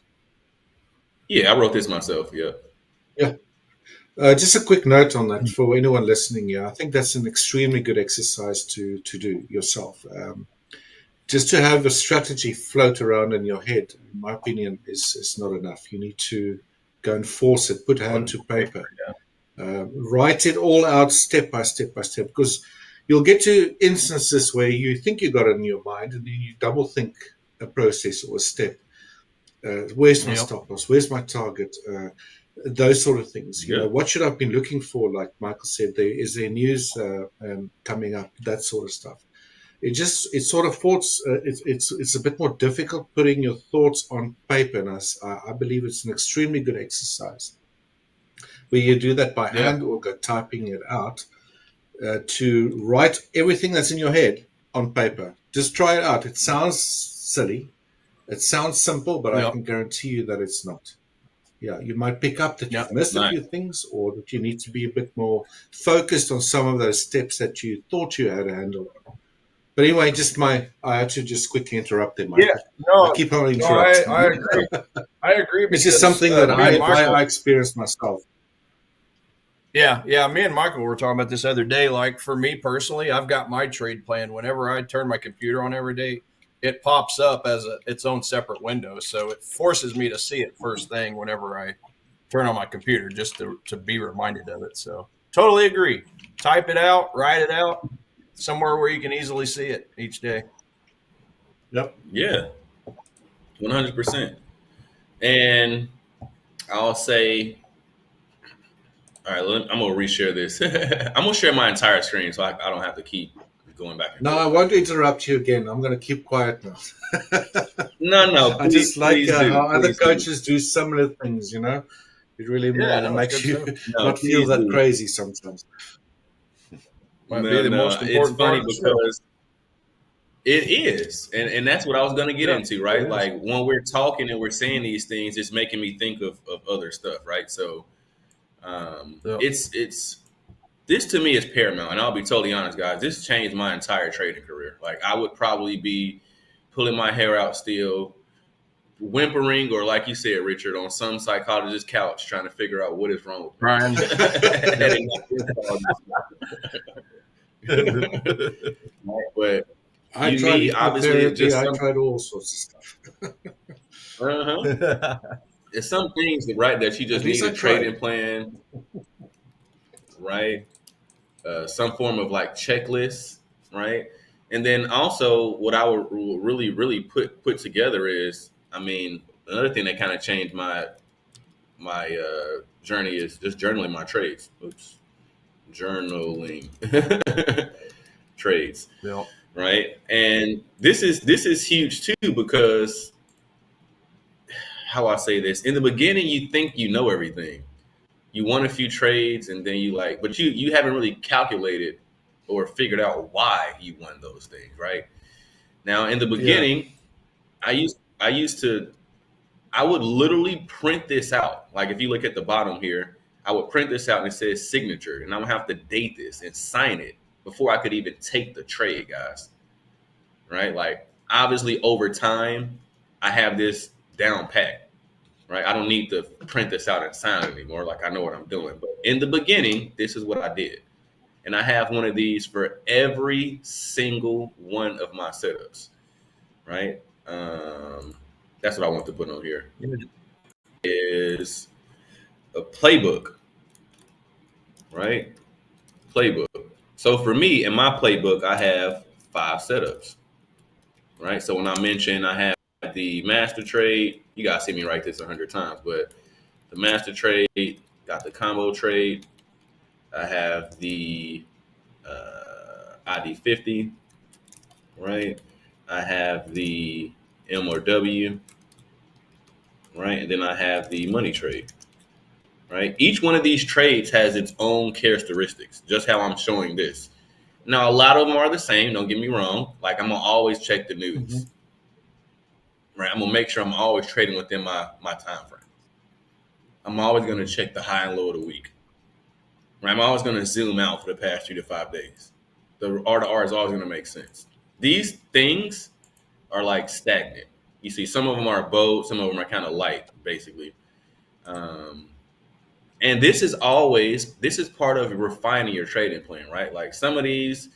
Yeah, I wrote this myself. Yeah. Yeah. Just a quick note on that for anyone listening here. I think that's an extremely good exercise to do yourself. Just to have a strategy float around in your head, in my opinion, is not enough. You need to go and force it, put hand to paper. Write it all out step by step by step, because you'll get to instances where you think you got it in your mind and then you double think a process or a step. Where's my stop loss? Where's my target? Those sort of things. You know, what should I have been looking for? Like Michael said, is there news coming up? That sort of stuff. It sort of thoughts. It's a bit more difficult putting your thoughts on paper, and I believe it's an extremely good exercise where you do that by hand or go typing it out, to write everything that's in your head on paper. Just try it out. It sounds silly. It sounds simple, but I can guarantee you that it's not. Yeah, you might pick up that you've missed a few things, or that you need to be a bit more focused on some of those steps that you thought you had a handle on. But anyway, I had to just quickly interrupt them. Yeah, no, I keep on interrupting. I agree. I agree. It's just something that I experienced myself. Yeah. Me and Michael were talking about this other day. Like for me personally, I've got my trade plan. Whenever I turn my computer on every day, it pops up as its own separate window. So it forces me to see it first thing whenever I turn on my computer, just to be reminded of it. So totally agree. Type it out, write it out, somewhere where you can easily see it each day. Yep. Yeah. 100%. And I'll say, all right, I'm going to reshare this. I'm going to share my entire screen so I don't have to keep going back. No, I won't interrupt you again. I'm going to keep quiet now. No. I just like how other coaches do similar things, you know. It really makes you not feel that crazy sometimes. Might be the most important it's funny because it is. And that's what I was going to get into, right? Like when we're talking and we're saying these things, it's making me think of other stuff, right? So it's this to me is paramount, and I'll be totally honest, guys. This changed my entire trading career. Like I would probably be pulling my hair out still, whimpering, or like you said, Richard, on some psychologist's couch trying to figure out what is wrong with me. Brian. But I tried all sorts of stuff. It's some things, right, that you just need a trading plan, right? Some form of like checklist, right? And then also what I would really, really put together is, I mean, another thing that kind of changed my journey is just journaling my trades. Journaling trades, right? And this is huge too, because how I say this, in the beginning, you think you know everything. You won a few trades and then but you haven't really calculated or figured out why you won those things, right? Now, in the beginning, I would literally print this out. Like if you look at the bottom here, I would print this out and it says signature, and I'm gonna have to date this and sign it before I could even take the trade, guys. Right? Like obviously over time, I have this down pat. Right? I don't need to print this out and sign it anymore. Like I know what I'm doing. But in the beginning, this is what I did. And I have one of these for every single one of my setups. Right? That's what I want to put on here. Is a playbook. Right? Playbook. So for me, in my playbook, I have 5 setups. Right? So when I mention I have the master trade, you guys see me write this 100 times, but the master trade, got the combo trade. I have the ID50, right? I have the M or W, right? And then I have the money trade, right? Each one of these trades has its own characteristics, just how I'm showing this. Now, a lot of them are the same, don't get me wrong. Like I'm gonna always check the news. Mm-hmm. Right, I'm gonna make sure I'm always trading within my time frame. I'm always gonna check the high and low of the week. Right? I'm always going to zoom out for the past 3 to 5 days. The R to R is always going to make sense. These things are like stagnant. You see, some of them are bold, some of them are kind of light, basically. And this is part of refining your trading plan, right? Like some of these,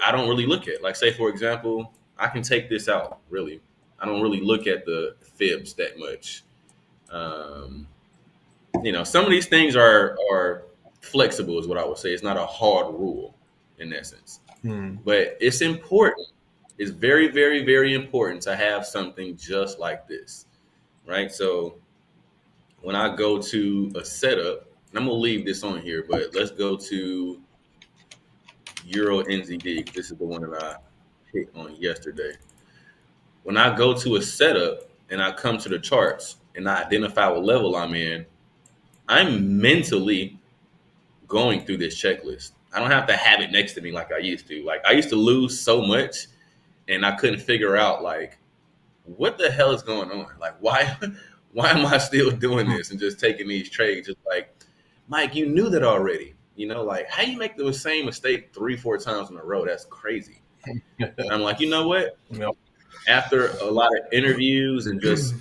I don't really look at. Like, say, for example, I can take this out, really. I don't really look at the fibs that much. Some of these things are flexible, is what I would say. It's not a hard rule in essence. But it's important. It's very, very, very important to have something just like this, right? So when I go to a setup, and I'm going to leave this on here, but let's go to Euro NZD. This is the one that I hit on yesterday. When I go to a setup and I come to the charts and I identify what level I'm in, I'm mentally going through this checklist. I don't have to have it next to me like I used to. Like, I used to lose so much and I couldn't figure out, like, what the hell is going on? Like, why am I still doing this and just taking these trades? Just like, Mike, you knew that already. Like, how you make the same mistake 3-4 times in a row? That's crazy. And I'm like, you know what? Yep. After a lot of interviews and just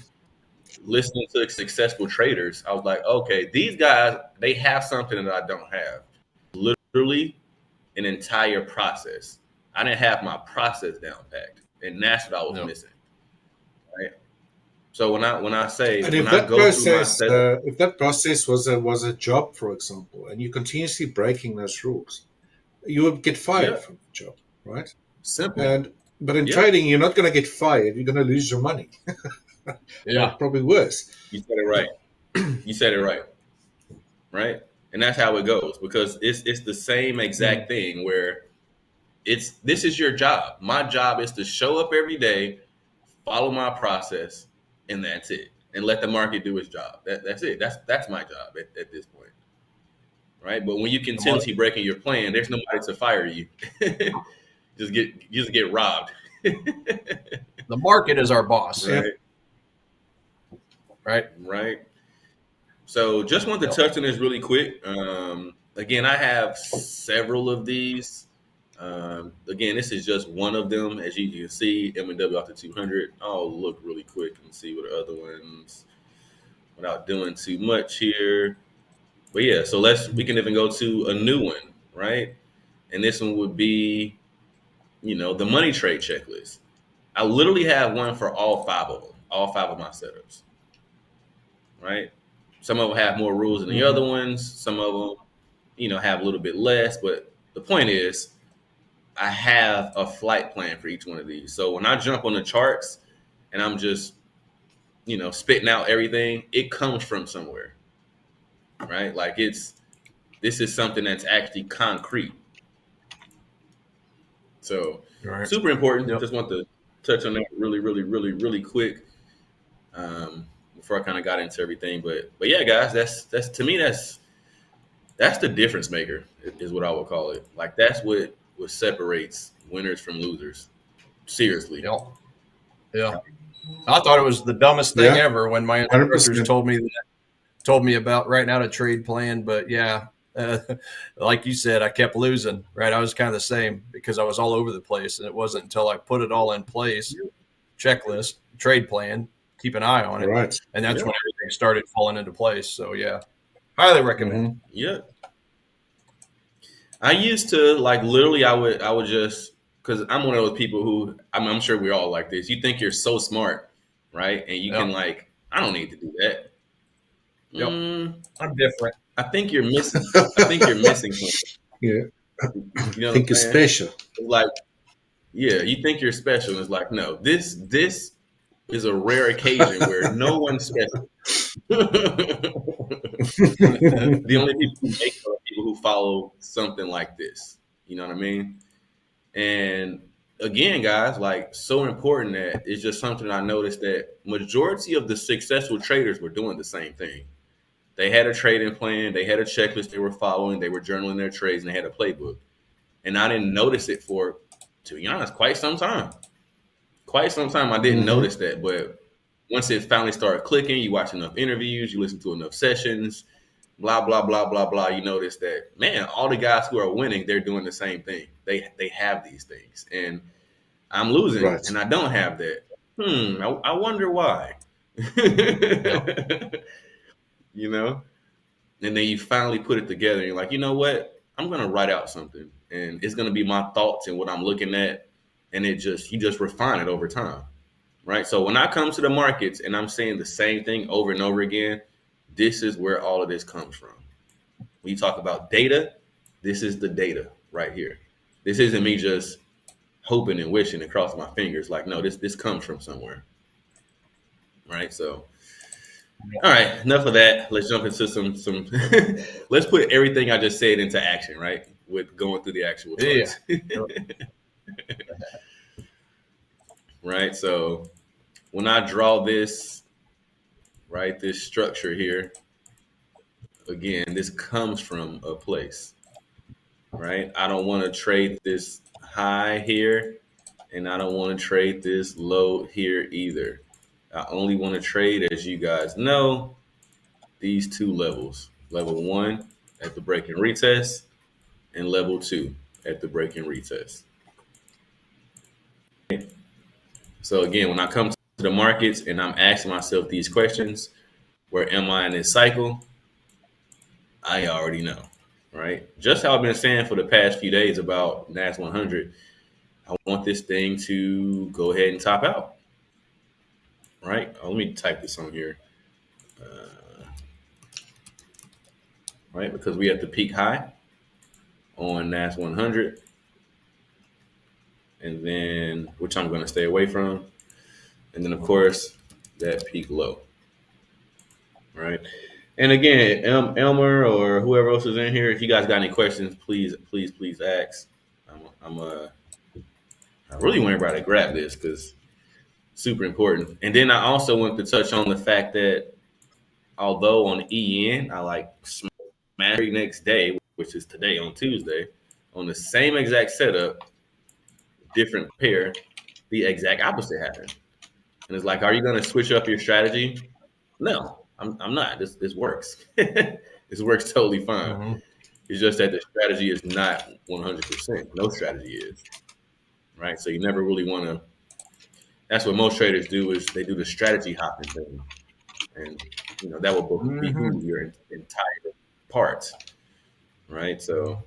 listening to successful traders, I was like, okay, these guys, they have something that I don't have. Literally an entire process. I didn't have my process down packed, and that's what I was missing. Right. So when I say, and if that process was a job, for example, and you continuously breaking those rules, you would get fired from the job, right? Simple. But in trading, you're not going to get fired. You're going to lose your money. Probably worse. You said it right. You said it right. Right. And that's how it goes, because it's the same exact thing where this is your job. My job is to show up every day, follow my process, and that's it. And let the market do its job. That's it. That's my job at this point. Right. But when you continuously breaking your plan, there's nobody to fire you. just get robbed. The market is our boss. Right. So just wanted to touch on this really quick. Again, I have several of these. Again, this is just one of them. As you can see, M&W off the 200. I'll look really quick and see what the other ones, without doing too much here. But yeah, so we can even go to a new one, right? And this one would be, the money trade checklist. I literally have one for all 5 of them, all 5 of my setups, right? Some of them have more rules than the other ones. Some of them, have a little bit less. But the point is, I have a flight plan for each one of these. So when I jump on the charts and I'm just, spitting out everything, it comes from somewhere, right? Like this is something that's actually concrete. So super important. Just want to touch on that really, really, really, really quick. Before I kind of got into everything, but yeah, guys, that's to me, that's the difference maker is what I would call it. Like, that's what separates winners from losers. Seriously. Yeah. I thought it was the dumbest thing ever when my instructors told me about writing out a trade plan. But yeah, like you said, I kept losing, right? I was kind of the same because I was all over the place. And it wasn't until I put it all in place, checklist, trade plan, keep an eye on it. Right. And that's when everything started falling into place. So yeah, highly recommend. Yeah. I used to, like, literally I would just, because I'm one of those people who, I'm sure we're all like this. You think you're so smart, right? And you can, like, I don't need to do that. I'm different. I think you're missing. I think you're missing something. Yeah. I think you're special. Like, yeah, you think you're special. And it's like, no, this is a rare occasion where no one's special. The only people who make it are people who follow something like this. You know what I mean? And again, guys, like, so important that it's just something I noticed that majority of the successful traders were doing the same thing. They had a trading plan, they had a checklist they were following, they were journaling their trades, and they had a playbook. And I didn't notice it for, to be honest, quite some time. I didn't notice that, but once it finally started clicking, you watch enough interviews, you listen to enough sessions, blah, blah, blah, blah, blah, you notice that, man, all the guys who are winning, they're doing the same thing. They have these things. And I'm losing Right. and I don't have that. I wonder why. You know? And then you finally put it together and you're like, you know what? I'm going to write out something and it's going to be my thoughts and what I'm looking at. And you just refine it over time. Right. So when I come to the markets and I'm saying the same thing over and over again, this is where all of this comes from. When you talk about data, this is the data right here. This isn't me just hoping and wishing and crossing my fingers. Like, no, this comes from somewhere. Right. So, all right, enough of that. Let's jump into some let's put everything I just said into action, right? With going through the actual charts. Right. So when I draw this, right, this structure here, again, this comes from a place, right? I don't want to trade this high here, and I don't want to trade this low here either. I only want to trade, as you guys know, these two levels. Level 1 at the break and retest, and level 2 at the break and retest. So again, when I come to the markets and I'm asking myself these questions, where am I in this cycle? I already know, right? Just how I've been saying for the past few days about NAS 100, I want this thing to go ahead and top out, right? Let me type this on here, right? Because we have the peak high on NAS 100, and then, which I'm going to stay away from. And then, of course, that peak low, right? And again, Elmer or whoever else is in here, if you guys got any questions, please ask. I really want everybody to grab this because super important. And then I also want to touch on the fact that although on EN, I like smash next day, which is today on Tuesday, on the same exact setup, different pair, the exact opposite happened. And it's like, are you going to switch up your strategy? No, I'm not. This works. This works totally fine. Mm-hmm. It's just that the strategy is not 100%. No strategy is. Right? So you never really want to. That's what most traders do, is they do the strategy hopping thing. And, that will behoove your entire parts. Right? So,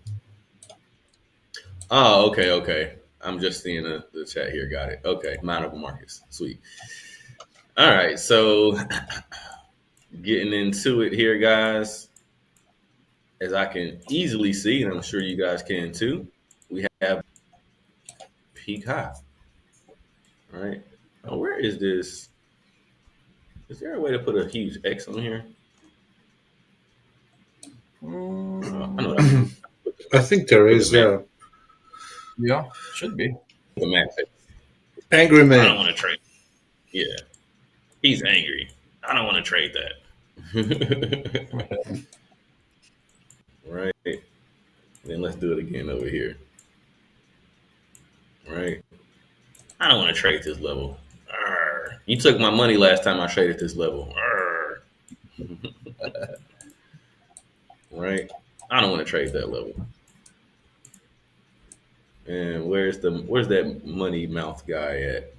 okay. I'm just seeing the chat here. Got it. Okay. Mountable markets. Sweet. All right. So getting into it here, guys, as I can easily see, and I'm sure you guys can too, we have peak high. All right. Now, where is this? Is there a way to put a huge X on here? I think there is. Yeah, should be. The max. Angry man. I don't want to trade. Yeah. He's angry. I don't want to trade that. Right. And then let's do it again over here. Right. I don't want to trade this level. Arr. You took my money last time I traded this level. Right. I don't want to trade that level. And where's that money mouth guy at?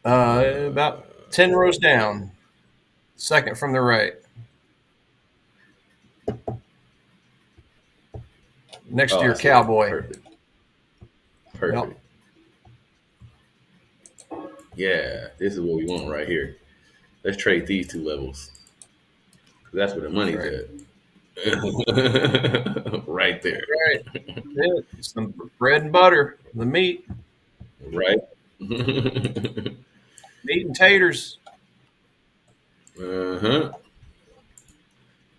About 10 rows down. Second from the right. Next to your cowboy. Perfect. Yep. Yeah, this is what we want right here. Let's trade these two levels. That's where the money's at. Right there. Right. Yeah, some bread and butter, the meat. Right. Meat and taters.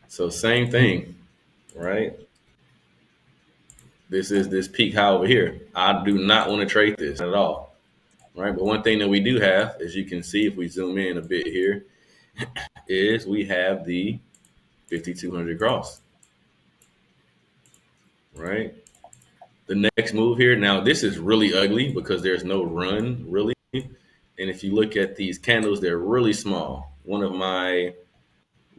So same thing, right? This is this peak high over here. I do not want to trade this at all, right? But one thing that we do have, as you can see, if we zoom in a bit here, is we have the 5,200 cross, right? The next move here, now this is really ugly because there's no run really. And if you look at these candles, they're really small. One of my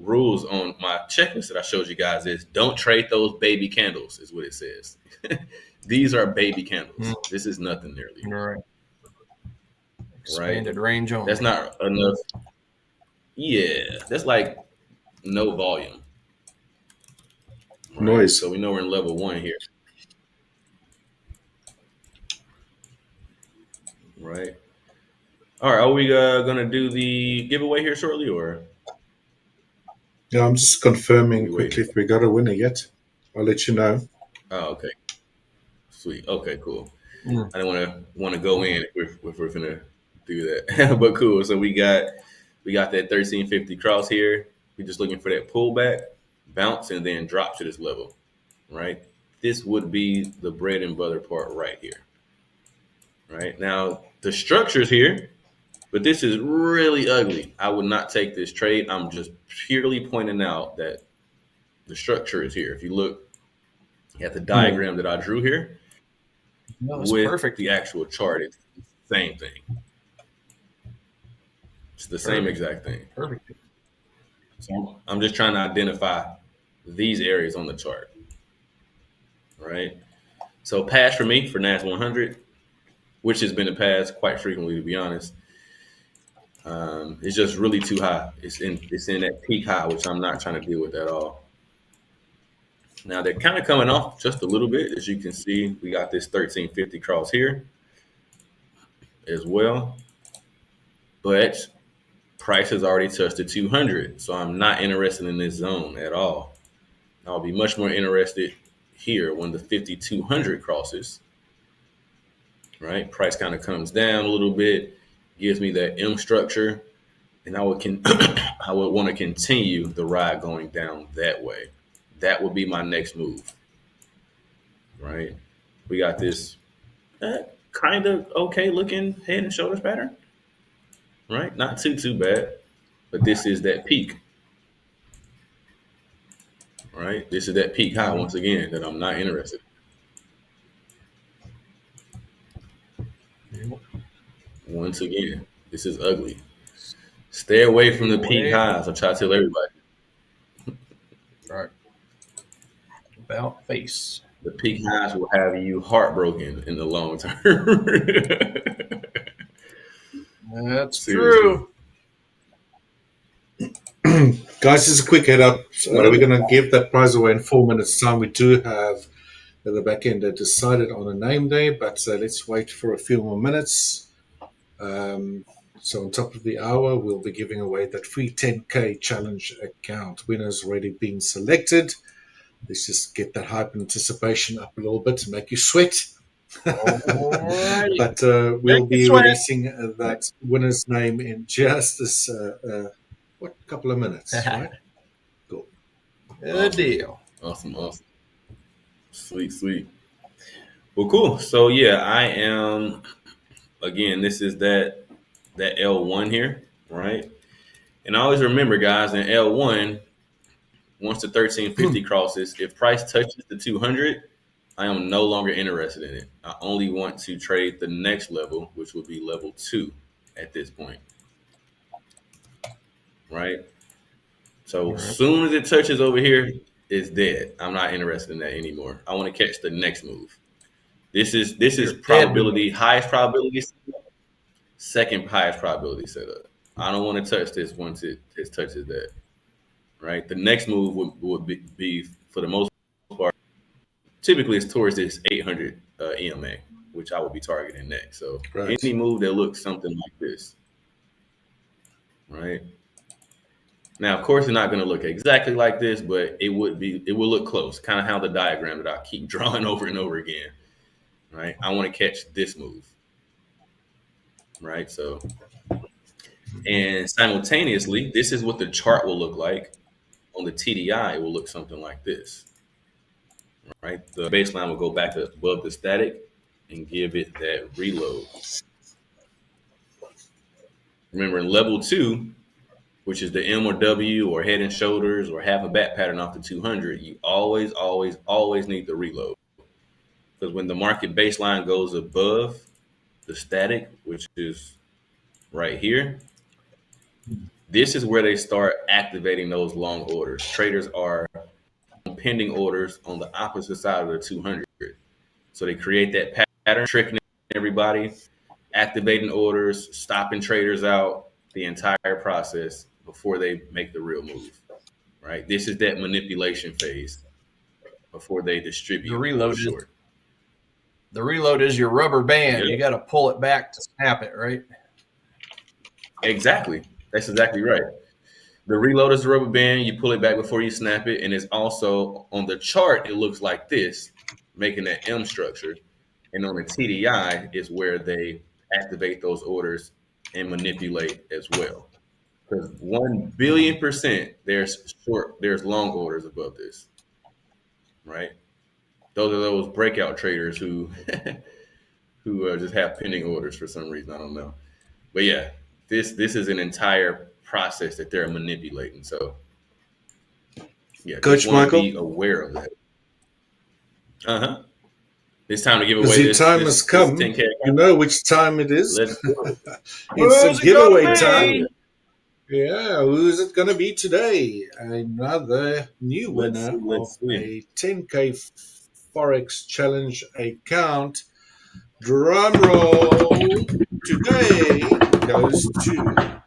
rules on my checklist that I showed you guys is don't trade those baby candles, is what it says. These are baby candles. This is nothing nearly. Right. Expanded range only. That's not enough. Yeah, that's like no volume. Right? Noise. So we know we're in level 1 here. Right. All right. Are we gonna do the giveaway here shortly, or? Yeah, I'm just confirming quickly if we got a winner yet. I'll let you know. Oh, okay. Sweet. Okay, cool. I didn't want to go in if we're gonna do that, but cool. So we got that 1350 cross here. We're just looking for that pullback, bounce, and then drop to this level. Right. This would be the bread and butter part right here. Right now, the structure's here, but this is really ugly. I would not take this trade. I'm just purely pointing out that the structure is here. If you look at the diagram that I drew here, with perfect. The actual chart, it's the same thing. It's the same exact thing. Perfect. So I'm just trying to identify these areas on the chart. Right. So pass for me for NAS 100, which has been a pass quite frequently, to be honest. It's just really too high. It's in that peak high, which I'm not trying to deal with at all. Now they're kind of coming off just a little bit. As you can see, we got this 1350 cross here as well. But price has already touched the 200. So I'm not interested in this zone at all. I'll be much more interested here when the 5200 crosses. Right? Price kind of comes down a little bit, gives me that M structure, and I would want to continue the ride going down that way. That would be my next move. Right? We got this kind of okay looking head and shoulders pattern. Right? Not too bad, but this is that peak. Right? This is that peak high once again that I'm not interested in. Once again, this is ugly. Stay away from the peak highs. I try to tell everybody. Right. About face. The peak highs will have you heartbroken in the long term. That's true. Guys, just a quick head up. We're going to give that prize away in 4 minutes' time. We do have the back end decided on a name day, but let's wait for a few more minutes. So on top of the hour, we'll be giving away that free 10K challenge account. Winners already been selected. Let's just get that hype and anticipation up a little bit to make you sweat. But we'll be releasing that winner's name in just this couple of minutes. Right? Cool. Good deal. Awesome. Sweet. Well, cool. So yeah, I am. Again, this is that L1 here, right? And I always remember, guys, in L1, once the 1350 crosses, if price touches the 200, I am no longer interested in it. I only want to trade the next level, which would be level 2 at this point, right? So as soon as it touches over here, it's dead. I'm not interested in that anymore. I want to catch the next move. This is probability, highest probability setup, second highest probability setup. I don't want to touch this once it touches that. Right. The next move would be for the most part. Typically, it's towards this 800 EMA, which I would be targeting next. So any move that looks something like this, right? Now, of course, it's not going to look exactly like this, but it will look close. Kind of how the diagram that I keep drawing over and over again. Right. I want to catch this move. Right. So, and simultaneously, this is what the chart will look like. On the TDI, it will look something like this. Right. The baseline will go back above the static and give it that reload. Remember, in level 2, which is the M or W or head and shoulders or half a bat pattern off the 200, you always need the reload. Because when the market baseline goes above the static, which is right here, This is where they start activating those long orders. Traders are pending orders on the opposite side of the 200. So they create that pattern, tricking everybody, activating orders, stopping traders out, the entire process before they make the real move, right? This is that manipulation phase before they distribute The reload short. The reload is your rubber band. Yep. You got to pull it back to snap it, right? Exactly. That's exactly right. The reload is the rubber band. You pull it back before you snap it. And it's also on the chart, it looks like this, making that M structure. And on the TDI is where they activate those orders and manipulate as well. Because 1 billion% there's long orders above this, right? Those are those breakout traders who just have pending orders for some reason. I don't know. But yeah, this is an entire process that they're manipulating. So yeah, Coach Michael, be aware of that. It's time to give away. Because your time has come. 10K. You know which time it is. Let's go. It's a giveaway time. Yeah, who's it going to be today? Another new winner of a 10K Forex Challenge account. Drum roll. Today goes to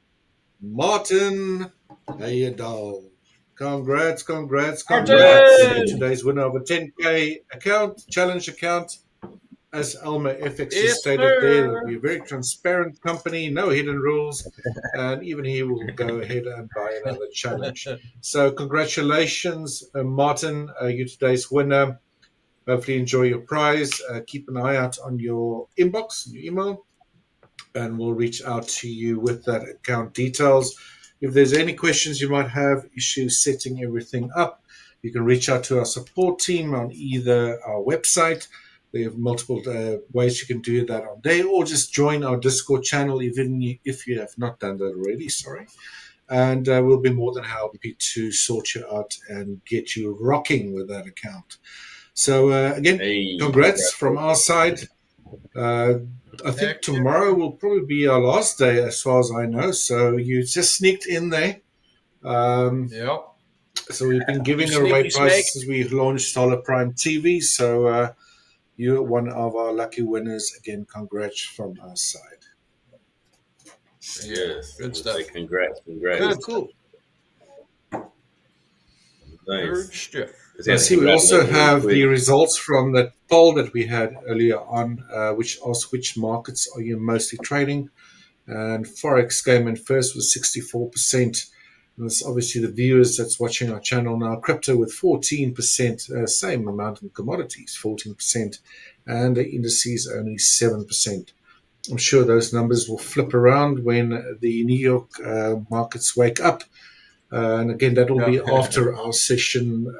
Martin Ayadol. Congrats. Today's winner of a 10K account, challenge account. As Alma FX has stated there, it'll be a very transparent company, no hidden rules, and even he will go ahead and buy another challenge. So congratulations, Martin, you're today's winner. Hopefully enjoy your prize. Keep an eye out on your inbox, your email, and we'll reach out to you with that account details. If there's any questions you might have, issues setting everything up, you can reach out to our support team on either our website. We have multiple ways you can do that on there, or just join our Discord channel, even if you have not done that already, And we'll be more than happy to sort you out and get you rocking with that account. So again, congrats from our side. I think tomorrow will probably be our last day as far as I know. So you just sneaked in there. Yep. So we've been giving away prizes since we launched Hola Prime TV. So you're one of our lucky winners. Again, congrats from our side. Yes. Good stuff. Congrats. Good, cool. Nice. I see we also have the results from that poll that we had earlier on, which asked which markets are you mostly trading. And Forex came in first with 64%. And that's obviously the viewers that's watching our channel now. Crypto with 14%, same amount in commodities, 14%. And the indices only 7%. I'm sure those numbers will flip around when the New York markets wake up. And again, that will be after our session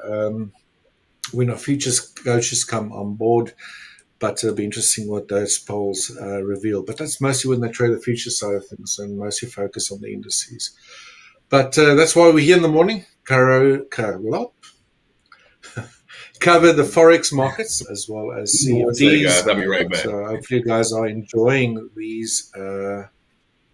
when our futures coaches come on board. But it'll be interesting what those polls reveal. But that's mostly when they trade the future side of things and mostly focus on the indices. But that's why we're here in the morning. Cover the Forex markets as well as CFDs. I'll be right back. So hopefully you guys are enjoying these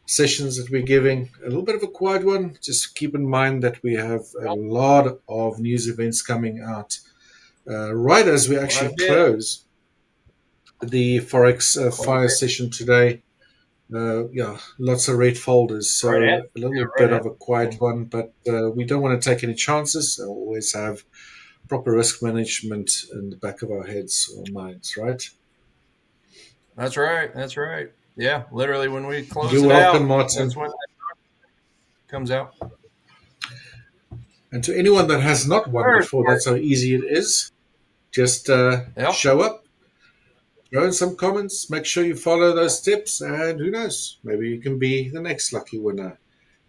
sessions that we're giving. A little bit of a quiet one. Just keep in mind that we have a lot of news events coming out right as we actually close the Forex Fire session today. Lots of red folders, so a little bit of a quiet one, but we don't want to take any chances. Always have proper risk management in the back of our heads or minds, right? That's right. Yeah, literally when we close You're it welcome, out, Martin. that's when it comes out. And to anyone that has not won before, that's how easy it is. Just show up, throw in some comments, make sure you follow those steps, and who knows, maybe you can be the next lucky winner.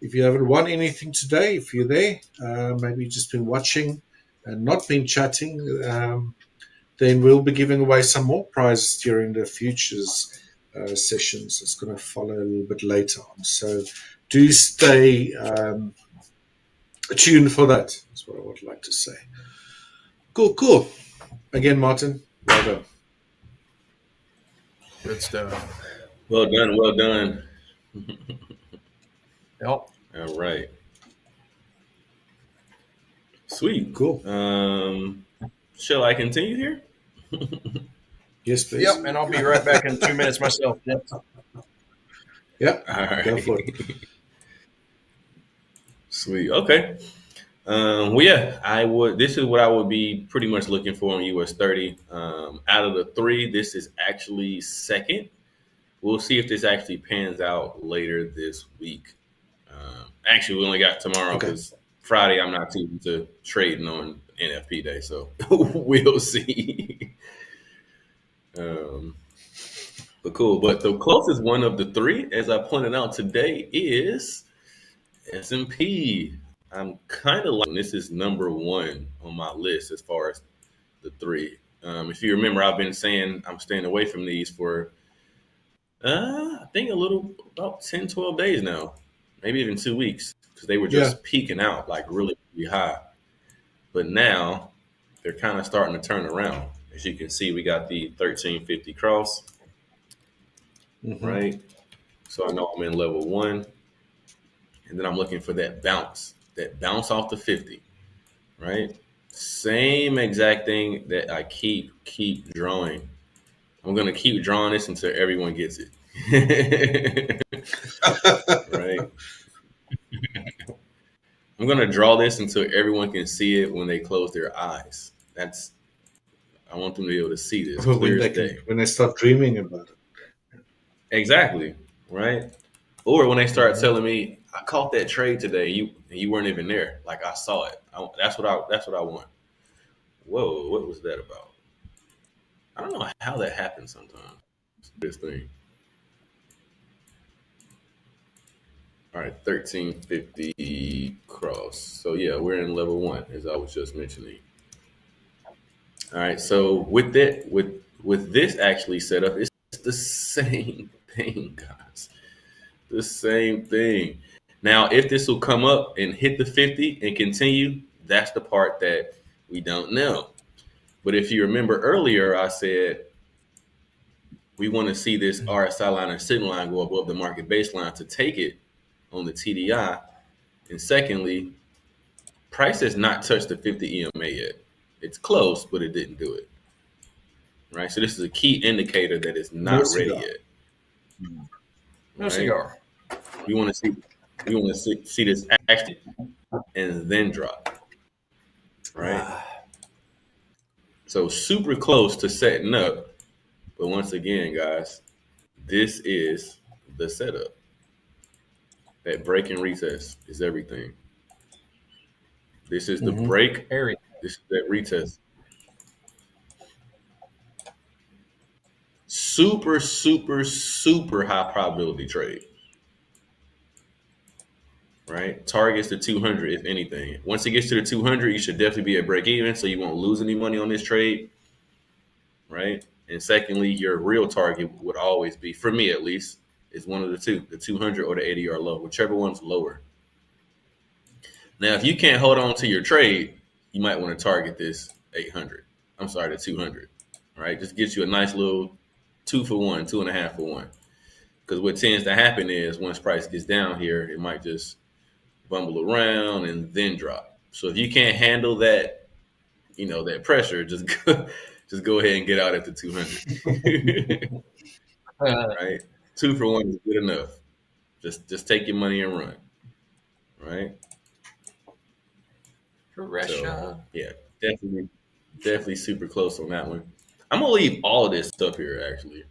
If you haven't won anything today, if you're there, maybe you've just been watching and not been chatting, then we'll be giving away some more prizes during the futures sessions. It's going to follow a little bit later on. So do stay tuned for that. That's what I would like to say. Cool. Again, Martin, well done. Good stuff. Well done. Yep. All right. Sweet. Cool. Shall I continue here? Yes, please. Yep, and I'll be right back in 2 minutes myself. Yep. Yep. All right. Go for it. Sweet. Okay. Well, yeah, I would. This is what I would be pretty much looking for on US 30. Out of the three, this is actually second. We'll see if this actually pans out later this week. Actually, we only got tomorrow because Friday I'm not too into trading on NFP day, so we'll see. But cool. But the closest one of the three, as I pointed out today, is S&P. I'm kind of like this is number one on my list as far as the three. If you remember, I've been saying I'm staying away from these for I think about 10, 12 days now, maybe even 2 weeks, because they were just peaking out like really, really high. But now they're kind of starting to turn around. As you can see, we got the 1350 cross, right? So I know I'm in level one, and then I'm looking for that bounce off the 50, right? Same exact thing that I keep drawing. I'm going to keep drawing this until everyone gets it. Right? I'm going to draw this until everyone can see it when they close their eyes. I want them to be able to see this clear as day. When they start dreaming about it. Exactly, right? Or when they start telling me, I caught that trade today, you weren't even there. Like I saw it. That's what I want. Whoa, what was that about? I don't know how that happens sometimes. This thing. All right, 1350 cross. So yeah, we're in level one, as I was just mentioning. All right, so with that, with this actually set up, it's the same thing, guys. The same thing. Now, if this will come up and hit the 50 and continue, that's the part that we don't know. But if you remember earlier, I said we want to see this RSI line or signal line go above the market baseline to take it on the TDI. And secondly, price has not touched the 50 EMA yet. It's close, but it didn't do it. Right? So this is a key indicator that it's not ready yet. No cigar. We want to see this actually and then drop. Right? So super close to setting up. But once again, guys, this is the setup. That break and retest is everything. This is the break. This is that retest. Super, super, super high probability trade. Right? Targets the 200, if anything. Once it gets to the 200, you should definitely be at break even, so you won't lose any money on this trade. Right? And secondly, your real target would always be, for me at least, is one of the two, the 200 or the 80 low, whichever one's lower. Now, if you can't hold on to your trade, you might want to target this 800. I'm sorry, the 200. All right, just gets you a nice little 2 for 1, 2.5 for 1. Because what tends to happen is once price gets down here, it might just bumble around and then drop. So if you can't handle that, that pressure, just go ahead and get out at the 200. Right? 2 for 1 is good enough. Just take your money and run. Right? So, yeah, definitely super close on that one. I'm gonna leave all of this up here. Actually,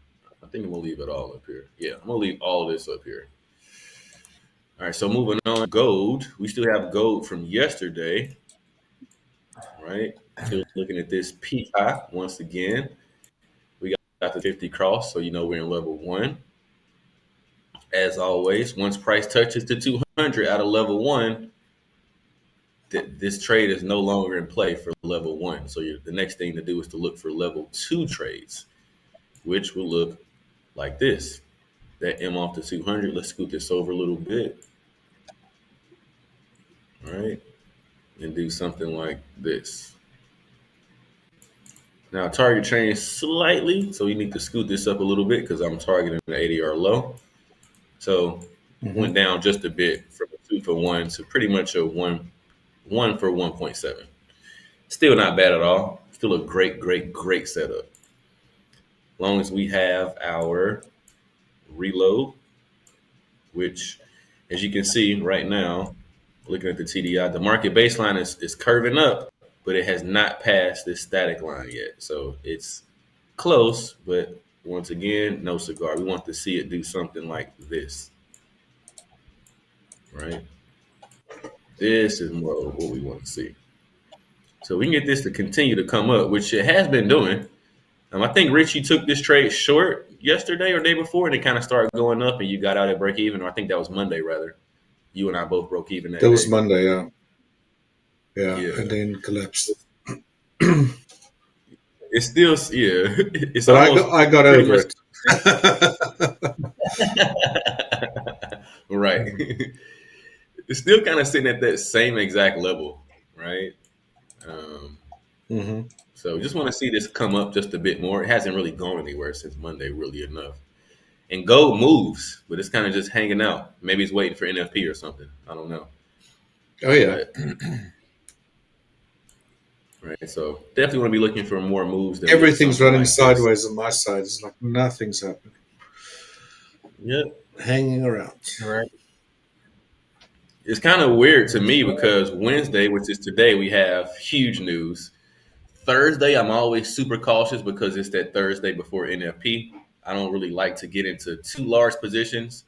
I think I'm gonna leave it all up here. Yeah, I'm gonna leave all of this up here. All right, so moving on, gold. We still have gold from yesterday. Right? Still looking at this peak high once again. We got the 50 cross, so we're in level one. As always, once price touches the 200 out of level one, this trade is no longer in play for level one. So the next thing to do is to look for level two trades, which will look like this. That M off the 200. Let's scoot this over a little bit. All right. And do something like this. Now, target change slightly. So you need to scoot this up a little bit because I'm targeting the 80 low. So went down just a bit from the 2-for-1 to pretty much a 1 for 1.7. Still not bad at all. Still a great setup. As long as we have our reload, which, as you can see right now, looking at the TDI, the market baseline is curving up, but it has not passed this static line yet. So it's close, but once again, no cigar. We want to see it do something like this, right? This is more of what we want to see. So we can get this to continue to come up, which it has been doing. I think Richie took this trade short yesterday or day before, and it kind of started going up, and you got out at break even. Or I think that was Monday, rather. You and I both broke even that That was day. Monday, yeah, and then collapsed. It's still, yeah. It's but almost I got over it. Right. It's still kind of sitting at that same exact level, right? So just want to see this come up just a bit more. It hasn't really gone anywhere since Monday, really enough. And gold moves, but it's kind of just hanging out. Maybe it's waiting for NFP or something. I don't know. Oh, yeah. Right. So definitely want to be looking for more moves. Everything's running sideways on my side. It's like nothing's happening. Yep. Hanging around. Right. It's kind of weird to me because Wednesday, which is today, we have huge news. Thursday, I'm always super cautious because it's that Thursday before NFP. I don't really like to get into too large positions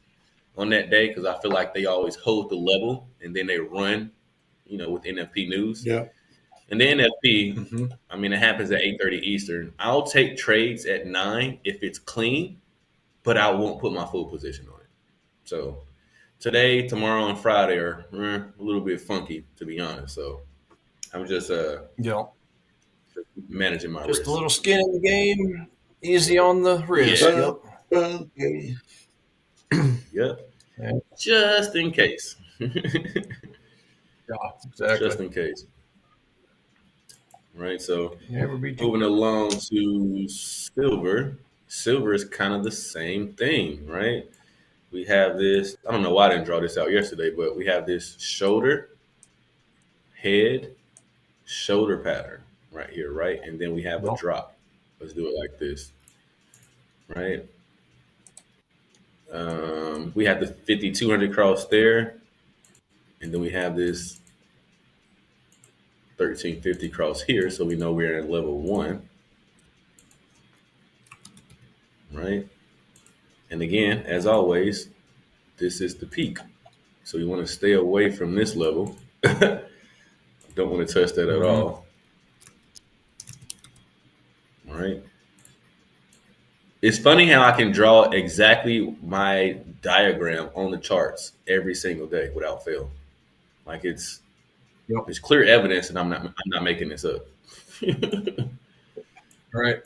on that day because I feel like they always hold the level and then they run, with NFP news. Yeah. And the NFP, I mean, it happens at 8:30 Eastern. I'll take trades at 9 if it's clean, but I won't put my full position on it. So today, tomorrow, and Friday are a little bit funky, to be honest. So I'm just managing my risk. Just a little skin in the game, easy on the wrist. Yeah. Yep. Just in case. Yeah, exactly. Just in case. Right. So moving along to silver. Silver is kind of the same thing, right? We have this. I don't know why I didn't draw this out yesterday, but we have this shoulder, head, shoulder pattern right here, right? And then we have a drop. Let's do it like this, right? We have the 5,200 cross there, and then we have this 1350 cross here, so we know we're at level 1, right? And again, as always, this is the peak, so we want to stay away from this level. Don't want to touch that at all. All right. It's funny how I can draw exactly my diagram on the charts every single day without fail. Like it's clear evidence, and I'm not making this up. Right.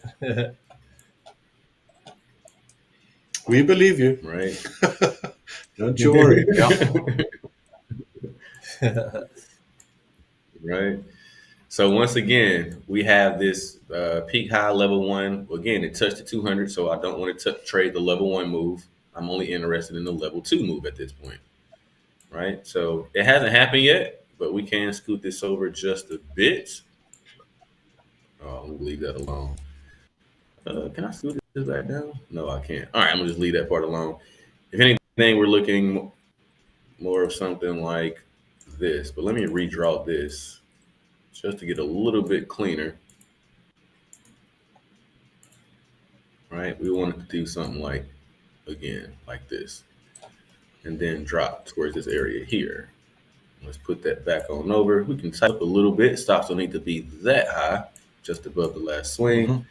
We believe you. Right. Don't you worry. Right. So once again, we have this peak high level 1. Again, it touched the 200, so I don't want to trade the level 1 move. I'm only interested in the level 2 move at this point. Right. So it hasn't happened yet, but we can scoot this over just a bit. Oh, I'm gonna leave that alone. Can I scoot this back down? No, I can't. All right, I'm gonna just leave that part alone. If anything, we're looking more of something like this. But let me redraw this just to get a little bit cleaner. Right? We want it to do something like, again, like this. And then drop towards this area here. Let's put that back on over. We can type up a little bit. Stops don't need to be that high, just above the last swing.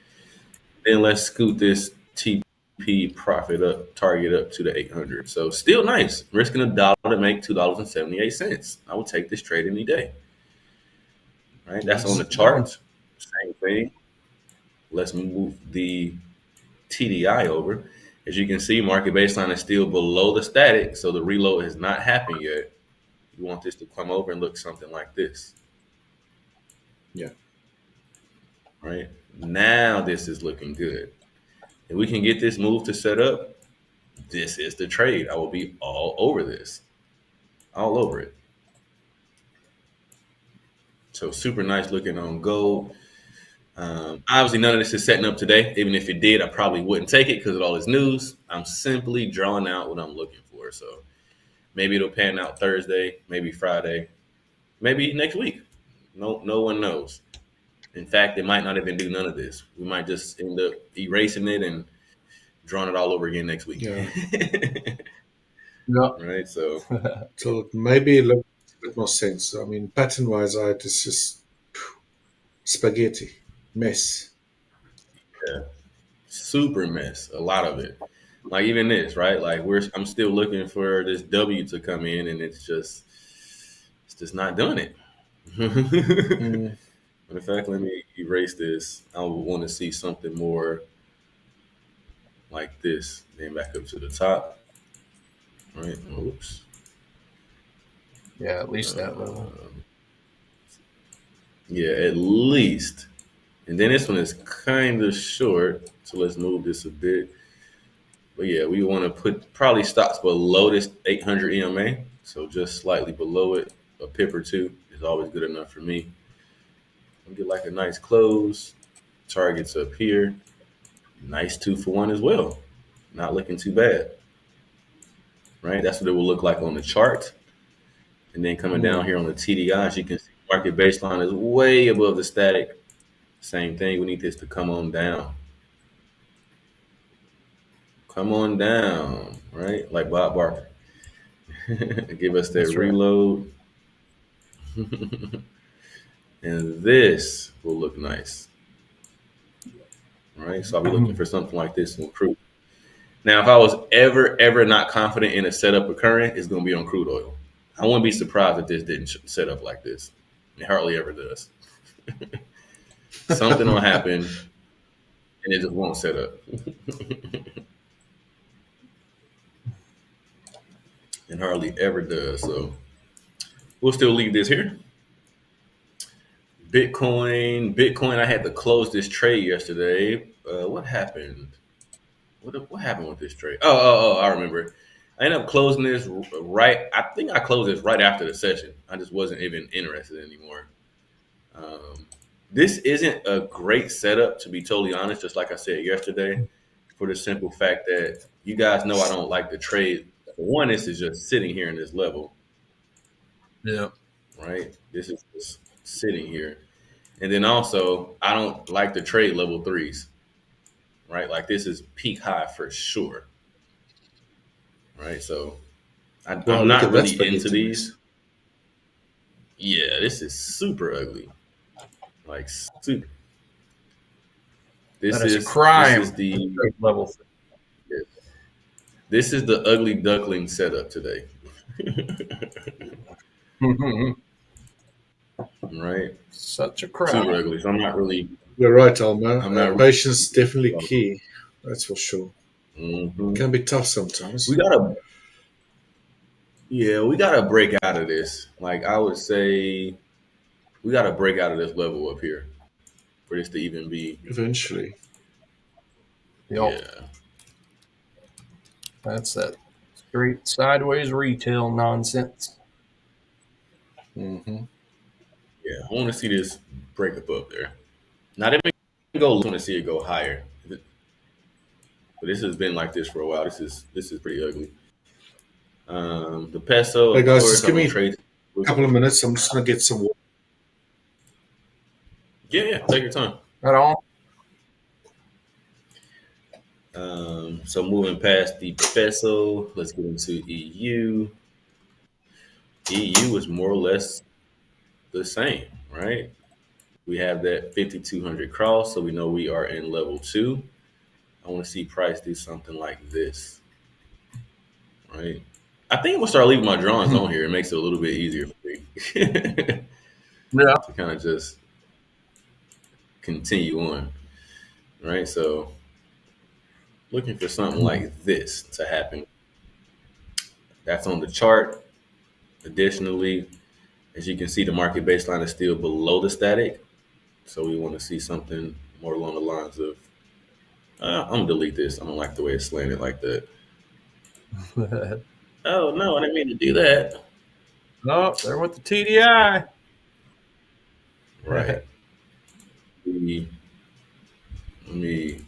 Then let's scoot this TP profit up, target up to the 800. So still nice. Risking $1 to make $2.78. I would take this trade any day. Right? That's on the charts. Same thing. Let's move the TDI over. As you can see, market baseline is still below the static, so the reload has not happened yet. You want this to come over and look something like this. Yeah. Right? Now this is looking good. If we can get this move to set up, this is the trade. I will be all over this. all over it. So super nice looking on gold. Obviously, none of this is setting up today. Even if it did, I probably wouldn't take it because of all this news. I'm simply drawing out what I'm looking for. So maybe it'll pan out Thursday, maybe Friday, maybe next week. No one knows. In fact, it might not even do none of this. We might just end up erasing it and drawing it all over again next week. Yeah. No. Right. So maybe it looks a bit more sense. I mean, pattern wise, it's just spaghetti mess. Yeah. Super mess. A lot of it. Like even this, right? Like I'm still looking for this W to come in, and it's just not doing it. In fact, let me erase this. I would want to see something more like this. Then back up to the top. Right. Oops. Yeah, at least that level. Yeah, at least. And then this one is kind of short, so let's move this a bit. But yeah, we want to put probably stops below this 800 EMA, so just slightly below it. A pip or two is always good enough for me. We'll get like a nice close. Targets up here. Nice 2-for-1 as well. Not looking too bad. Right? That's what it will look like on the chart. And then coming down here on the TDI, as you can see, market baseline is way above the static. Same thing. We need this to come on down. Come on down, right? Like Bob Barker. Give us that reload. And this will look nice. Right? So I'll be looking for something like this to improve. Now, if I was ever not confident in a setup occurring, it's going to be on crude oil. I wouldn't be surprised if this didn't set up like this. It hardly ever does. Something will happen, and it just won't set up. It hardly ever does. So we'll still leave this here. Bitcoin. I had to close this trade yesterday. What happened? What happened with this trade? Oh, I remember. I ended up closing this right. I think I closed this right after the session. I just wasn't even interested anymore. This isn't a great setup, to be totally honest, just like I said yesterday, for the simple fact that you guys know I don't like to trade. One, this is just sitting here in this level. Yeah. Right? This is just sitting here. And then also, I don't like to trade level 3s. Right? Like this is peak high for sure. Right? So I'm not really into these. Yeah, this is super ugly. Like super. This is crime. This is the level. This is the ugly duckling setup today. Right? Such a crime. Super ugly. So I'm not really. You're right, Alma. Patience definitely key. That's for sure. Mm-hmm. It can be tough sometimes. We gotta break out of this. Like I would say, we gotta break out of this level up here for this to even be eventually. Yep. Yeah. That's that straight sideways retail nonsense. Mm-hmm. Yeah, I want to see this break up there. Not even go. I want to see it go higher. But this has been like this for a while. This is pretty ugly. The peso. Hey guys, just give me a couple of minutes. I'm just gonna get some water. Yeah, take your time. Right on. So moving past the peso, let's get into EU. EU is more or less the same, right? We have that 5,200 cross, so we know we are in level 2. I want to see price do something like this, right? I think I'm gonna start leaving my drawings on here. It makes it a little bit easier for me. Yeah. To kind of just continue on, right? So looking for something like this to happen. That's on the chart. Additionally, as you can see, the market baseline is still below the static. So we want to see something more along the lines of, I'm going to delete this. I don't like the way it's slanted like that. Oh, no, I didn't mean to do that. Oh, there went the TDI. Right. Let me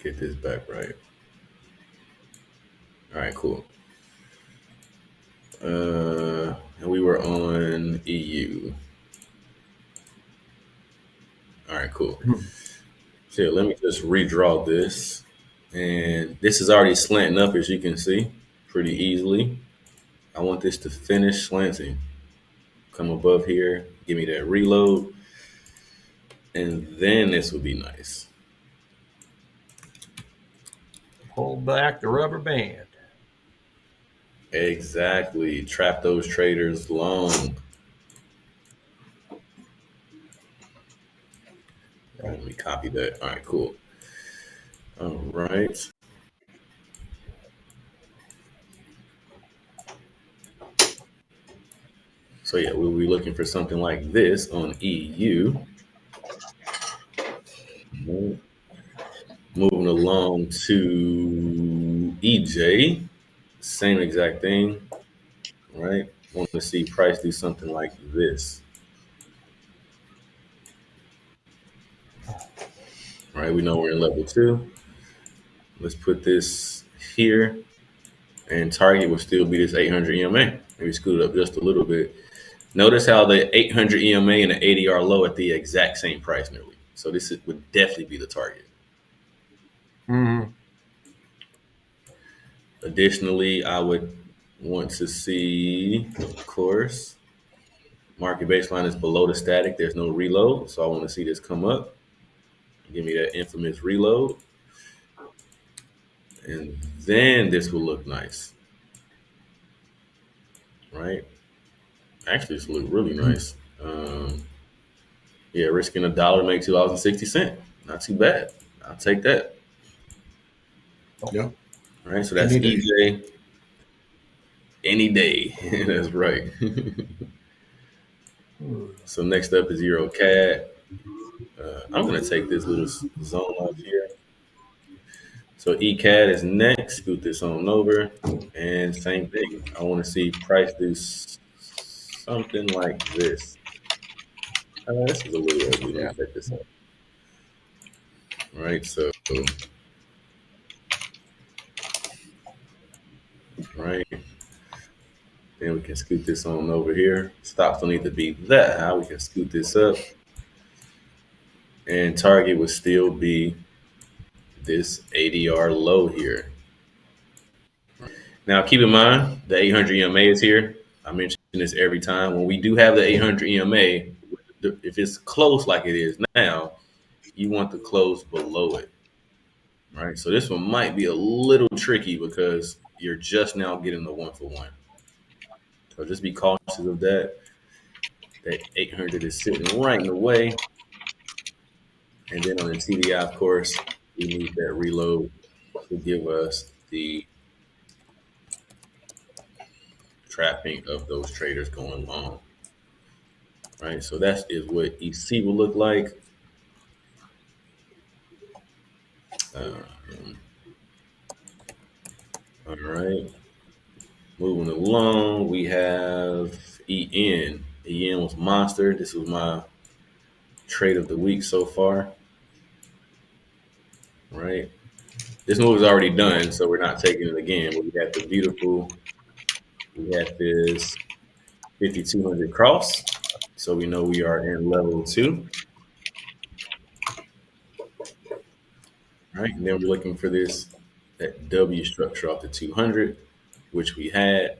get this back right. All right, cool. And we were on EU. All right, cool. So let me just redraw this. And this is already slanting up, as you can see, pretty easily. I want this to finish slanting. Come above here, give me that reload. And then this would be nice. Pull back the rubber band. Exactly. Trap those traders long. Let me copy that. All right, cool. All right. So yeah, we'll be looking for something like this on EU. Moving along to EJ, same exact thing, right? Want to see price do something like this. All right, we know we're in level 2. Let's put this here, and target will still be this 800 EMA. Maybe scoot it up just a little bit. Notice how the 800 EMA and the 80 are low at the exact same price nearly. So this would definitely be the target. Mm-hmm. Additionally, I would want to see, of course, market baseline is below the static. There's no reload. So I want to see this come up. Give me that infamous reload. And then this will look nice. Right? Actually, this will look really nice. Yeah, risking $1 to make $2.60. Not too bad. I'll take that. Yeah. All right, so that's EJ. Any day. That's right. So next up is Euro CAD. I'm going to take this little zone off here. So ECAD is next. Scoot this on over. And same thing. I want to see price do something like this. This is a little ugly. Let me check this out. All right, so right. Then we can scoot this on over here. Stops don't need to be that high. We can scoot this up. And target would still be this ADR low here. Now, keep in mind, the 800 EMA is here. I mention this every time. When we do have the 800 EMA, if it's close like it is now, you want to close below it. Right? So this one might be a little tricky because you're just now getting the 1-for-1. So just be cautious of that. That 800 is sitting right in the way. And then on the TDI, of course, we need that reload to give us the trapping of those traders going long. Right, so that is what EC will look like. All right, moving along, we have EN. EN was monster. This was my trade of the week so far. Right, this move is already done, so we're not taking it again. But we got the beautiful. We had this 5200 cross, so we know we are in level 2. Right, and then we're looking for that W structure off the 200, which we had.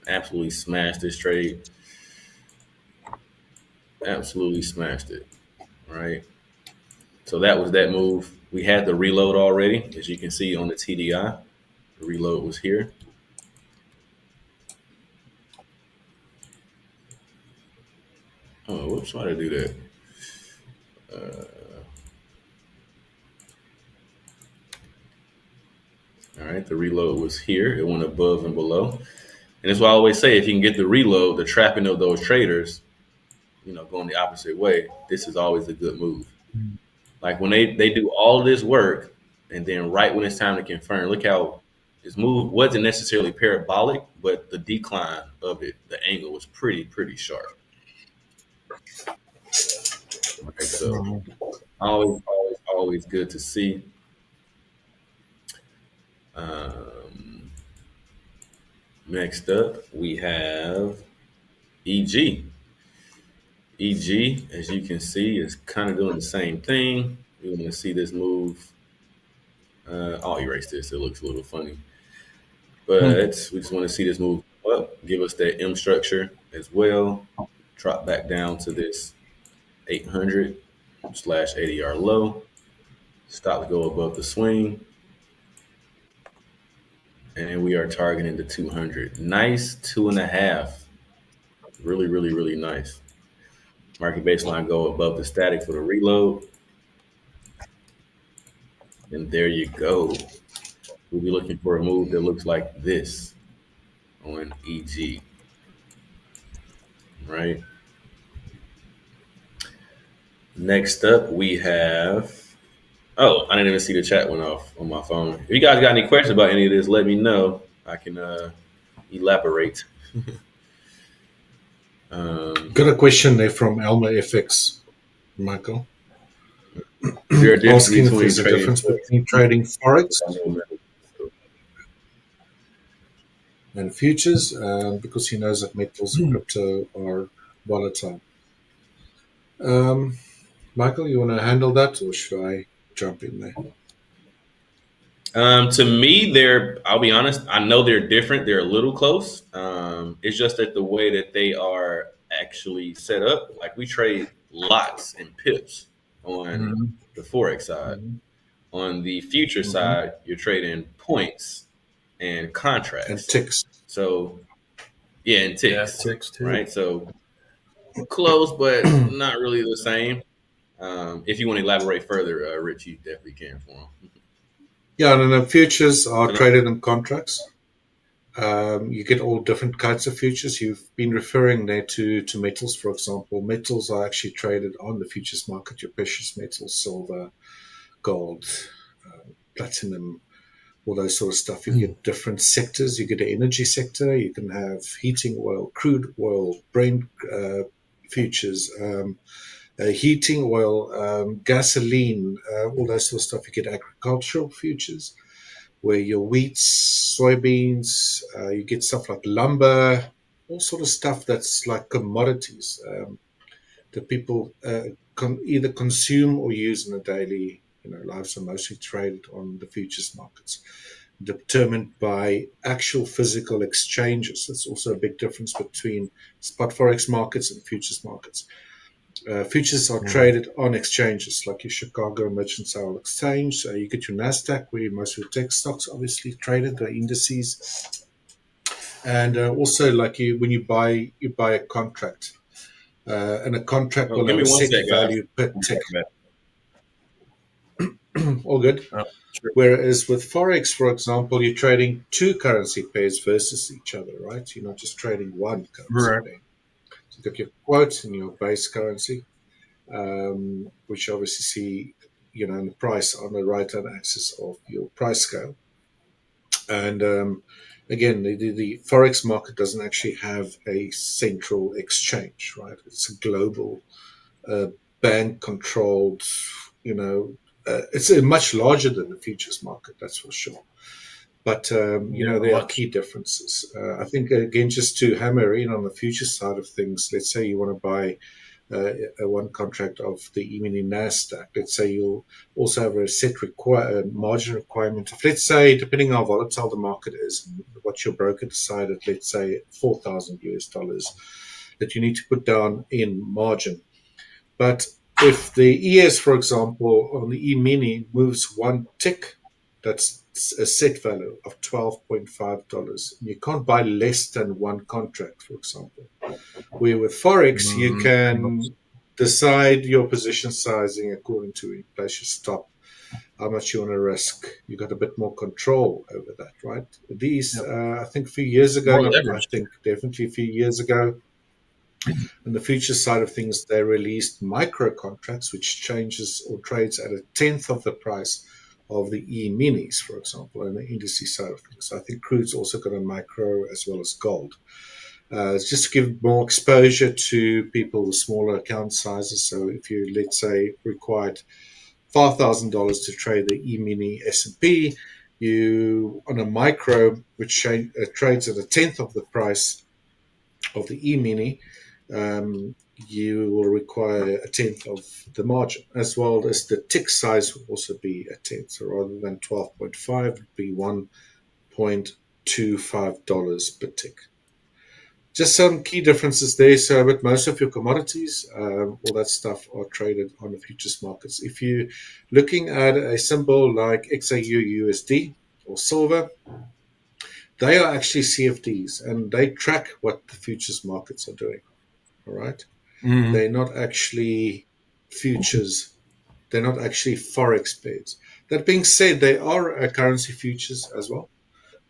Absolutely smashed this trade. Absolutely smashed it. Right, so that was that move. We had the reload already, as you can see on the TDI. The reload was here. Oh, whoops, why did I do that? All right, the reload was here. It went above and below. And that's why I always say, if you can get the reload, the trapping of those traders, going the opposite way, this is always a good move. Like when they do all this work, and then right when it's time to confirm, look how His move wasn't necessarily parabolic, but the decline of it, the angle was pretty sharp. Okay, so always good to see. Next up, we have EG. EG, as you can see, is kind of doing the same thing. We want to see this move. I'll erase this. It looks a little funny. But we just want to see this move up, give us that M structure as well. Drop back down to this 800 / 80R low. Stop to go above the swing. And we are targeting the 200. Nice 2.5. Really nice. Market baseline go above the static for the reload. And there you go. We'll be looking for a move that looks like this on EG. Right. Next up, we have. Oh, I didn't even see the chat went off on my phone. If you guys got any questions about any of this, let me know. I can elaborate. Got a question there from Elmer FX, Michael. Is there a difference Asking if between there's a trading difference between trading Forex and futures, because he knows that metals and crypto are volatile. Michael, you want to handle that, or should I jump in there? To me, I'll be honest, I know they're different. They're a little close. It's just that the way that they are actually set up, like we trade lots and pips on the Forex side. On the future side, you're trading points and contracts. And ticks. So, yeah, and ticks. Yeah, ticks too. Right? So, close, but not really the same. If you want to elaborate further, Rich, you definitely can for him. Yeah, and the futures are traded in contracts. You get all different kinds of futures. You've been referring there to metals, for example. Metals are actually traded on the futures market. Your precious metals, silver, gold, platinum, all those sort of stuff. You get different sectors. You get an energy sector. You can have heating oil, crude oil, Brent futures, heating oil, gasoline, all that sort of stuff. You get agricultural futures, where your wheats, soybeans, you get stuff like lumber, all sort of stuff that's like commodities that people either consume or use in their daily lives, are mostly traded on the futures markets, determined by actual physical exchanges. That's also a big difference between spot Forex markets and futures markets. Futures are traded on exchanges like your Chicago Mercantile Exchange. You get your NASDAQ, where most of your tech stocks obviously traded, the indices. And also, like when you buy a contract, and a contract will have a set value per tick. All good. Oh, sure. Whereas with Forex, for example, you're trading two currency pairs versus each other, right? You're not just trading one currency pair. So you've got your quote and your base currency, which you obviously see, in the price on the right-hand axis of your price scale. And again, the Forex market doesn't actually have a central exchange, right? It's a global, bank-controlled, it's much larger than the futures market, that's for sure. But, there are key differences. I think, again, just to hammer in on the futures side of things, let's say you want to buy one contract of the E-mini NASDAQ. Let's say you'll also have a set margin requirement of, let's say, depending on how volatile the market is, and what your broker decided, let's say $4,000 that you need to put down in margin. But if the ES, for example, on the E-mini moves one tick, that's a set value of $12.5. You can't buy less than one contract, for example. Where with Forex, you can decide your position sizing according to where you place your stop, how much you want to risk. You got a bit more control over that, right? These, I think a few years ago, definitely a few years ago, on the future side of things, they released micro contracts, which changes or trades at 1/10 of the price of the E-minis, for example, and the indices side of things. I think crude's also got a micro as well as gold. It's just to give more exposure to people with smaller account sizes. So if you, let's say, required $5,000 to trade the E-mini S&P, you, on a micro, which trades at a tenth of the price of the E-mini, you will require a tenth of the margin, as well as the tick size will also be a tenth. So rather than 12.5, it would be $1.25 per tick. Just some key differences there. So, but most of your commodities, all that stuff are traded on the futures markets. If you're looking at a symbol like XAUUSD or silver, they are actually CFDs, and they track what the futures markets are doing. All right. Mm-hmm. They're not actually futures. They're not actually Forex pairs. That being said, they are currency futures as well.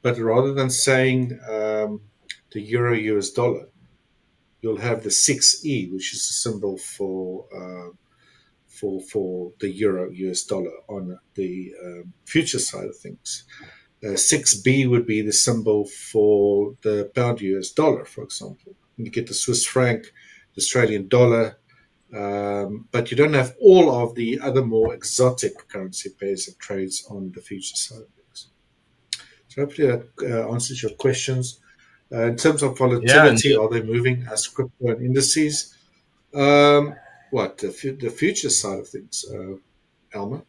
But rather than saying the euro US dollar, you'll have the 6E, which is a symbol for the euro US dollar on the future side of things. 6B would be the symbol for the pound US dollar, for example. You get the Swiss franc, the Australian dollar, but you don't have all of the other more exotic currency pairs and trades on the future side of things. So hopefully that answers your questions. In terms of volatility, are they moving as crypto and indices? The future side of things, Elmer?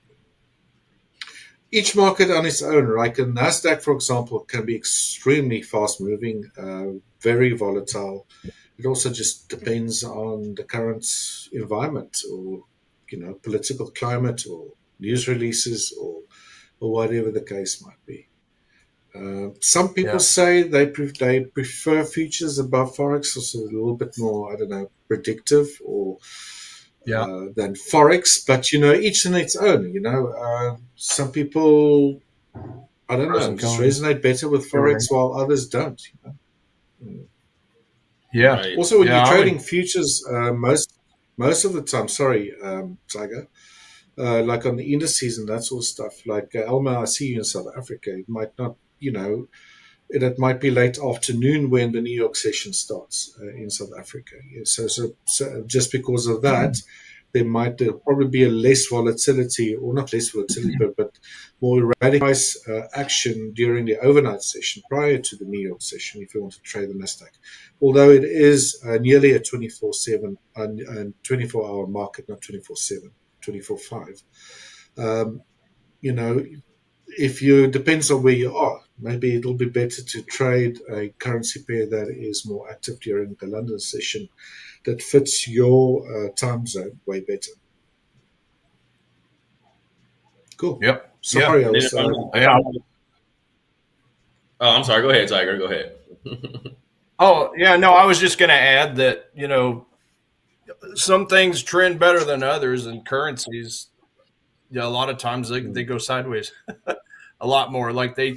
Each market on its own, right? And NASDAQ, for example, can be extremely fast-moving, very volatile. It also just depends on the current environment or, political climate or news releases or whatever the case might be. Some people say they prefer futures above Forex, also a little bit more, predictive or than Forex. But, each in its own, some people, just resonate better with Forex while others don't, Yeah. Right. Also, when you're trading futures, most of the time, Tiger, like on the indices and that sort of stuff, like Elmer, I see you in South Africa. It might not, it might be late afternoon when the New York session starts in South Africa. So just because of that, there'll probably be a less volatility, or not less volatility, but more erratic price action during the overnight session prior to the New York session if you want to trade the Nasdaq. Although it is nearly a 24/7 and 24-hour market, not 24/7, 24/5. Depends on where you are. Maybe it'll be better to trade a currency pair that is more active during the London session that fits your time zone way better. Cool. Yep. Sorry, I was... Oh, I'm sorry. Go ahead, Tiger. Go ahead. I was just going to add that, some things trend better than others, and currencies, a lot of times they go sideways a lot more. Like they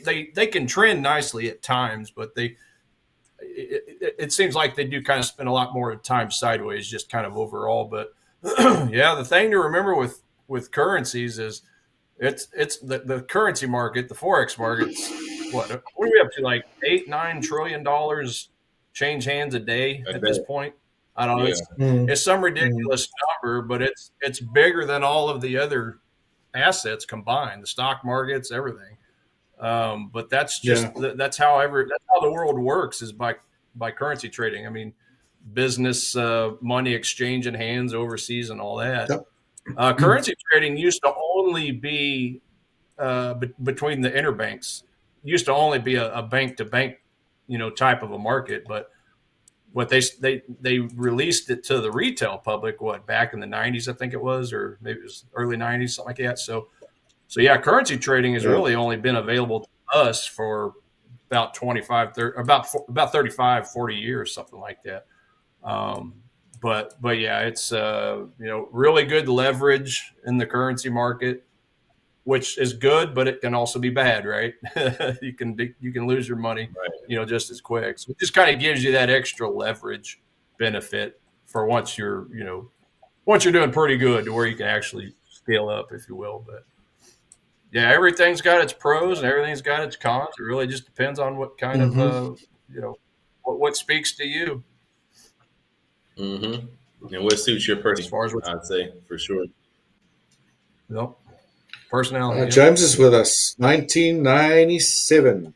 can trend nicely at times, but it seems like they do kind of spend a lot more time sideways, just kind of overall. But the thing to remember with currencies is it's the currency market, the Forex market's what are we up to, like $8-9 trillion change hands a day at this point? I don't know. It's some ridiculous number, but it's bigger than all of the other assets combined, the stock markets, everything. But that's just that's how the world works, is by currency trading. I mean, business money exchange in hands overseas and all that. Currency trading used to only be between the interbanks. Used to only be a bank to bank, type of a market. But what they released it to the retail public back in the 90s, I think it was, or maybe it was early 90s, something like that. So currency trading has really only been available to us for about 35, 40 years, something like that. But it's really good leverage in the currency market, which is good, but it can also be bad, right? you can lose your money, just as quick. So it just kind of gives you that extra leverage benefit for once you're doing pretty good, to where you can actually scale up, if you will. But yeah, everything's got its pros and everything's got its cons. It really just depends on what kind of what speaks to you. Mm-hmm. And what suits your person, as far as I'd say, for sure. Yep. Personality. James is with us. 1997.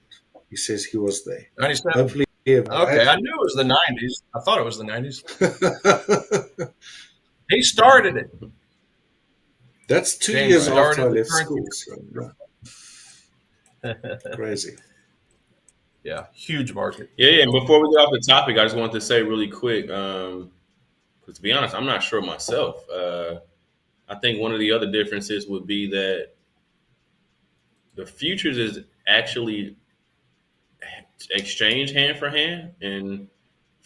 He says he was there. 97. Hopefully, okay. I knew it was the 90s. I thought it was the 90s. He started it. That's 2 James years started after I the left currency. school. So, crazy. Yeah, huge market. Yeah. And before we get off the topic, I just wanted to say really quick, because to be honest, I'm not sure myself. I think one of the other differences would be that the futures is actually exchange hand for hand, and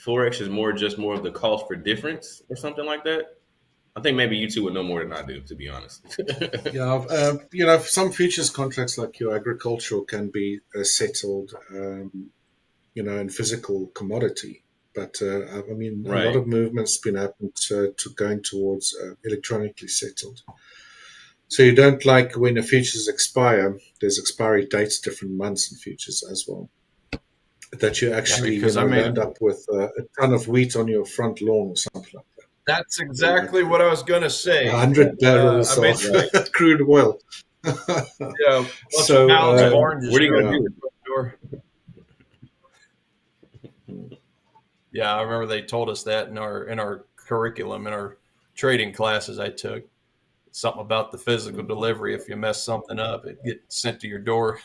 Forex is more of the cost for difference or something like that. I think maybe you two would know more than I do, to be honest. Yeah, some futures contracts like your agricultural can be settled, in physical commodity. But a lot of movement's been happened to going towards electronically settled. So you don't like when the futures expire. There's expiry dates, different months in futures as well. That you actually end up with a ton of wheat on your front lawn or something like that. That's exactly what I was going to say. 100 barrels of crude oil. Yeah, so pounds of oranges. What are you going to do with the door? Yeah, I remember they told us that in our curriculum, in our trading classes I took. Something about the physical delivery. If you mess something up, it gets sent to your door.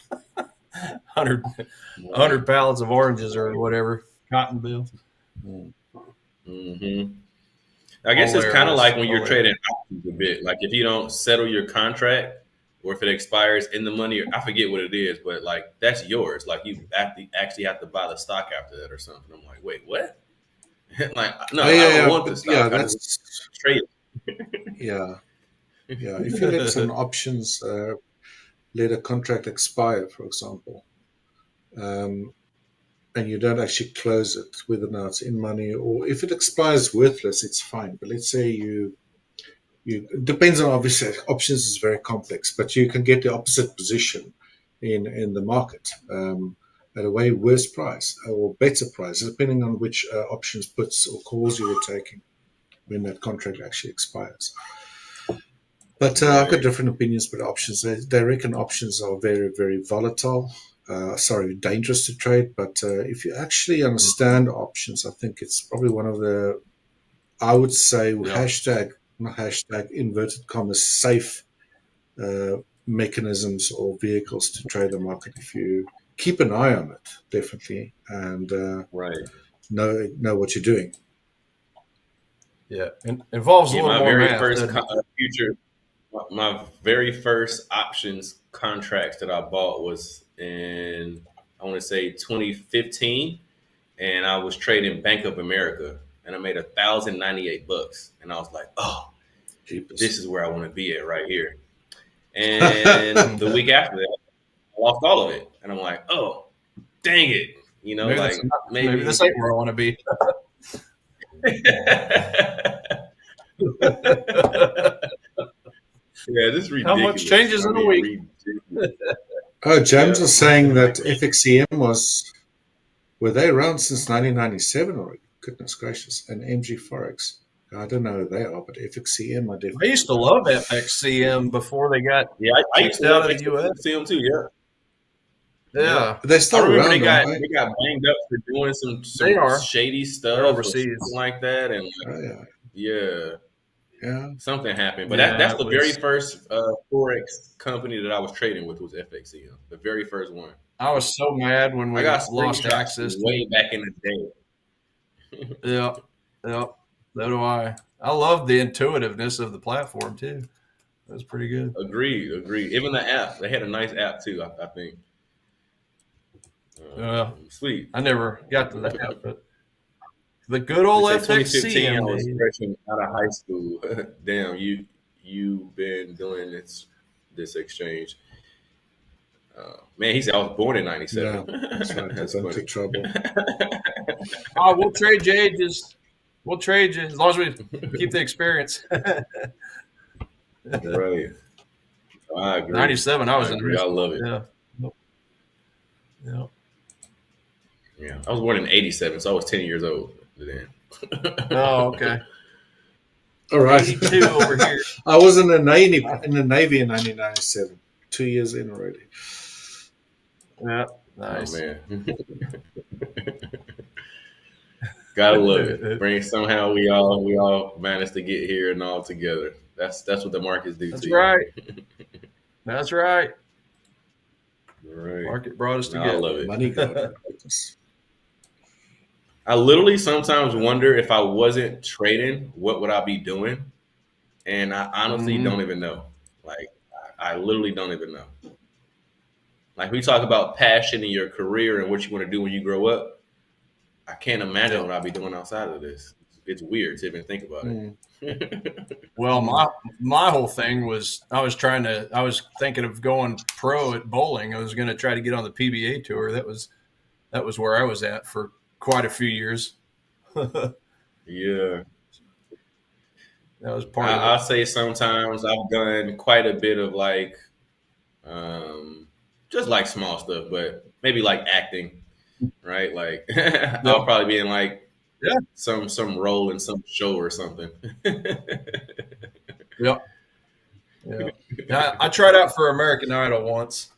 100 pounds of oranges or whatever, cotton bills. Mm-hmm. I guess it's kind of like when you're trading options a bit. Like if you don't settle your contract, or if it expires in the money, I forget what it is, but like that's yours. Like you actually have to buy the stock after that or something. I'm like, wait, what? Like, no, I don't want the stock. Yeah, that's trade. Yeah. If you let some options, let a contract expire, for example, and you don't actually close it, whether or not it's in money or if it expires worthless, it's fine. But let's say you it depends on, obviously, options is very complex, but you can get the opposite position in the market at a way worse price or better price, depending on which options, puts or calls you were taking when that contract actually expires. But I've got different opinions about options. They reckon options are very, very volatile. Dangerous to trade. But if you actually understand options, I think it's probably one of the, I would say, inverted commas, safe mechanisms or vehicles to trade the market if you keep an eye on it, definitely, and know what you're doing. Yeah, it involves a little more math. My very first options contracts that I bought was in, I want to say 2015, and I was trading Bank of America, and I made $1,098, and I was like, oh, this is where I want to be at right here. And the week after that, I lost all of it, and I'm like, oh, dang it, maybe this ain't where I want to be. Yeah, this is ridiculous. How much changes in a week? James was saying that FXCM were they around since 1997 already? Goodness gracious. And MG Forex. I don't know who they are, but FXCM, I definitely. I used to love FXCM before they got I used to out love of the US. FXCM too, Yeah. They're still around. They got banged up for doing some shady stuff overseas, something like that, and yeah, something happened. But that's the very first Forex company that I was trading with was FXCM, the very first one. I was so mad when we lost access way back in the day. Yeah. So do I. I love the intuitiveness of the platform too. That was pretty good. Agreed. Even the app, they had a nice app too, I think. Sweet. I never got to that app, but the good old FXCM. I was freshman out of high school. Damn, you've been doing this exchange. Man, he said I was born in '97. Yeah, that's right. That's into trouble. Oh, we'll trade you ages. We'll trade you as long as we keep the experience. Right. I agree. 97, I was in agree. I love it. Yeah. Yeah. Yeah. I was born in 87, so I was 10 years old then. Oh, okay. All right. 82 over here. I was in the Navy in 1997. 2 years in already. Yeah. Nice. Oh, man. Gotta love it. Somehow we all managed to get here and all together. That's what the markets do. That's right. That's right. Right. Market brought us together. I love it. Money God. I literally sometimes wonder if I wasn't trading, what would I be doing? And I honestly don't even know. Like, I literally don't even know. Like, we talk about passion in your career and what you want to do when you grow up. I can't imagine what I'll be doing outside of this. It's weird to even think about it. Well, my whole thing was I was thinking of going pro at bowling. I was going to try to get on the PBA tour. That was where I was at for quite a few years. Yeah. That was part of it. I'll say sometimes I've done quite a bit of like, just like small stuff, but maybe like acting, right? Like I'll probably be in like some role in some show or something. Yep. Yeah. I tried out for American Idol once.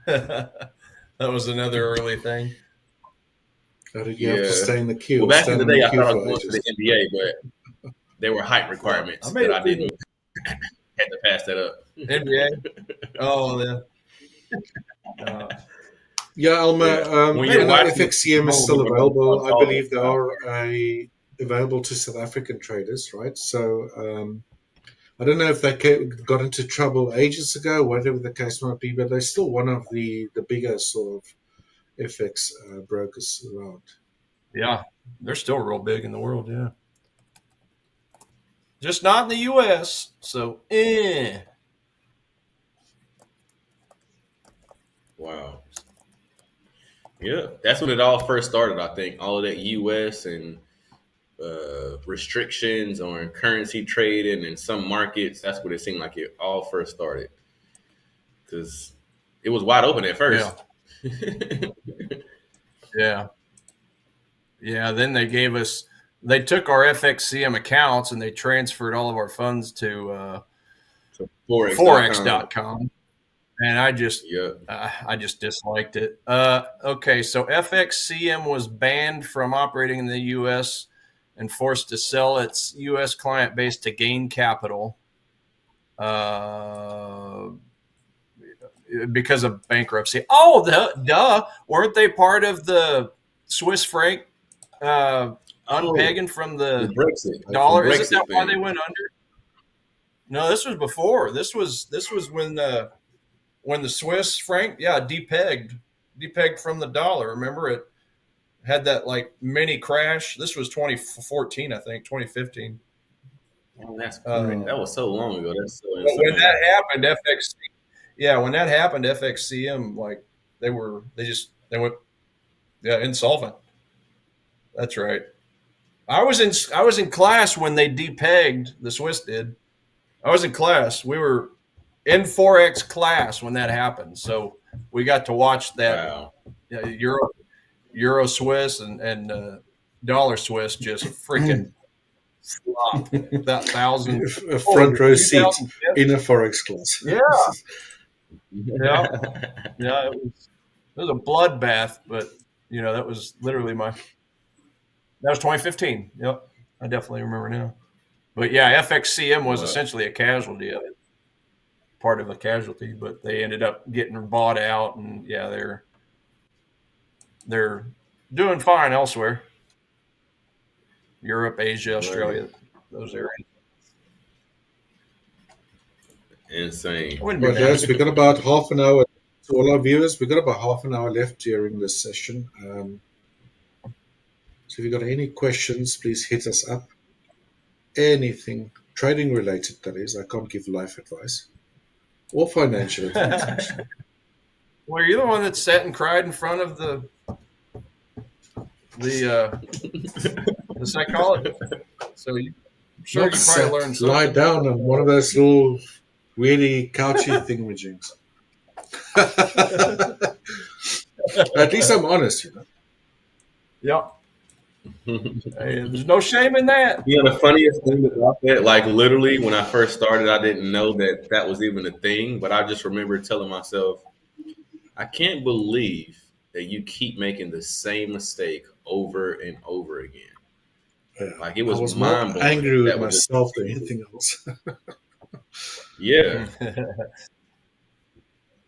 That was another early thing. You have to stay in the queue. Well, back in the day, I thought I was going to the NBA, but there were height requirements that I didn't had to pass that up. NBA? Oh, yeah. Yeah, Alma, FXCM is still available. I believe they are available to South African traders, right? So I don't know if they got into trouble ages ago, whatever the case might be, but they're still one of the bigger sort of FX brokers around. Yeah, they're still real big in the world, yeah. Just not in the U.S., so Wow. Yeah, that's when it all first started, I think. All of that U.S. and restrictions on currency trading in some markets, that's what it seemed like it all first started. Because it was wide open at first. Yeah. Yeah, then they took our FXCM accounts and they transferred all of our funds to Forex.com. And I just disliked it. Okay, so FXCM was banned from operating in the U.S. and forced to sell its U.S. client base to gain capital because of bankruptcy. Oh, duh! Weren't they part of the Swiss franc unpegging from the Brexit dollar? Isn't that why they went under? No, this was before. This was when the Swiss franc, depegged from the dollar. Remember, it had that like mini crash. This was 2014, I think, 2015. Oh, that's great. That was so long ago. That's so insane. When that happened, FXCM, like they went insolvent. That's right. I was in class when they depegged. The Swiss did. I was in class. We were in Forex class when that happened, so we got to watch that. Wow. Euro Swiss and dollar Swiss just freaking flop. That thousand a front row seat in a Forex class. Yeah. It was a bloodbath, but that was literally that was 2015. Yep, I definitely remember now. But yeah, FXCM was essentially a casualty of it, part of a casualty, but they ended up getting bought out, and they're doing fine elsewhere. Europe, Asia, Australia, those areas. Insane. Well, guys, we got about half an hour. To all our viewers, we got about half an hour left during this session. So if you've got any questions, please hit us up. Anything trading related, that is. I can't give life advice or financial advice. Well, you're the one that sat and cried in front of the psychologist. So I'm sure you probably learned something. Lie down on one of those little weirdy, couchy thingamajigs. At least I'm honest, you know. Yep. Hey, there's no shame in that. You know, the funniest thing about that, like literally when I first started, I didn't know that that was even a thing, but I just remember telling myself, I can't believe that you keep making the same mistake over and over again. Yeah. Like it was I was more mind-blowing. angry with That was myself than anything else. yeah.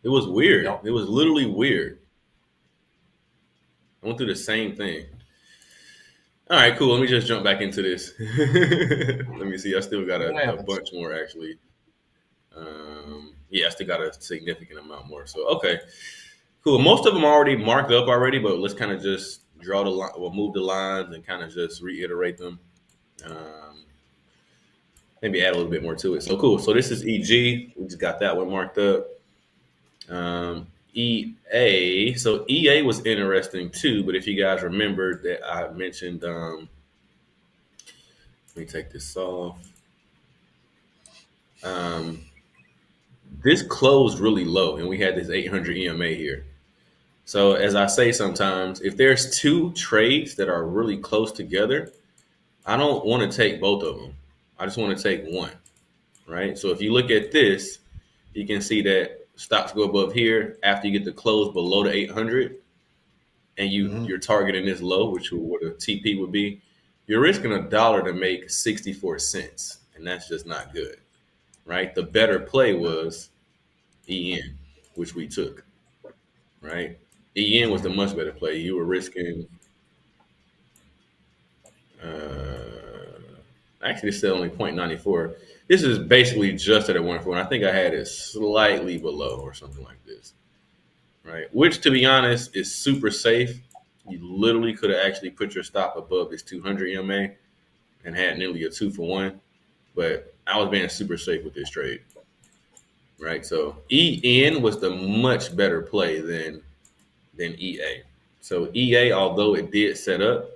It was weird. Yep. It was literally weird. I went through the same thing. All right, cool. Let me just jump back into this. Let me see. I still got a bunch more actually. Yeah, I still got a significant amount more. So okay, cool. Most of them already marked up already, but let's kind of just draw the line, or move the lines, and kind of just reiterate them. Maybe add a little bit more to it. So cool. So this is EG. We just got that one marked up. EA. So EA was interesting too, but if you guys remember that I mentioned, let me take this off. This closed really low, and we had this 800 EMA here. So as I say sometimes, if there's two trades that are really close together, I don't want to take both of them. I just want to take one, right? So if you look at this, you can see that stocks go above here after you get the close below the 800, and you're targeting this low, which what a TP would be. You're risking $1 to make 64 cents, and that's just not good, right? The better play was EN, which we took, right? EN was the much better play. You were risking, actually, it's still only 0.94. This is basically just at a 1.4, and I think I had it slightly below or something like this, right? Which, to be honest, is super safe. You literally could have actually put your stop above this 200 EMA and had nearly a 2-for-1, but I was being super safe with this trade, right? So EN was the much better play than EA. So EA, although it did set up,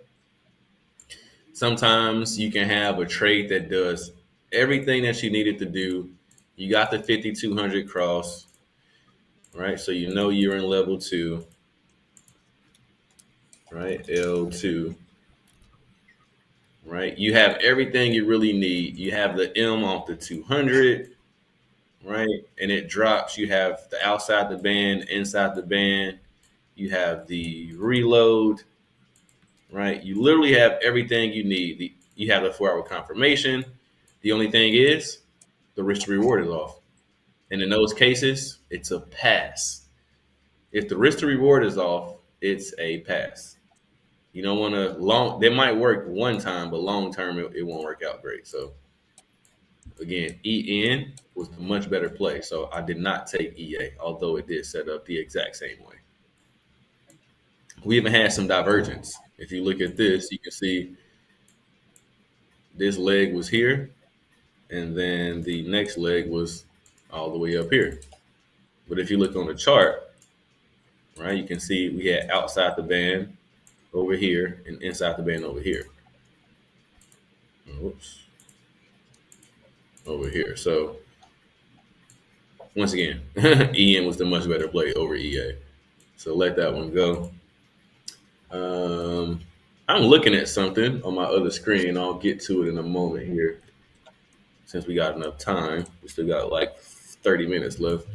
sometimes you can have a trade that does everything that you needed to do. You got the 5,200 cross, right? So you know you're in level 2, right? L2, right? You have everything you really need. You have the M off the 200, right? And it drops. You have the outside the band, inside the band. You have the reload, right? You literally have everything you need. You have the 4-hour confirmation. The only thing is the risk to reward is off. And in those cases, it's a pass. If the risk to reward is off, it's a pass. You don't want to they might work one time, but long term, it won't work out great. So again, EN was a much better play. So I did not take EA, although it did set up the exact same way. We even had some divergence. If you look at this, you can see this leg was here, and then the next leg was all the way up here. But if you look on the chart, right, you can see we had outside the band over here and inside the band over here. Whoops. Over here. So once again, EN was the much better play over EA. So let that one go. I'm looking at something on my other screen. I'll get to it in a moment here. Since we got enough time, we still got like 30 minutes left.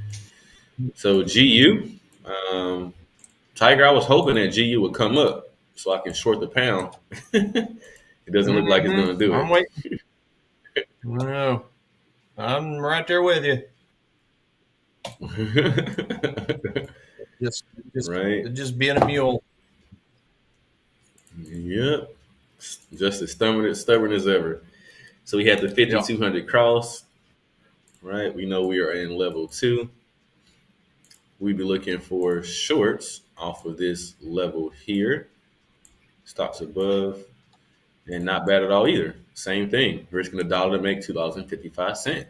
So GU, Tiger, I was hoping that GU would come up so I can short the pound. It doesn't look like it's going to do it. I'm waiting. No, I'm right there with you. Just being a mule. Yep, just as stubborn as ever. So we had the 5,200 cross, right? We know we are in level 2. We'd be looking for shorts off of this level here. Stops above, and not bad at all either. Same thing, risking $1 to make $2.55.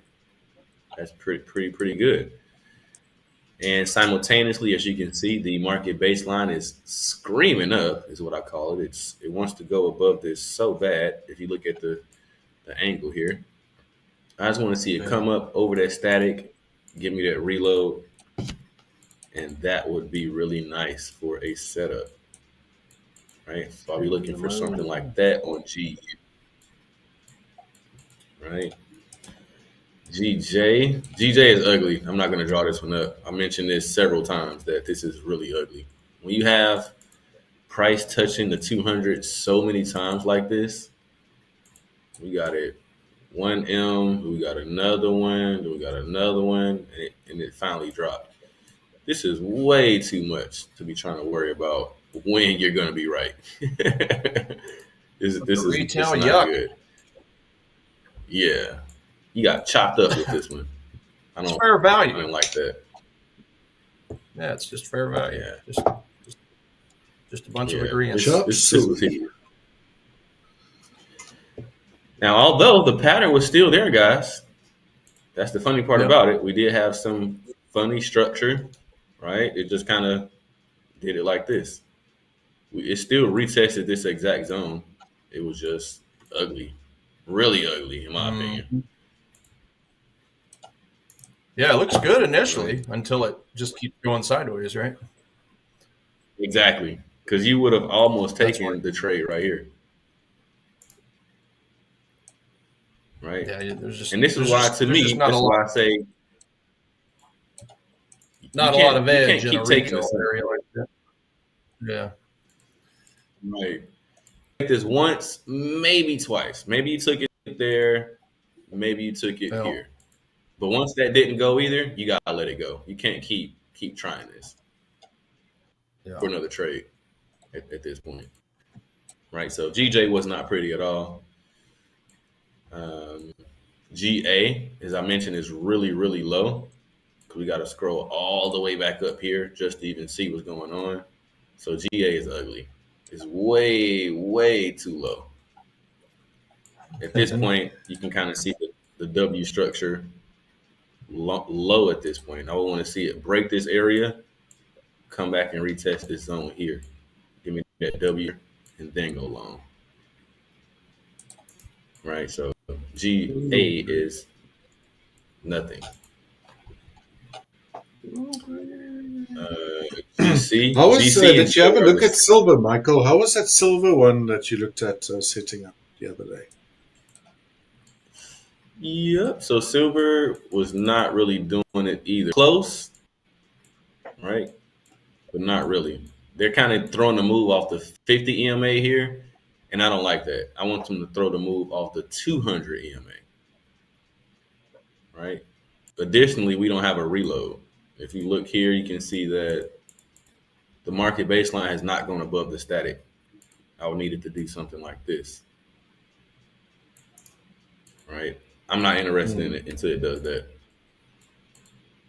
That's pretty good. And simultaneously, as you can see, the market baseline is screaming up, is what I call it. It wants to go above this so bad. If you look at the angle here, I just want to see it come up over that static give me that reload, and that would be really nice for a setup, right? So I'll be looking for something like that on GU, right? GJ is ugly. I'm not going to draw this one up. I mentioned this several times that this is really ugly. When you have price touching the 200 so many times like this, we got it 1M, we got another one, then we got another one, and it finally dropped. This is way too much to be trying to worry about when you're going to be right. this is retail not yuck. good. Yeah, you got chopped up with this one. It's fair value. I don't like that. Yeah, it's just fair value. Yeah. Just a bunch of agreements. This was here. Now, although the pattern was still there, guys, that's the funny part about it. We did have some funny structure, right? It just kind of did it like this. It still retested this exact zone. It was just ugly, really ugly, in my opinion. Yeah, it looks good initially until it just keeps going sideways, right? Exactly, because you would have almost taken the trade right here. Right. Yeah, there's just, and this is why, to me, that's why I say not a lot of edge you can't in a keep taking retail area like that. Yeah. Right. This once, maybe twice. Maybe you took it there, maybe you took it here. But once that didn't go either, you gotta let it go. You can't keep trying this for another trade at this point. Right. So GJ was not pretty at all. GA, as I mentioned, is really, really low. We got to scroll all the way back up here just to even see what's going on. So GA is ugly. It's way, way too low. At this point, you can kind of see the W structure low at this point. I would want to see it break this area, come back and retest this zone here. Give me that W and then go long. Right, so GA is nothing. GC. How was? GC Did you have a look at silver, Michael? How was that silver one that you looked at setting up the other day? Yep. So silver was not really doing it either. Close, right? But not really. They're kind of throwing the move off the 50 EMA here. And I don't like that. I want them to throw the move off the 200 EMA, right? Additionally, we don't have a reload. If you look here, you can see that the market baseline has not gone above the static. I would need it to do something like this, right? I'm not interested in it until it does that.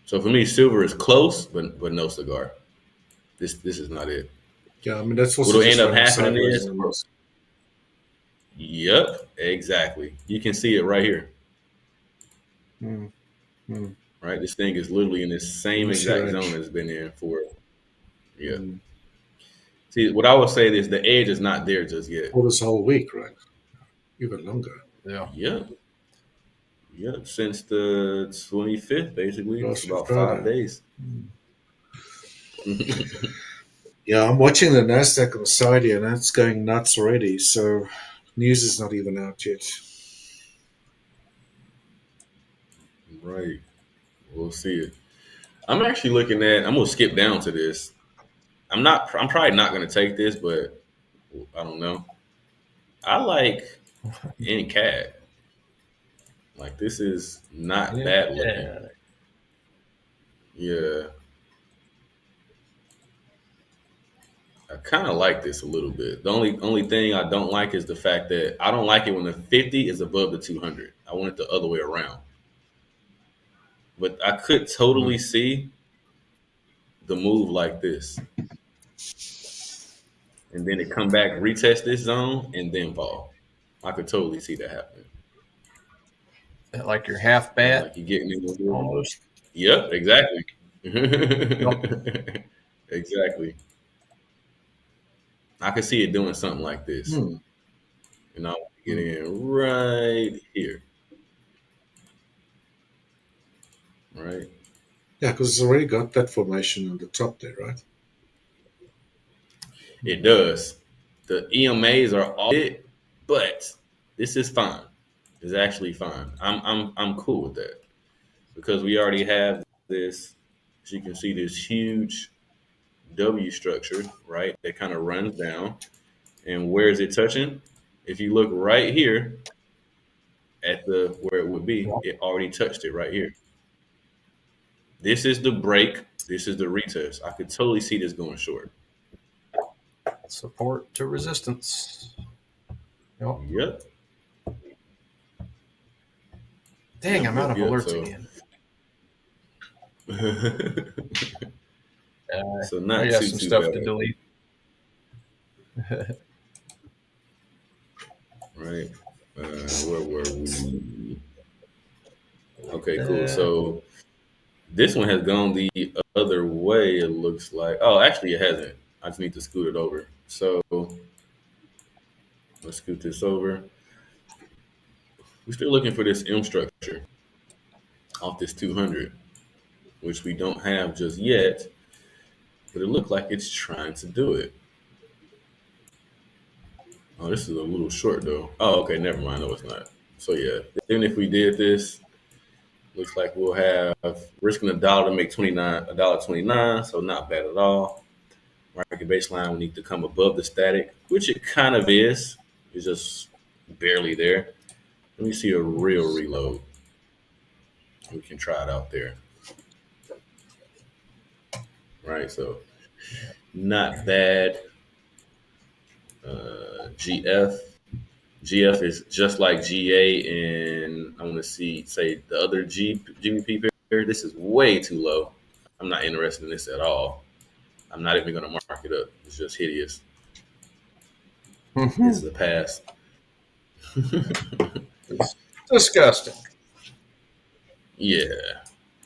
So for me, silver is close, but no cigar. This is not it. Yeah, I mean, that's what's what'll end up happening is. Yep, exactly. You can see it right here. Right, this thing is literally in this same exact zone it's been in for. Yeah. See, what I would say is the edge is not there just yet. For this whole week, right? Even longer. Yeah. Yeah, since the 25th, basically. It's about 5 days. Yeah, I'm watching the NASDAQ on the side here, and that's going nuts already. So news is not even out yet. Right. We'll see it. I'm actually looking at, I'm going to skip down to this. I'm probably not going to take this, but I don't know. I like NCAD. Like, this is not bad looking. Yeah. I kind of like this a little bit. The only thing I don't like is the fact that I don't like it when the 50 is above the 200. I want it the other way around. But I could totally see the move like this. And then it come back, retest this zone, and then fall. I could totally see that happening. Like your half bat? Like you're getting in the almost. Yep, exactly. Exactly. I could see it doing something like this. And I'll get in right here. Right? Yeah, because it's already got that formation on the top there, right? It does. The EMAs are all it, but this is fine. It's actually fine. I'm cool with that because we already have this. As you can see, this huge W structure, right? That kind of runs down. And where is it touching? If you look right here at the where it would be, it already touched it right here. This is the break. This is the retest. I could totally see this going short. Support to resistance. Yep. Dang, I'm out of Yep, alerts so. again. So not I got too some too stuff bad. to delete. Right. Where were we? Okay, cool. So this one has gone the other way, it looks like. Oh, actually, it hasn't. I just need to scoot it over. So let's scoot this over. We're still looking for this M structure off this 200, which we don't have just yet, but it looks like it's trying to do it. Oh, this is a little short, though. Oh, okay, never mind. No, it's not. So, yeah, even if we did this, looks like we'll have risking $1 to make $1.29, so not bad at all. Market baseline will need to come above the static, which it kind of is. It's just barely there. Let me see a real reload. We can try it out there. Right, so not bad. GF. GF is just like GA, and I want to say the other GBP pair. This is way too low. I'm not interested in this at all. I'm not even going to mark it up. It's just hideous. This is a pass. It's disgusting. Yeah.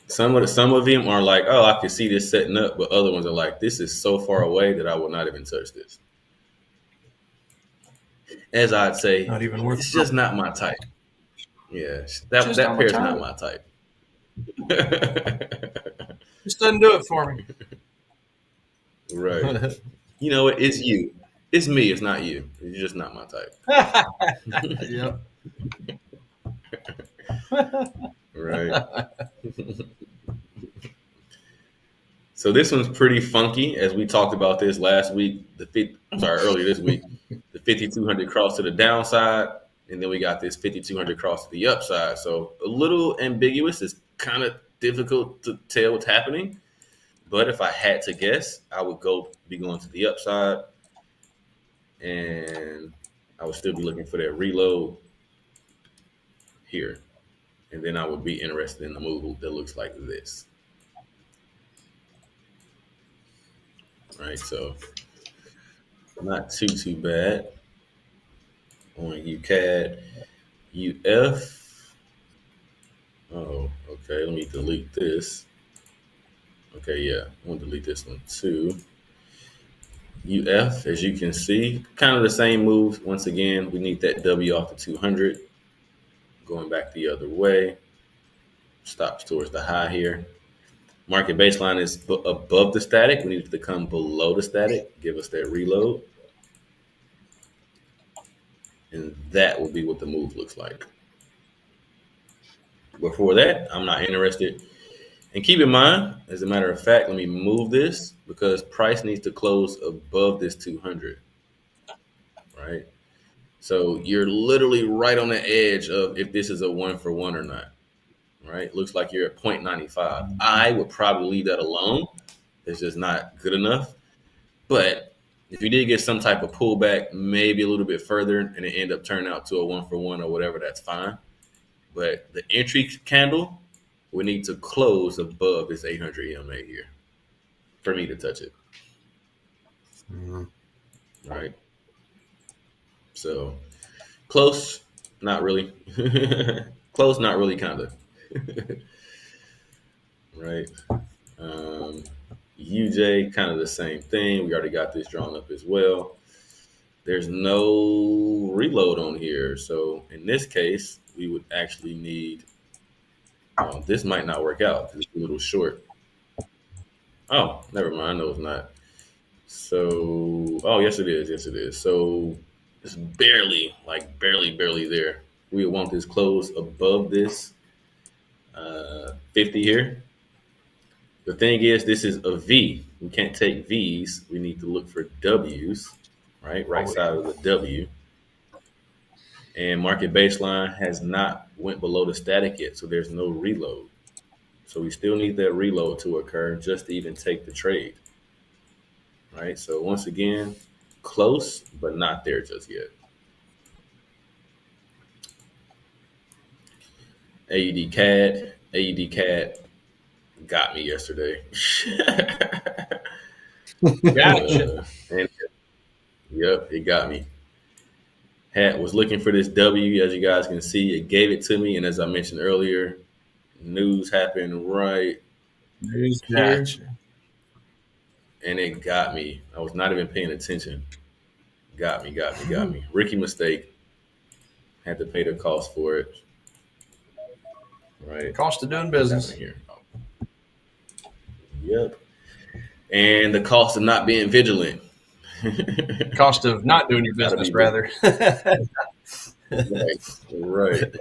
Some of them are like, oh, I can see this setting up, but other ones are like, this is so far away that I will not even touch this. As I'd say, Not even worth it's just not my type. Yeah, that pair's not my type. Just doesn't do it for me. Right. You know what? It's you. It's me. It's not you. You're just not my type. Yep. Right. So this one's pretty funky, as we talked about this last week. Earlier this week, the 5,200 cross to the downside, and then we got this 5,200 cross to the upside. So a little ambiguous. It's kind of difficult to tell what's happening. But if I had to guess, I would be going to the upside, and I would still be looking for that reload here. And then I would be interested in the move that looks like this. Right, so not too bad on UCAD. UF. Oh, okay. Let me delete this. Okay, yeah, I'm gonna delete this one too. UF, as you can see, kind of the same move. Once again, we need that W off the 200. Going back the other way. Stops towards the high here. Market baseline is above the static. We need it to come below the static. Give us that reload. And that will be what the move looks like. Before that, I'm not interested. And keep in mind, as a matter of fact, let me move this because price needs to close above this 200. Right? So you're literally right on the edge of if this is a 1-for-1 or not. Right? Looks like you're at 0.95. I would probably leave that alone. It's just not good enough. But if you did get some type of pullback, maybe a little bit further, and it end up turning out to a 1-for-1 or whatever, that's fine. But the entry candle, we need to close above this 800 EMA here for me to touch it. Right? So close, not really. Close, not really, kind of. Right. UJ, kind of the same thing. We already got this drawn up as well. There's no reload on here. So in this case, we would actually need, this might not work out because it's a little short. Oh, never mind. No, it's not. So, oh, yes, it is. Yes, it is. So it's barely there. We want this close above this 50 here. The thing is, this is a V. We can't take V's. We need to look for W's, right? Right side of the W. And market baseline has not went below the static yet, so there's no reload. So we still need that reload to occur just to even take the trade, right? So once again, close, but not there just yet. AUD CAD got me yesterday. Gotcha. And yep, it got me. Was looking for this W, as you guys can see, it gave it to me, and as I mentioned earlier, news happened right News here, gotcha. and it got me. I was not even paying attention. Got me. Rookie mistake. Had to pay the cost for it. Right. Cost of doing business. Here. Yep. And the cost of not being vigilant. Cost of not doing your business, rather. Right.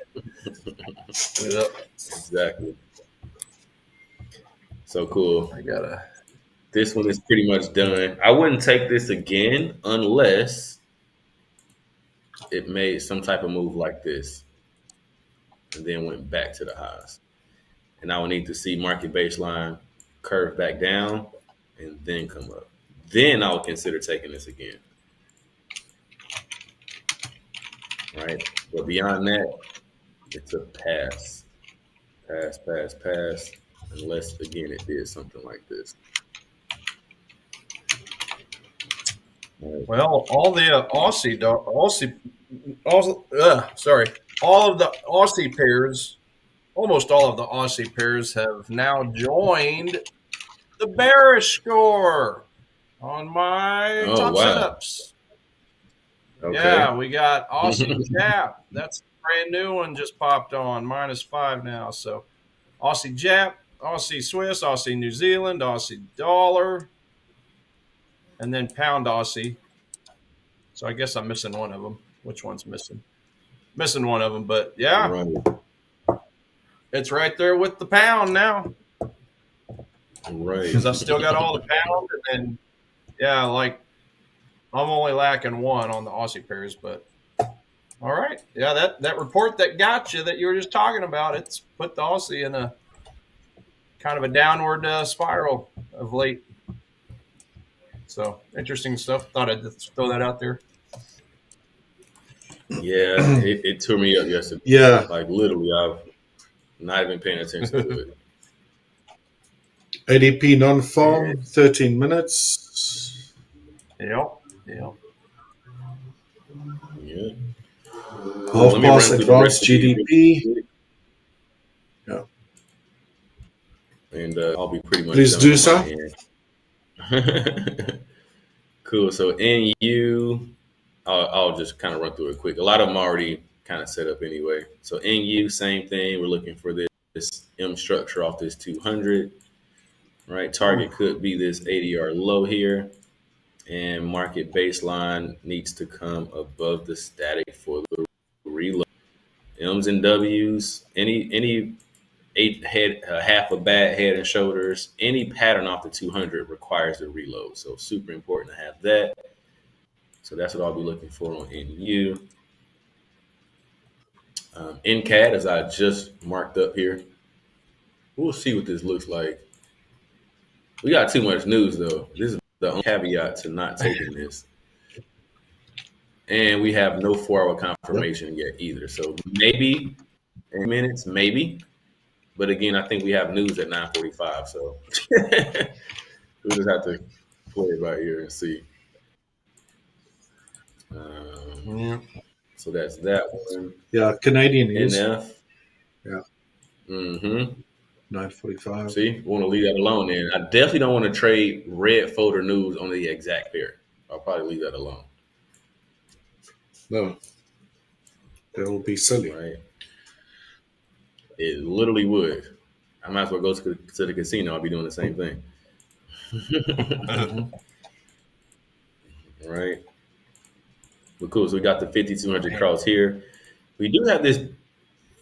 Yep. Exactly. So cool. I This one is pretty much done. I wouldn't take this again unless it made some type of move like this and then went back to the highs. And I would need to see market baseline curve back down and then come up. Then I would consider taking this again. Right? But beyond that, it's a pass. Pass. Unless, again, it did something like this. Well, all of the Aussie pairs, almost all of the Aussie pairs have now joined the bearish score on my top setups. Okay. Yeah, we got Aussie Jap. That's a brand new one just popped on, -5 now. So Aussie Jap, Aussie Swiss, Aussie New Zealand, Aussie dollar, and then pound Aussie. So I guess I'm missing one of them. Which one's missing? Missing one of them, but yeah. Right. It's right there with the pound now. Right. Because I still got all the pound, and then, yeah, like I'm only lacking one on the Aussie pairs, but all right. Yeah, that report that got you that you were just talking about, it's put the Aussie in a kind of a downward spiral of late. So interesting stuff. Thought I'd just throw that out there. Yeah, it tore me up yesterday. Yeah. Like literally, I've not even paying attention to it. ADP non-farm, 13 minutes. Yeah. Half pass advanced GDP. Yeah. And I'll be pretty much. Please do so. Cool. So NU, I'll just kind of run through it quick. A lot of them already kind of set up anyway. So NU, same thing. We're looking for this M structure off this 200. Right. Target could be this ADR low here. And market baseline needs to come above the static for the reload. M's and W's, any half a bat head and shoulders, any pattern off the 200 requires a reload. So super important to have that. So that's what I'll be looking for on NU. NCAD, as I just marked up here. We'll see what this looks like. We got too much news, though. This is the only caveat to not taking this. And we have no 4-hour confirmation yet either. So maybe in minutes, maybe. But again, I think we have news at 9:45. So we'll just have to play it by ear and see. So that's that one. Yeah, Canadian is. NF. Yeah. 9:45. See, we want to leave that alone then. I definitely don't want to trade red folder news on the exact pair. I'll probably leave that alone. No. That will be silly. Right. It literally would. I might as well go to the casino. I'll be doing the same thing. Right. But cool. So we got the 5,200 cross here. We do have this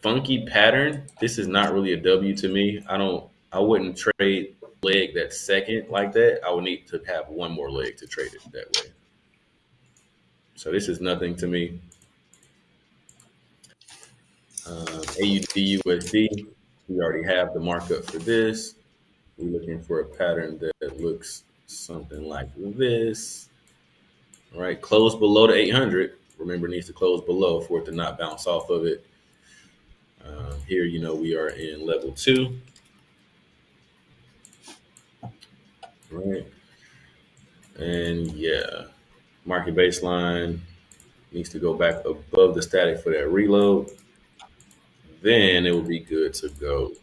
funky pattern. This is not really a W to me. I wouldn't trade leg that second like that. I would need to have one more leg to trade it that way. So this is nothing to me. AUD/USD, we already have the markup for this. We're looking for a pattern that looks something like this. All right, close below the 800. Remember, it needs to close below for it to not bounce off of it. Here, we are in level 2. Right. And yeah, market baseline needs to go back above the static for that reload. Then it will be good to go.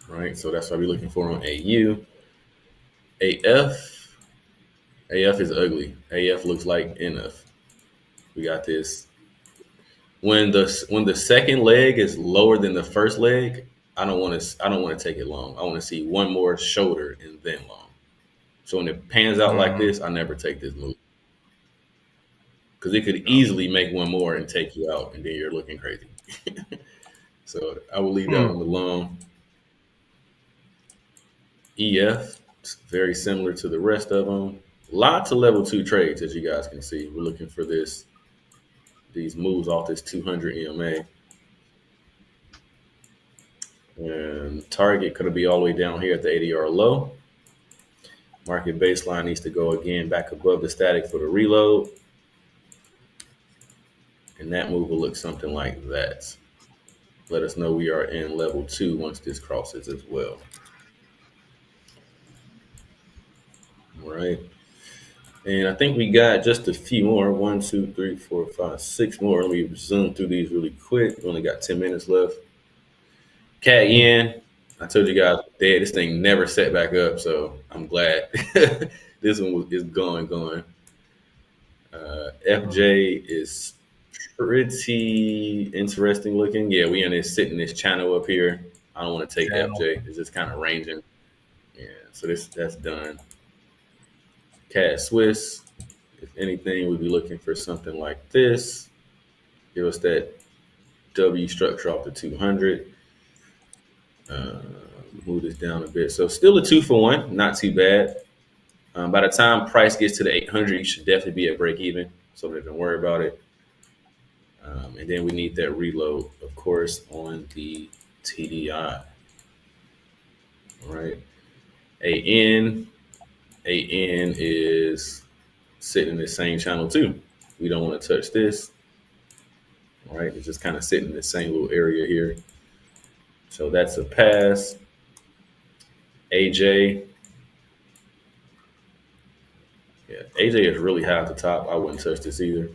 Right. So that's what we're looking for on AU. AF is ugly. AF looks like NF. We got this. When the second leg is lower than the first leg, I don't want to take it long. I want to see one more shoulder and then long. So when it pans out like this, I never take this move. Because it could easily make one more and take you out, and then you're looking crazy. So I will leave that on the long. EF, it's very similar to the rest of them. Lots of level 2 trades, as you guys can see. We're looking for these moves off this 200 EMA. And target could be all the way down here at the ADR low. Market baseline needs to go again back above the static for the reload. And that move will look something like that. Let us know we are in level 2 once this crosses as well. All right. And I think we got just a few more. 1, 2, 3, 4, 5, 6 more. Let me zoom through these really quick. We only got 10 minutes left. CAD yen. I told you guys, this thing never set back up, so I'm glad. This one is going. FJ is pretty interesting looking. Yeah, we in this sitting this channel up here. I don't want to take FJ. It's just kind of ranging. Yeah, so that's done. CAD Swiss, if anything, we'd be looking for something like this. Give us that W structure off the 200. Move this down a bit. So still a 2-for-1, not too bad. By the time price gets to the 800, you should definitely be at break even. So don't worry about it. And then we need that reload, of course, on the TDI. All right. AN is sitting in the same channel too. We don't want to touch this. All right. It's just kind of sitting in the same little area here. So that's a pass. AJ. Yeah, AJ is really high at the top. I wouldn't touch this either.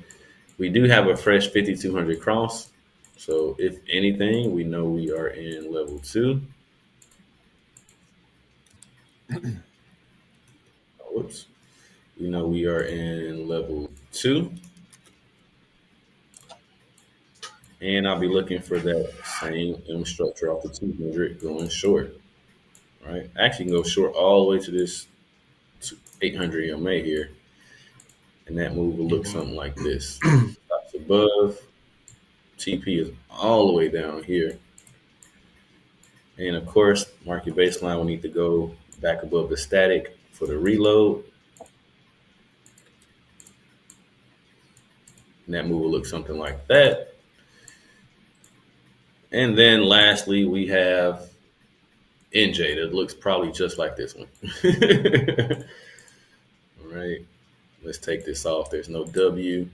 We do have a fresh 5,200 cross. So if anything, we know we are in level 2. Whoops. We know we are in level 2. And I'll be looking for that same M structure off the 200 going short. All right. Actually, can go short all the way to this 800 EMA here. And that move will look something like this. Stops above. TP is all the way down here. And of course, market baseline will need to go back above the static for the reload. And that move will look something like that. And then lastly, we have NJ that looks probably just like this one. All right, let's take this off. There's no W.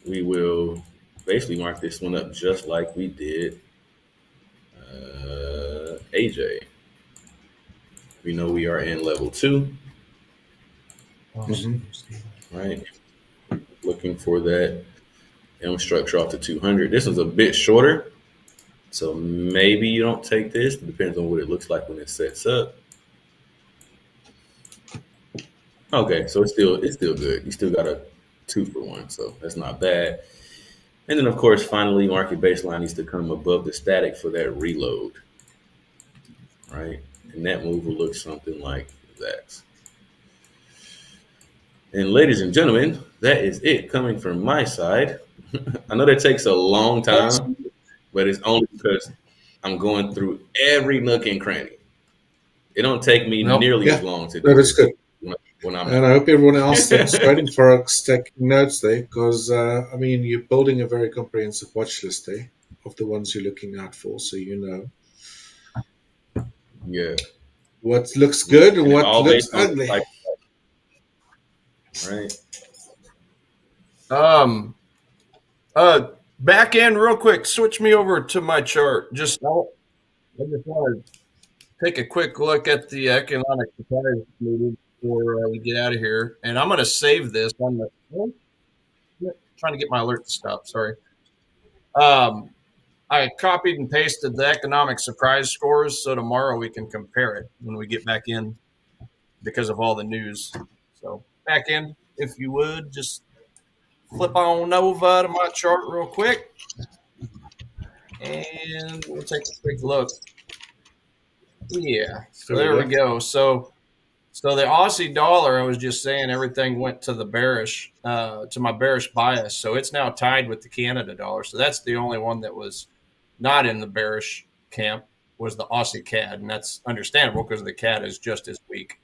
We will basically mark this one up just like we did AJ. We know we are in level 2. Right. Looking for that M structure off the 200. This one's a bit shorter, so maybe you don't take this. It depends on what it looks like when it sets up. Okay, so it's still good. You still got a 2-for-1, so that's not bad. And then of course, finally, market baseline needs to come above the static for that reload. Right. And that move will look something like that. And ladies and gentlemen, that is it coming from my side. I know that takes a long time, but it's only because I'm going through every nook and cranny. It don't take me nearly as long to do that's good. when I'm. And I hope everyone else that's trading Forex taking notes there, because I mean, you're building a very comprehensive watch list there of the ones you're looking out for, so you know. Yeah. What looks good and what all looks based on ugly. Right. Back end real quick. Switch me over to my chart. I just want to take a quick look at the economic surprise meeting before we get out of here. And I'm going to save this on the trying to get my alert to stop. Sorry. I copied and pasted the economic surprise scores, so tomorrow we can compare it when we get back in because of all the news. So back in, if you would, just flip on over to my chart real quick, and we'll take a quick look. Yeah, so there we go. So the Aussie dollar, I was just saying, everything went to the bearish, to my bearish bias. So it's now tied with the Canada dollar. So that's the only one that was not in the bearish camp was the Aussie CAD, and that's understandable because the CAD is just as weak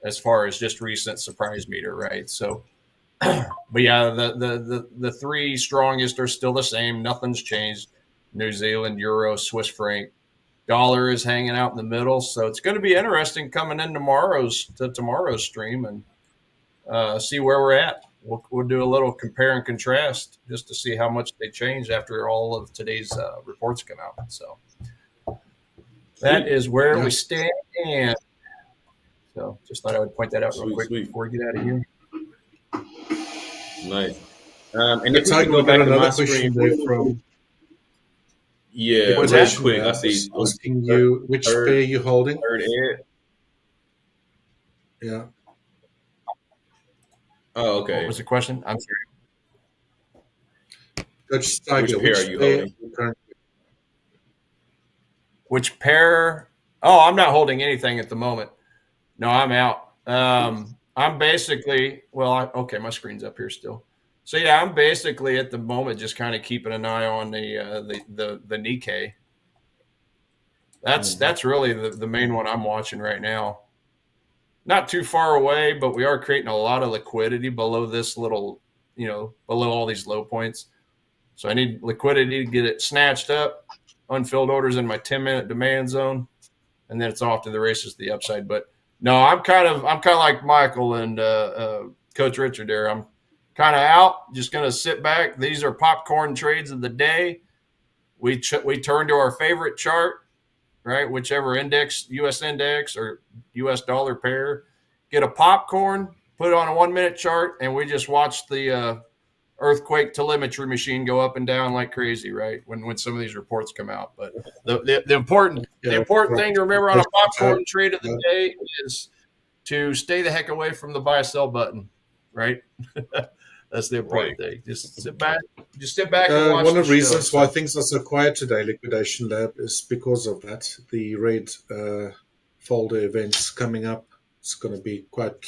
as far as just recent surprise meter, right? So, but yeah, the three strongest are still the same. Nothing's changed. New Zealand, Euro, Swiss franc. Dollar is hanging out in the middle, so it's going to be interesting coming in tomorrow's stream and see where we're at. We'll do a little compare and contrast just to see how much they changed after all of today's reports come out. So that is where we stand. And so just thought I would point that out real quick before we get out of here. Nice. And if we can go back to my screen there from. Yeah, what's real quick. I see asking you which pair you holding. Third ed. Yeah. Oh, okay. What was the question? I'm sorry. Which pair are you holding? Which pair? Oh, I'm not holding anything at the moment. No, I'm out. I'm basically, okay, my screen's up here still. So yeah, I'm basically at the moment just kind of keeping an eye on the Nikkei. That's really the main one I'm watching right now. Not too far away, but we are creating a lot of liquidity below this little, below all these low points. So I need liquidity to get it snatched up, unfilled orders in my 10-minute demand zone, and then it's off to the races to the upside. But no, I'm kind of like Michael and Coach Richard there. I'm kind of out, just going to sit back. These are popcorn trades of the day. We turn to our favorite chart, right? Whichever index, U.S. index or U.S. dollar pair, get a popcorn, put it on a 1-minute chart, and we just watch the earthquake telemetry machine go up and down like crazy, right? When some of these reports come out. But the important thing to remember on a popcorn trade of the day is to stay the heck away from the buy sell button, right? That's the important thing. Just sit back and watch. One of the reasons why things are so quiet today, Liquidation Lab, is because of that. The red folder events coming up. It's going to be quite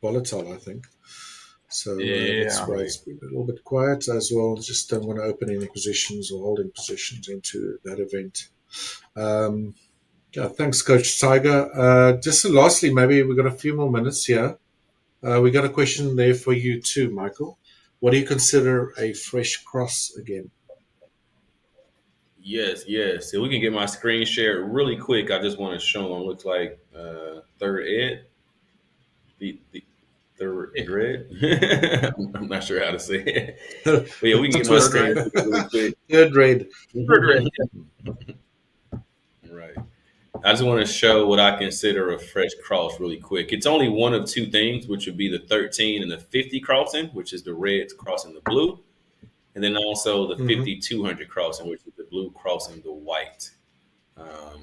volatile, I think. So that's why it's been a little bit quiet as well. Just don't want to open any positions or holding positions into that event. Thanks, Coach Tiger. Just lastly, maybe we've got a few more minutes here. We got a question there for you too, Michael. What do you consider a fresh cross again? Yes. So we can get my screen shared really quick. I just want to show them. Looks like third ed. The third red. I'm not sure how to say it. But yeah, we can get my screen really quick. Third red. Right. I just want to show what I consider a fresh cross really quick. It's only one of two things, which would be the 13 and the 50 crossing, which is the red crossing the blue. And then also the 5,200 crossing, which is the blue crossing the white.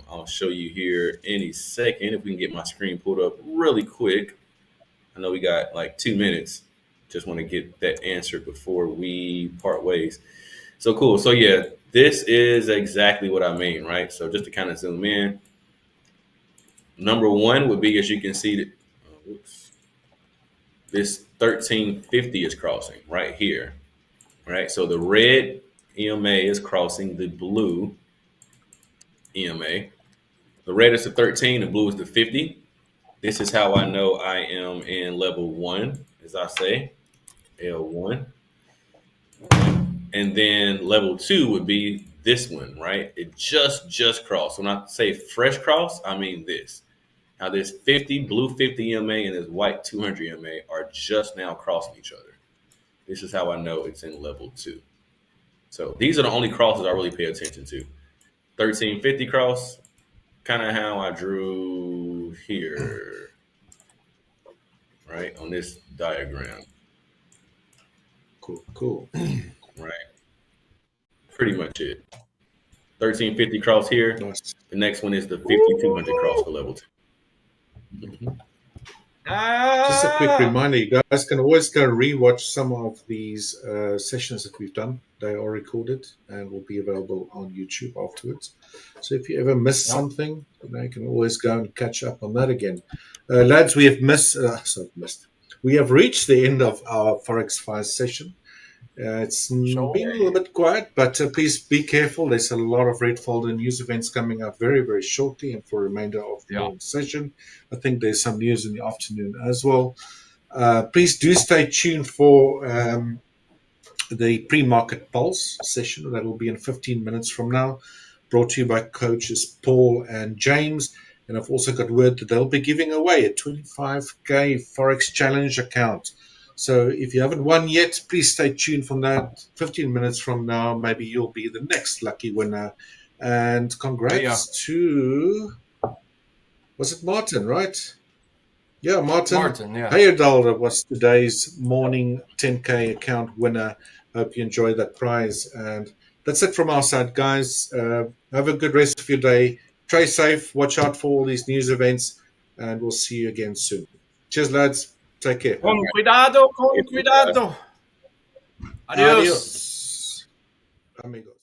I'll show you here any second if we can get my screen pulled up really quick. I know we got like 2 minutes. Just want to get that answered before we part ways. So cool. So yeah, this is exactly what I mean, right? So just to kind of zoom in. Number one would be, as you can see, that this 1350 is crossing right here, right? So the red EMA is crossing the blue EMA. The red is the 13, the blue is the 50. This is how I know I am in level 1, as I say, L1. And then level 2 would be this one, right? It just crossed. When I say fresh cross, I mean this. Now this 50, blue 50 EMA and this white 200 EMA are just now crossing each other. This is how I know it's in level 2. So these are the only crosses I really pay attention to. 1350 cross, kind of how I drew here, right, on this diagram. Cool. Right. Pretty much it. 1350 cross here. Nice. The next one is the 5200 cross for level 2. Just a quick reminder, you guys can always go rewatch some of these sessions that we've done. They are recorded and will be available on YouTube afterwards. So if you ever miss something, you can always go and catch up on that again. Lads, we have we have reached the end of our Forex Fire session. It's been a little bit quiet, but please be careful. There's a lot of red folder news events coming up very, very shortly and for the remainder of the morning session. I think there's some news in the afternoon as well. Please do stay tuned for the pre-market pulse session that will be in 15 minutes from now, brought to you by coaches Paul and James. And I've also got word that they'll be giving away a 25K Forex Challenge account. So if you haven't won yet, please stay tuned from that. 15 minutes from now, maybe you'll be the next lucky winner. And congrats to, was it Martin, right? Yeah, Martin. Yeah. Heyerdahl was today's morning 10K account winner. Hope you enjoyed that prize. And that's it from our side, guys. Have a good rest of your day. Trade safe. Watch out for all these news events. And we'll see you again soon. Cheers, lads. Take care. Con cuidado, con cuidado. Adios. Amigos.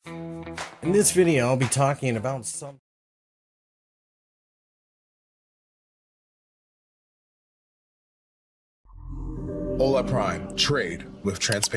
In this video, I'll be talking about some Hola Prime, trade with transparency.